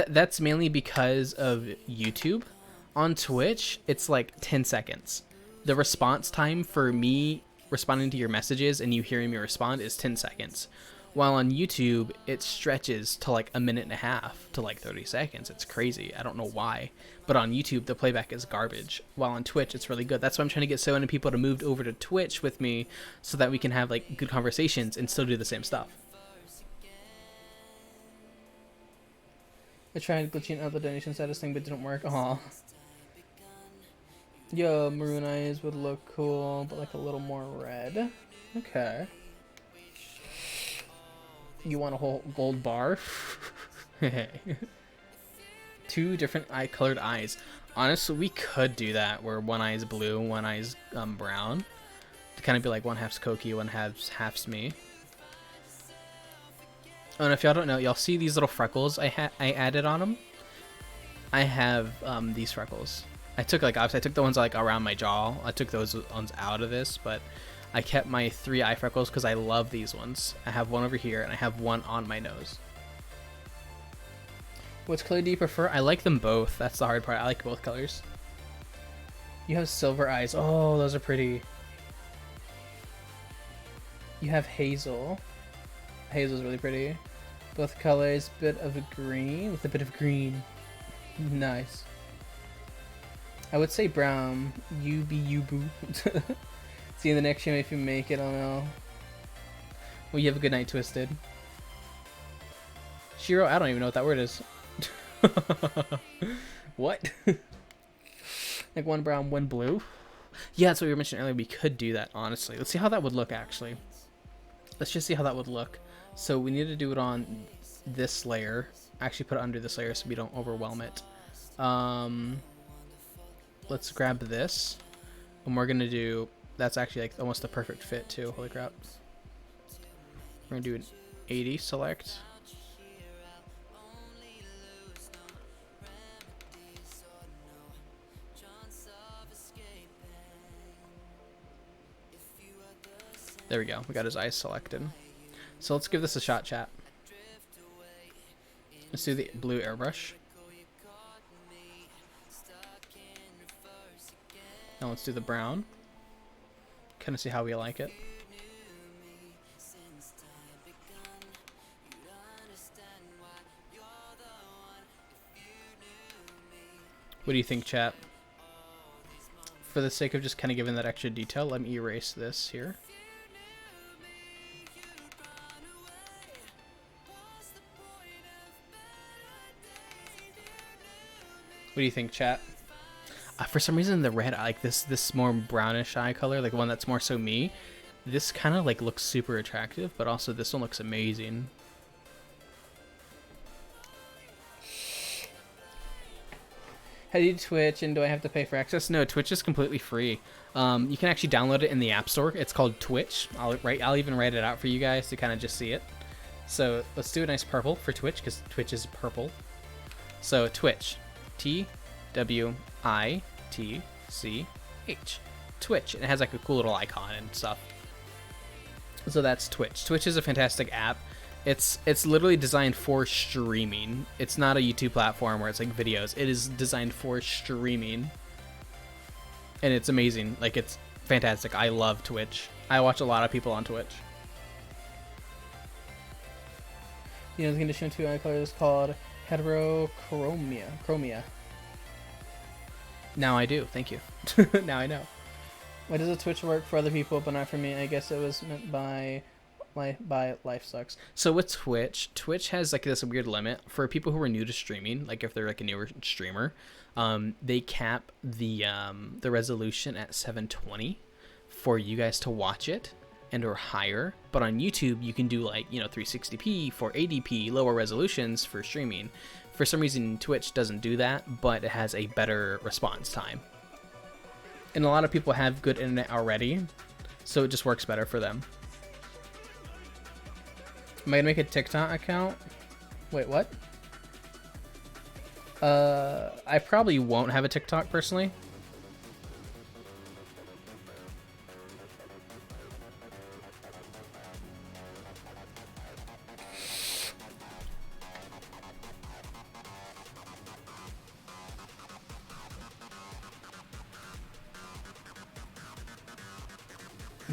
Speaker 2: that's mainly because of YouTube. On Twitch, it's like 10 seconds. The response time for me responding to your messages and you hearing me respond is 10 seconds. While on YouTube, it stretches to like 1.5 minutes to like 30 seconds. It's crazy. I don't know why. But on YouTube, the playback is garbage. While on Twitch, it's really good. That's why I'm trying to get so many people to move over to Twitch with me so that we can have like good conversations and still do the same stuff. I tried glitching out the donation status thing, but it didn't work. Aw. Yo, maroon eyes would look cool, but like a little more red. Okay. You want a whole gold bar? 2 different colored eyes. Honestly, we could do that where one eye is blue, one eye is brown. To kind of be like one half's Koki, one half's me. Oh, and if y'all don't know, y'all see these little freckles I added on them? I have these freckles. I took like obviously I took the ones like around my jaw. I took those ones out of this, but I kept my 3 eye freckles because I love these ones. I have one over here and I have one on my nose. Which color do you prefer? I like them both. That's the hard part. I like both colors. You have silver eyes. Oh, those are pretty. You have hazel. Hazel's really pretty. Both colors, bit of green with a bit of green. Nice. I would say brown. You be you boo. See you in the next stream if you make it. I don't know. Well, you have a good night, Twisted. Shiro, I don't even know what that word is. What? Like one brown, one blue. Yeah, that's what we were mentioning earlier. We could do that, honestly. Let's see how that would look, actually. Let's just see how that would look. So we need to do it on this layer. Actually put it under this layer so we don't overwhelm it. Let's grab this. And we're going to do... That's actually like almost the perfect fit, too. Holy crap. We're going to do an 80 select. There we go. We got his eyes selected. So let's give this a shot, chat. Let's do the blue airbrush. Now let's do the brown. Kind of see how we like it. What do you think, chat? For the sake of just kind of giving that extra detail, let me erase this here. What do you think, chat? For some reason, the red, like this more brownish eye color, like one that's more so me, this kind of like looks super attractive, but also this one looks amazing. How do you Twitch, and do I have to pay for access? No, Twitch is completely free. You can actually download it in the App Store. It's called Twitch. I'll even write it out for you guys to kind of just see it. So let's do a nice purple for Twitch, because Twitch is purple. So Twitch. TWITCH. Twitch. And it has like a cool little icon and stuff. So that's Twitch. Twitch is a fantastic app. It's literally designed for streaming. It's not a YouTube platform where it's like videos. It is designed for streaming. And it's amazing. Like, it's fantastic. I love Twitch. I watch a lot of people on Twitch. You know, the condition of two eye colors is called heterochromia. Now I do. Thank you. Now I know. Why does a Twitch work for other people but not for me? I guess it was meant by life sucks. So with Twitch has like this weird limit for people who are new to streaming. Like if they're like a newer streamer, they cap the resolution at 720 for you guys to watch it and or higher. But on YouTube, you can do like, 360p, 480p, lower resolutions for streaming. For some reason, Twitch doesn't do that, but it has a better response time. And a lot of people have good internet already, so it just works better for them. Am I gonna make a TikTok account? Wait, what? I probably won't have a TikTok personally.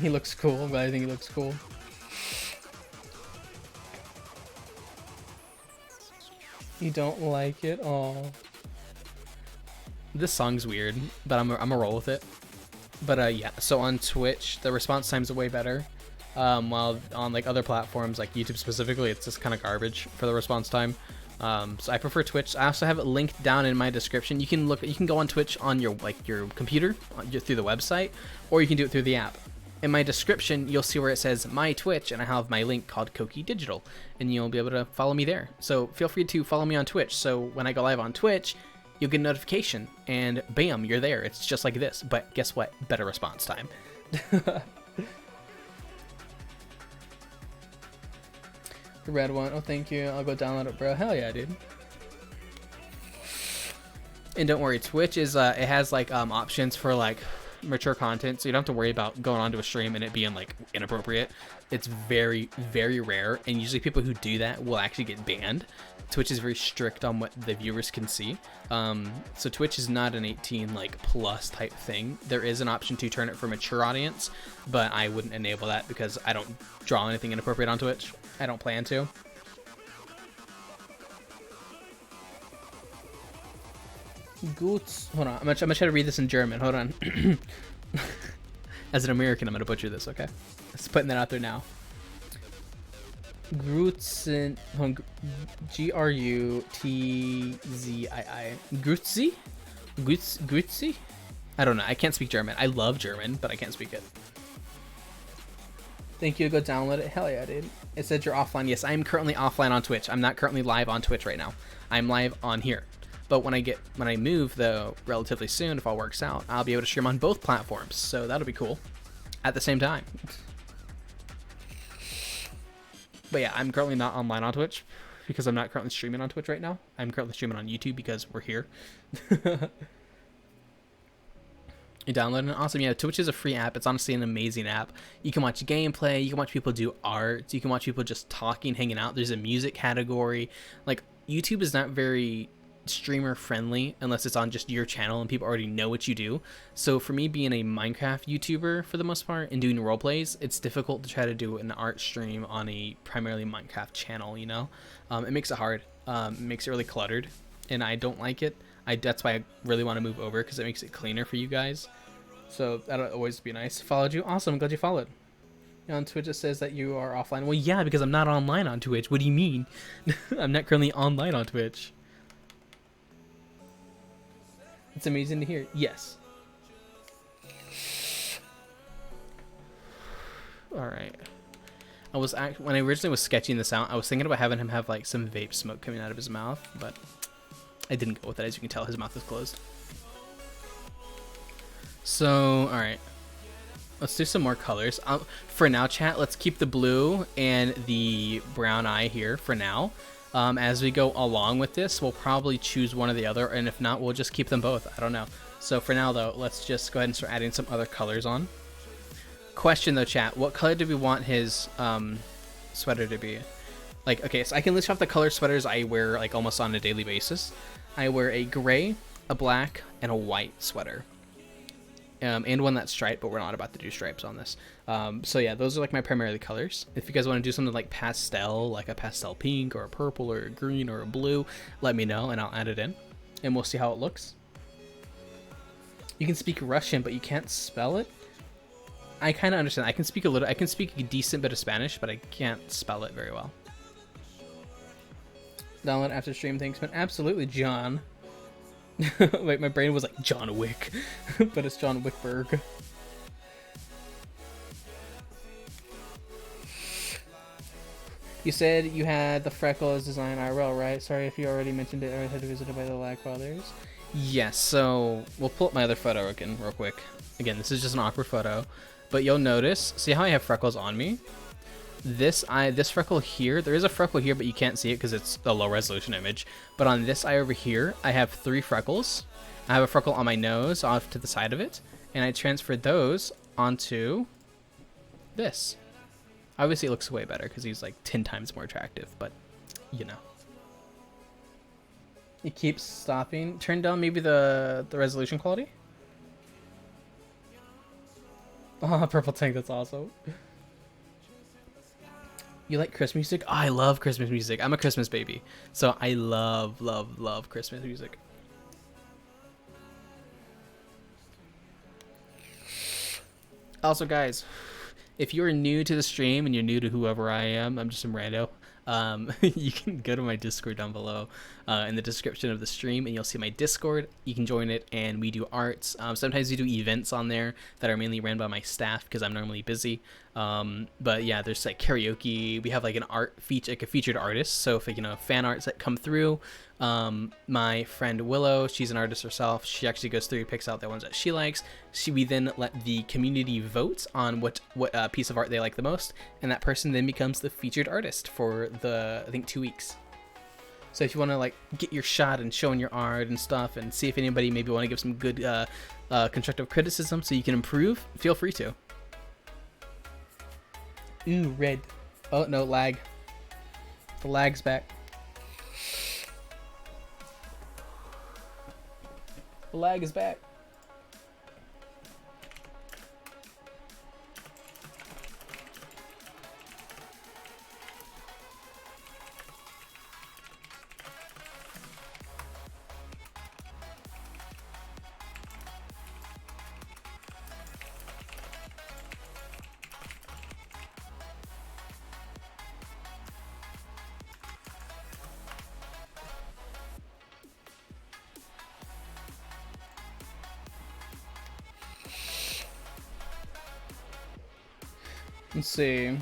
Speaker 2: He looks cool, but I think he looks cool. You don't like it? Oh. This song's weird, but I'm gonna roll with it. But yeah, so on Twitch, the response times are way better. While on like other platforms, like YouTube specifically, it's just kind of garbage for the response time. So I prefer Twitch. I also have it linked down in my description. You can go on Twitch on your computer through the website, or you can do it through the app. In my description, you'll see where it says my Twitch, and I have my link called Koki Digital, and you'll be able to follow me there. So feel free to follow me on Twitch. So when I go live on Twitch, you'll get a notification, and bam, you're there. It's just like this, but guess what? Better response time. The red one. Oh, thank you. I'll go download it, bro. Hell yeah, dude. And don't worry, Twitch is it has like options for like mature content, so you don't have to worry about going onto a stream and it being like inappropriate. It's very, very rare, and usually people who do that will actually get banned. Twitch is very strict on what the viewers can see. So Twitch is not an 18 like plus type thing. There is an option to turn it for mature audience, but I wouldn't enable that because I don't draw anything inappropriate on Twitch. I don't plan to. Goots. Hold on. I'm gonna try to read this in German. Hold on. As an American, I'm gonna butcher this. Okay, just putting that out there now. Grutzen. Grutzii. Grutzi. I don't know. I can't speak German. I love German, but I can't speak it. Thank you. Go download it. Hell yeah, dude. It said you're offline. Yes, I am currently offline on Twitch. I'm not currently live on Twitch right now. I'm live on here. But when I move though, relatively soon, if all works out, I'll be able to stream on both platforms. So that'll be cool. At the same time. But yeah, I'm currently not online on Twitch because I'm not currently streaming on Twitch right now. I'm currently streaming on YouTube because we're here. You download it? Awesome. Yeah, Twitch is a free app. It's honestly an amazing app. You can watch gameplay. You can watch people do art. You can watch people just talking, hanging out. There's a music category. Like, YouTube is not very streamer friendly unless it's on just your channel and people already know what you do. So for me, being a Minecraft YouTuber for the most part and doing role plays, it's difficult to try to do an art stream on a primarily Minecraft channel, you know? It makes it hard. It makes it really cluttered and I don't like it. That's why I really want to move over because it makes it cleaner for you guys. So that'll always be nice. Followed you? Awesome. Glad you followed. On Twitch it says that you are offline. Well, yeah, because I'm not online on Twitch. What do you mean? I'm not currently online on Twitch. It's amazing to hear. Yes. All right. When I originally was sketching this out, I was thinking about having him have like some vape smoke coming out of his mouth, but I didn't go with it. As you can tell, his mouth is closed. So, all right. Let's do some more colors. For now, chat, let's keep the blue and the brown eye here for now. As we go along with this, we'll probably choose one or the other, and if not, we'll just keep them both. I don't know. So for now, though, let's just go ahead and start adding some other colors on. Question, though, chat. What color do we want his sweater to be? Like, okay, so I can list off the color sweaters I wear, like, almost on a daily basis. I wear a gray, a black, and a white sweater. And one that's striped, but we're not about to do stripes on this. So yeah, those are like my primarily colors. If you guys want to do something like pastel, like a pastel pink or a purple or a green or a blue, let me know and I'll add it in and we'll see how it looks. You can speak Russian, but you can't spell it. I kind of understand. I can speak a decent bit of Spanish, but I can't spell it very well. Download after stream, thanks, man. Absolutely, John. Wait, my brain was like John Wick, but it's John Wickberg. You said you had the freckles design IRL, right? Sorry if you already mentioned it. I had visited by the Lag Brothers. Yes, so we'll pull up my other photo again real quick. Again, this is just an awkward photo, but you'll notice, see how I have freckles on me? This freckle here, there is a freckle here, but you can't see it because it's a low resolution image. But on this eye over here, I have 3 freckles. I have a freckle on my nose off to the side of it, and I transferred those onto this. Obviously it looks way better because he's like 10 times more attractive, but you know. It keeps stopping. Turn down maybe the resolution quality. Oh, purple tank, that's awesome. You like Christmas music? Oh, I love Christmas music. I'm a Christmas baby. So I love, love, love Christmas music. Also, guys, if you're new to the stream and you're new to whoever I am, I'm just some rando. You can go to my Discord down below in the description of the stream and you'll see my Discord. You can join it and we do arts. Sometimes we do events on there that are mainly ran by my staff because I'm normally busy. But yeah, there's like karaoke. We have like an art feature, like a featured artist. So if you know fan arts that come through, my friend Willow, she's an artist herself. She actually goes through, picks out the ones that she likes. We then let the community vote on what piece of art they like the most, and that person then becomes the featured artist for the I think 2 weeks. So if you want to like get your shot and showing your art and stuff, and see if anybody maybe want to give some good constructive criticism so you can improve, feel free to. Ooh, red. Oh no, lag. The lag's back. The lag is back. Let's see.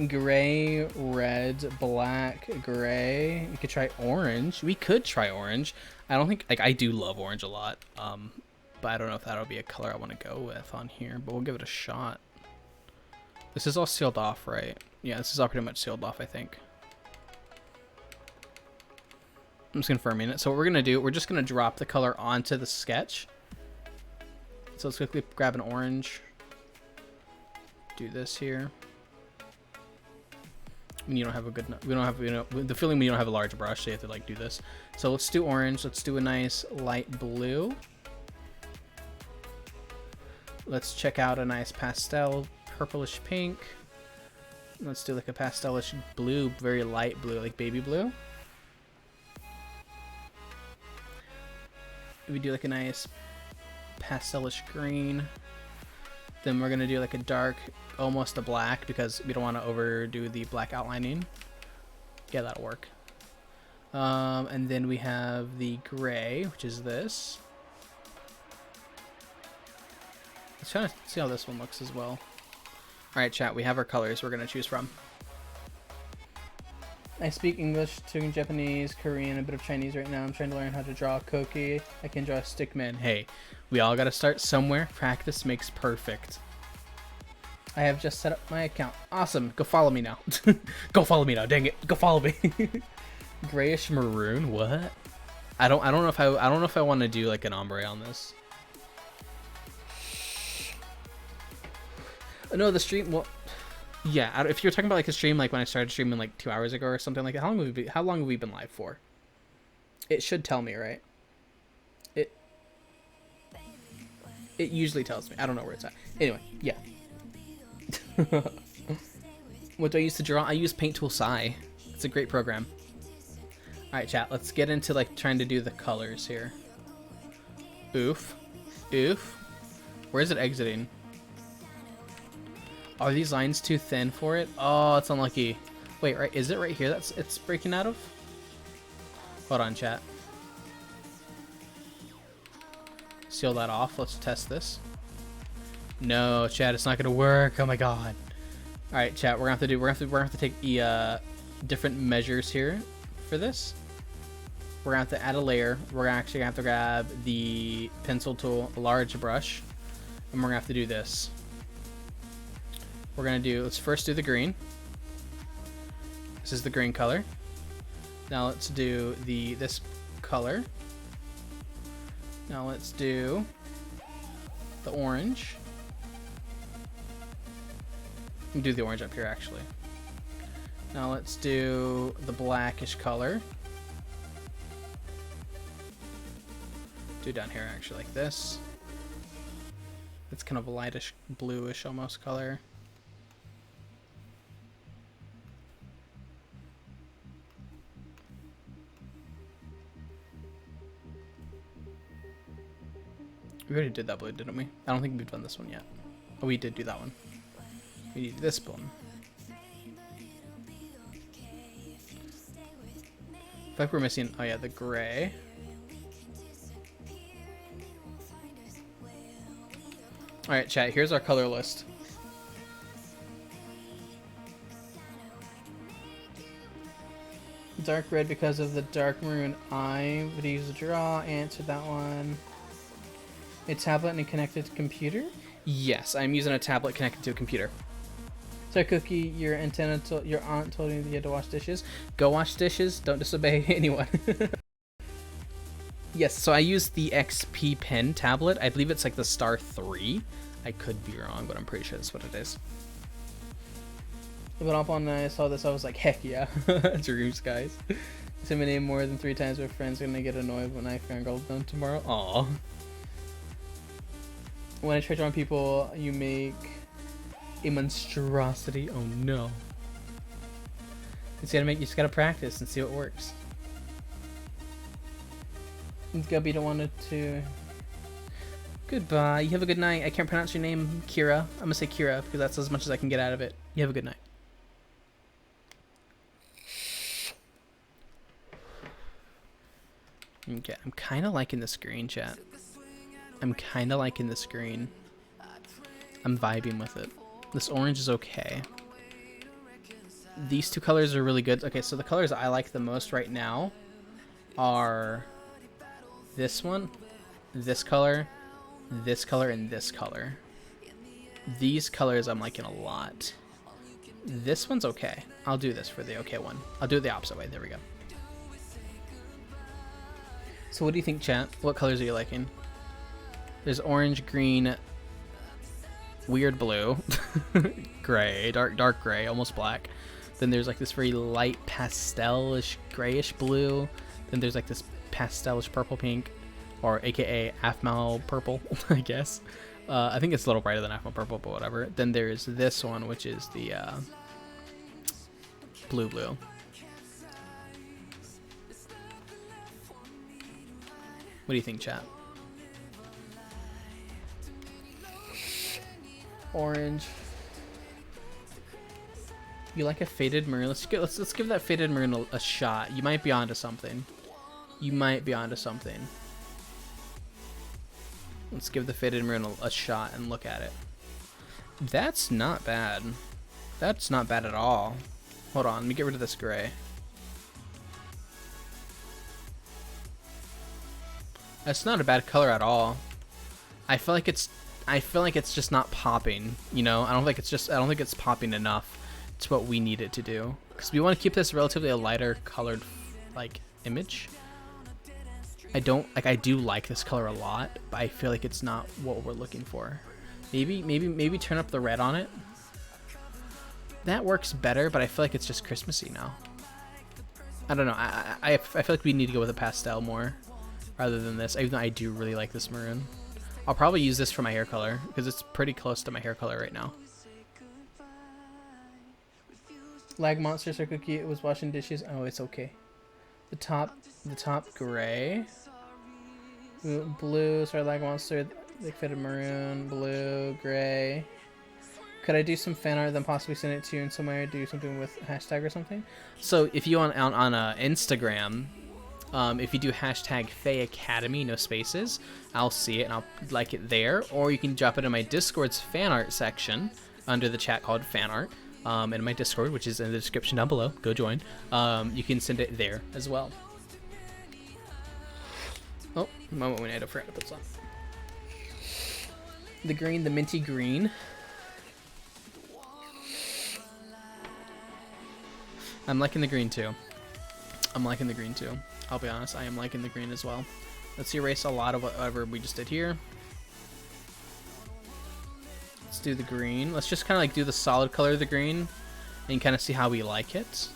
Speaker 2: Gray, red, black, gray. We could try orange. We could try orange. I don't think, like, I do love orange a lot. But I don't know if that'll be a color I want to go with on here, but we'll give it a shot. This is all sealed off, right? Yeah, this is all pretty much sealed off, I think. I'm just confirming it. So what we're going to do, we're just going to drop the color onto the sketch. So let's quickly grab an orange. Do this here. When you don't have a good, we don't have, you know, the feeling when you don't have a large brush, so you have to like do this. So let's do orange. Let's do a nice light blue. Let's check out a nice pastel, purplish pink. Let's do like a pastelish blue, very light blue, like baby blue. We do like a nice pastelish green. Then we're gonna do like a dark, almost a black, because we don't want to overdo the black outlining. Yeah, that'll work. And then we have the gray, which is this. Let's try to see how this one looks as well. Alright, chat, we have our colors we're gonna choose from. I speak English, Japanese, Korean, a bit of Chinese right now. I'm trying to learn how to draw Koki. I can draw stickman. Hey, we all gotta start somewhere. Practice makes perfect. I have just set up my account. Awesome. Go follow me now. Go follow me now. Dang it. Go follow me. Grayish maroon. What? I don't know if I want to do like an ombre on this. No, the stream. Well, yeah. If you're talking about like a stream, like when I started streaming like 2 hours ago or something like that, how long have we been live for? It should tell me, right? It usually tells me. I don't know where it's at. Anyway, yeah. What do I use to draw? I use Paint Tool Sai. It's a great program. Alright, chat, let's get into like trying to do the colors here. Oof. Oof. Where is it exiting? Are these lines too thin for it? Oh, it's unlucky. Wait, right, is it right here that's it's breaking out of? Hold on, chat. Seal that off. Let's test this. No, chat, it's not gonna work. Oh my god. All right, chat, we're gonna have to take different measures here for this. We're gonna have to add a layer. We're actually gonna have to grab the pencil tool, a large brush, and we're gonna have to do this. Let's first do the green. This is the green color. Now let's do this color. Now let's do the orange. Do the orange up here actually. Now let's do the blackish color. Do down here actually like this. It's kind of a lightish bluish almost color. We already did that blue, didn't we? I don't think we've done this one yet. Oh, we did do that one. We need this one. I feel like we're missing, oh yeah, the gray. Alright, chat, here's our color list. Dark red because of the dark maroon eye. Would use a draw, answer that one. A tablet and a connected computer? Yes, I'm using a tablet connected to a computer. So Cookie, your aunt told you you had to wash dishes. Go wash dishes. Don't disobey anyone. Yes, so I use the XP Pen tablet. I believe it's like the Star 3. I could be wrong, but I'm pretty sure that's what it is. I went up on and I saw this. I was like, heck yeah. Dreams, guys. Say my name more than 3 times. My friends are gonna get annoyed when I fangirl them tomorrow. Aw. When I try drawing people, you make a monstrosity. Oh no. You just gotta practice and see what works. Gubby don't want to. Goodbye. You have a good night. I can't pronounce your name, Kira. I'm gonna say Kira because that's as much as I can get out of it. You have a good night. Okay, I'm kind of liking this green, chat. I'm kind of liking this green. I'm vibing with it. This orange is okay. These two colors are really good. Okay, so the colors I like the most right now are this one, this color, and this color. These colors I'm liking a lot. This one's okay. I'll do this for the okay one. I'll do it the opposite way. There we go. So what do you think, chat? What colors are you liking? There's orange, green, weird blue, gray, dark gray, almost black. Then there's like this very light pastelish grayish blue. Then there's like this pastelish purple pink, or aka Afmal purple, I guess. I think it's a little brighter than Afmal purple, but whatever. Then there's this one, which is the blue. What do you think, chat? Orange. You like a faded maroon? Let's give that faded maroon a shot. You might be onto something. Let's give the faded maroon a shot and look at it. That's not bad. That's not bad at all. Hold on, let me get rid of this gray. That's not a bad color at all. I feel like it's just not popping, you know? I don't think it's popping enough. It's what we need it to do. Because we want to keep this relatively a lighter colored like image. I do like this color a lot, but I feel like it's not what we're looking for. Maybe turn up the red on it. That works better, but I feel like it's just Christmassy now. I don't know. I feel like we need to go with a pastel more rather than this, even though I do really like this maroon. I'll probably use this for my hair color because it's pretty close to my hair color right now. Lag monster, Sir Cookie. It was washing dishes. Oh, it's okay. The top gray, blue. Sorry, lag monster. They fitted maroon, blue, gray. Could I do some fan art, then possibly send it to you in some way, or do something with hashtag or something? So if you on Instagram, if you do hashtag Faye Academy, no spaces, I'll see it and I'll like it there. Or you can drop it in my Discord's fan art section under the chat called fan art. In my Discord, which is in the description down below. Go join. You can send it there as well. Oh, a moment when I forgot to put this on. The green, the minty green. I'm liking the green too. I'll be honest, I am liking the green as well. Let's erase a lot of whatever we just did here. Let's do the green. Let's just kind of like do the solid color of the green and kind of see how we like it.